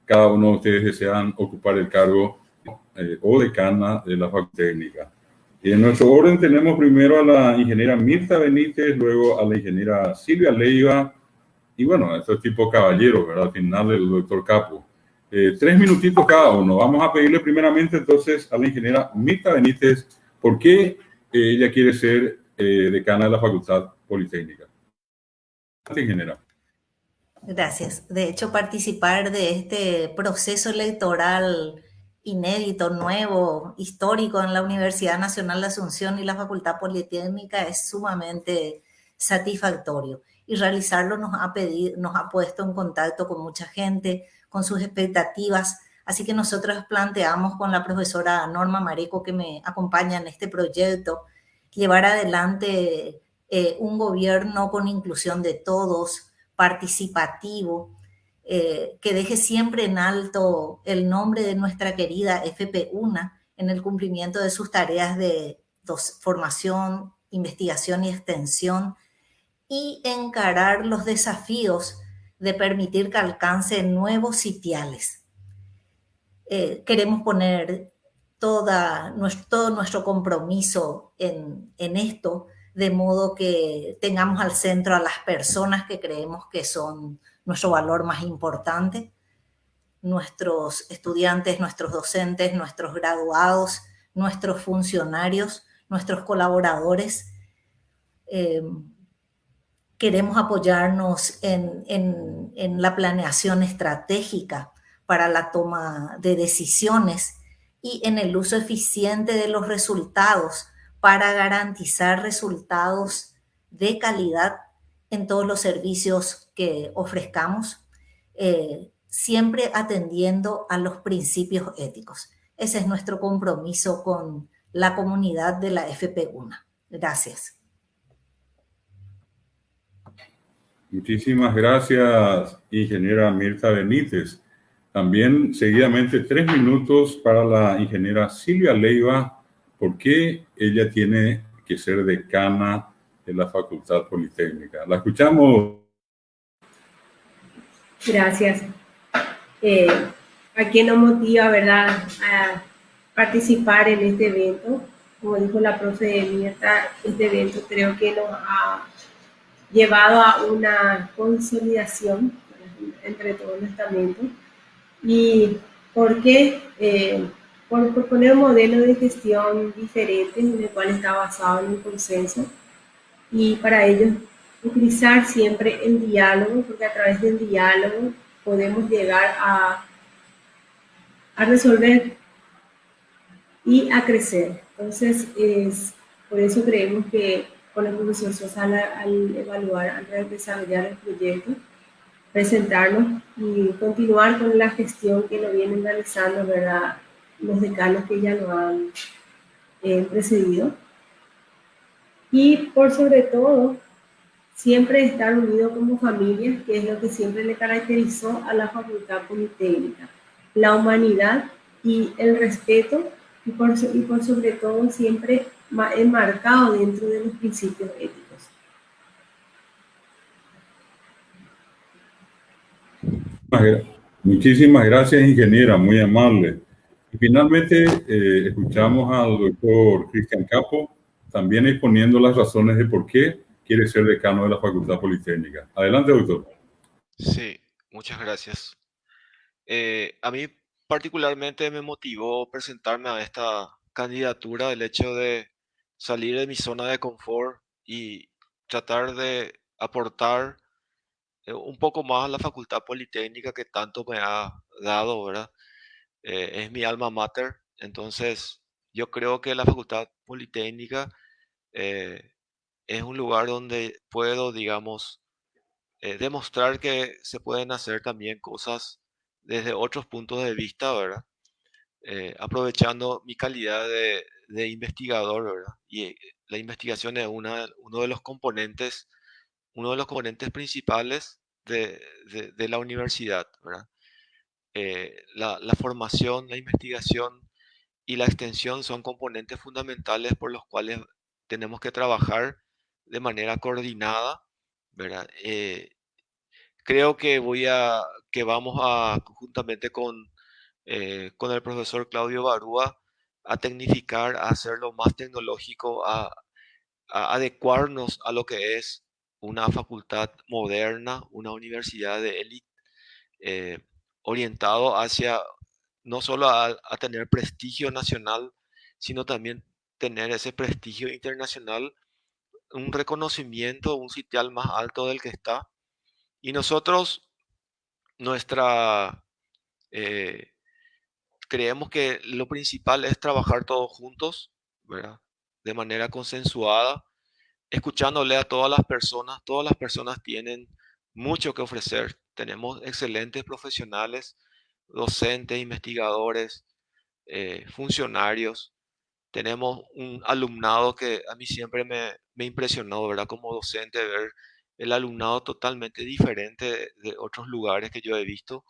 cada uno de ustedes desean ocupar el cargo o decana de la Facultad Técnica. En nuestro orden tenemos primero a la ingeniera Mirta Benítez, luego a la ingeniera Silvia Leiva, y bueno, esto es tipo caballero, ¿verdad? Al final del doctor Capo. 3 minutitos cada uno. Vamos a pedirle primeramente entonces a la ingeniera Mirta Benítez por qué ella quiere ser decana de la Facultad Politécnica. Ingeniera. Gracias. De hecho, participar de este proceso electoral inédito, nuevo, histórico en la Universidad Nacional de Asunción y la Facultad Politécnica es sumamente satisfactorio. Y realizarlo nos ha puesto en contacto con mucha gente, con sus expectativas. Así que nosotros planteamos con la profesora Norma Mareco, que me acompaña en este proyecto, llevar adelante un gobierno con inclusión de todos, participativo, que deje siempre en alto el nombre de nuestra querida FP-UNA en el cumplimiento de sus tareas de formación, investigación y extensión, y encarar los desafíos de permitir que alcance nuevos sitiales. Queremos poner todo nuestro compromiso en esto, de modo que tengamos al centro a las personas que creemos que son nuestro valor más importante, nuestros estudiantes, nuestros docentes, nuestros graduados, nuestros funcionarios, nuestros colaboradores, Queremos apoyarnos en la planeación estratégica para la toma de decisiones y en el uso eficiente de los resultados para garantizar resultados de calidad en todos los servicios que ofrezcamos, siempre atendiendo a los principios éticos. Ese es nuestro compromiso con la comunidad de la FP1. Gracias. Muchísimas gracias, ingeniera Mirta Benítez. También seguidamente 3 minutos para la ingeniera Silvia Leiva. ¿Por qué ella tiene que ser decana de la Facultad Politécnica? La escuchamos. Gracias. ¿A quién nos motiva, verdad, a participar en este evento? Como dijo la profe Mirta, este evento creo que nos ha llevado a una consolidación entre todos los estamentos. ¿Y por qué? Por proponer un modelo de gestión diferente en el cual está basado en un consenso, y para ello utilizar siempre el diálogo, porque a través del diálogo podemos llegar a resolver y a crecer. Entonces, por eso creemos que con el profesor Sosa, al evaluar, al desarrollar el proyecto, presentarnos y continuar con la gestión que lo vienen realizando, ¿verdad?, los decanos que ya nos han precedido. Y por sobre todo, siempre estar unido como familia, que es lo que siempre le caracterizó a la Facultad Politécnica. La humanidad y el respeto, y por sobre todo siempre enmarcado dentro de los principios éticos. Muchísimas gracias, ingeniera, muy amable. Y finalmente escuchamos al doctor Cristian Capo, también exponiendo las razones de por qué quiere ser decano de la Facultad Politécnica. Adelante, doctor. Sí, muchas gracias. A mí particularmente me motivó presentarme a esta candidatura el hecho de salir de mi zona de confort y tratar de aportar un poco más a la Facultad Politécnica que tanto me ha dado, ¿verdad? Es mi alma mater, entonces yo creo que la Facultad Politécnica es un lugar donde puedo, digamos, demostrar que se pueden hacer también cosas desde otros puntos de vista, ¿verdad? Aprovechando mi calidad de investigador, ¿verdad? Y la investigación es uno de los componentes principales de la universidad, ¿verdad? La formación, la investigación y la extensión son componentes fundamentales por los cuales tenemos que trabajar de manera coordinada, ¿verdad? Creo que vamos a, juntamente con el profesor Claudio Barúa, a tecnificar, a hacerlo más tecnológico, a adecuarnos a lo que es una facultad moderna, una universidad de élite, orientado hacia no solo a tener prestigio nacional, sino también tener ese prestigio internacional, un reconocimiento, un sitial más alto del que está. Y nosotros, creemos que lo principal es trabajar todos juntos, ¿verdad? De manera consensuada, escuchándole a todas las personas tienen mucho que ofrecer. Tenemos excelentes profesionales, docentes, investigadores, funcionarios. Tenemos un alumnado que a mí siempre me impresionó, ¿verdad? Como docente, ver el alumnado totalmente diferente de otros lugares que yo he visto.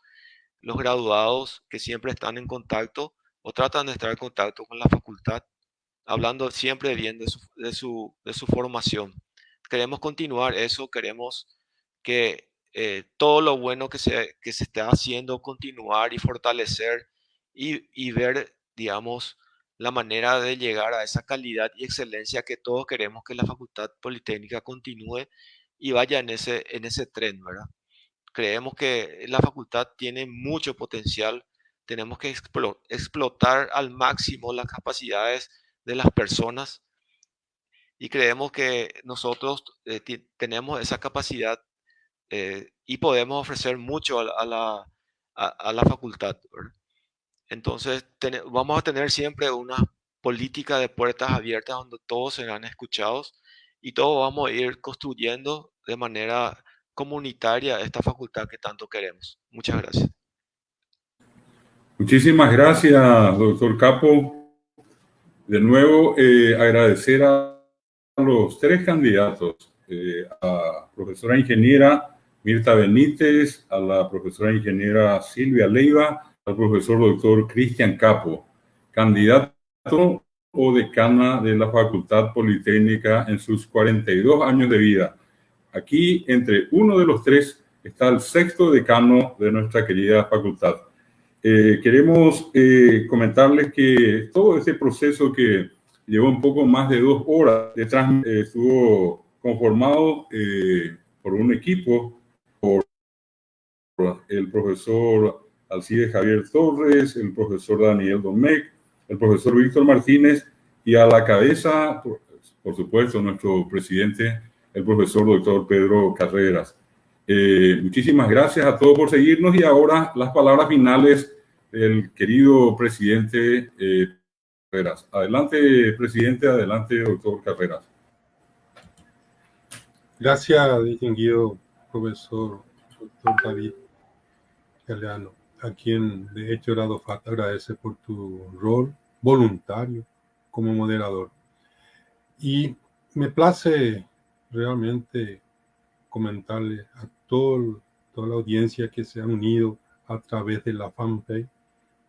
Los graduados que siempre están en contacto o tratan de estar en contacto con la facultad, hablando siempre bien de su formación. Queremos continuar eso, queremos que todo lo bueno que se está haciendo, continuar y fortalecer y ver, digamos, la manera de llegar a esa calidad y excelencia que todos queremos que la Facultad Politécnica continúe y vaya en ese tren, ¿verdad? Creemos que la facultad tiene mucho potencial, tenemos que explotar al máximo las capacidades de las personas y creemos que nosotros tenemos esa capacidad y podemos ofrecer mucho a la facultad, ¿verdad? Entonces, vamos a tener siempre una política de puertas abiertas donde todos serán escuchados y todos vamos a ir construyendo de manera comunitaria esta facultad que tanto queremos. Muchas gracias. Muchísimas gracias, doctor Capo. De nuevo, agradecer a los tres candidatos, a profesora ingeniera Mirta Benítez, a la profesora ingeniera Silvia Leiva, al profesor doctor Cristian Capo, candidato o decana de la Facultad Politécnica en sus 42 años de vida. Aquí, entre uno de los tres, está el sexto decano de nuestra querida facultad. Queremos comentarles que todo este proceso que llevó un poco más de 2 horas detrás estuvo conformado por un equipo, por el profesor Alcides Javier Torres, el profesor Daniel Domecq, el profesor Víctor Martínez y a la cabeza, por supuesto, nuestro presidente, el profesor doctor Pedro Carreras. Muchísimas gracias a todos por seguirnos y ahora las palabras finales del querido presidente Carreras. Adelante, presidente, adelante, doctor Carreras. Gracias, distinguido profesor doctor David Galeano, a quien de hecho la ADOFAT agradece por tu rol voluntario como moderador. Y me place realmente comentarle a toda la audiencia que se han unido a través de la fanpage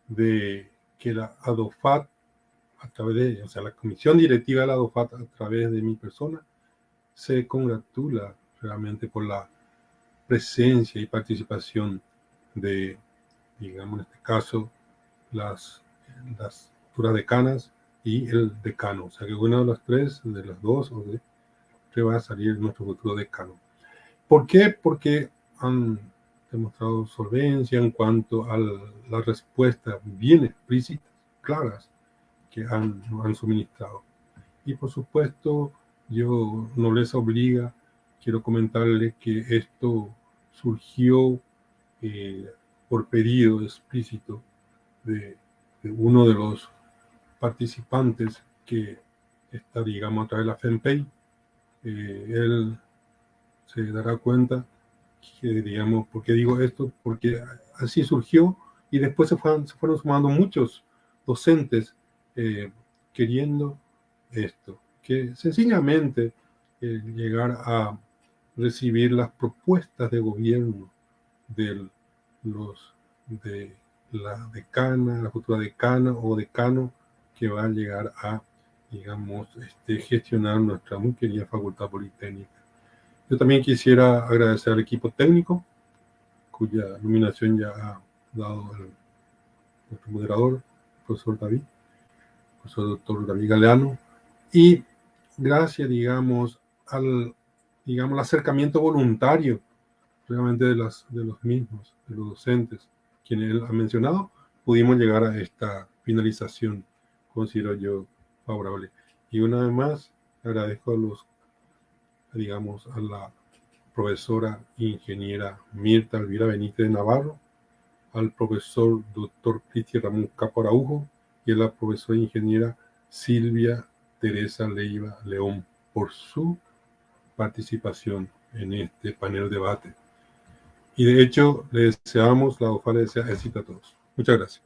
de que la ADOFAT, a través de, o sea, la comisión directiva de la ADOFAT a través de mi persona, se congratula realmente por la presencia y participación de, digamos, en este caso, las futuras decanas y el decano. O sea, que una de las tres, de las dos o de tres va a salir nuestro futuro decano. ¿Por qué? Porque han demostrado solvencia en cuanto a las respuestas bien explícitas, claras, que han suministrado. Y por supuesto, yo no les obliga, quiero comentarles que esto surgió por pedido explícito de uno de los participantes que está, digamos, a través de la fanpage. Él se dará cuenta que, digamos, ¿por qué digo esto? Porque así surgió y después se fueron sumando muchos docentes queriendo esto, que sencillamente llegar a recibir las propuestas de gobierno de la decana, la futura decana o decano que va a llegar a, digamos, gestionar nuestra muy querida Facultad Politécnica. Yo también quisiera agradecer al equipo técnico, cuya nominación ya ha dado nuestro moderador, el profesor doctor David Galeano, y gracias, digamos, al acercamiento voluntario realmente de los mismos, de los docentes, quienes él ha mencionado, pudimos llegar a esta finalización, considero yo, favorable. Y una vez más, agradezco a la profesora ingeniera Mirta Elvira Benítez de Navarro, al profesor doctor Cristian Ramón Capo Araujo y a la profesora ingeniera Silvia Teresa Leiva León por su participación en este panel de debate. Y de hecho, la ADOFAT le desea éxito a todos. Muchas gracias.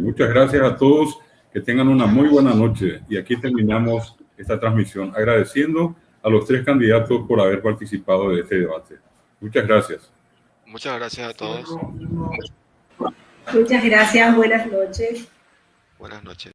Muchas gracias a todos, que tengan una muy buena noche y aquí terminamos esta transmisión agradeciendo a los tres candidatos por haber participado de este debate. Muchas gracias. Muchas gracias a todos. Muchas gracias, buenas noches. Buenas noches.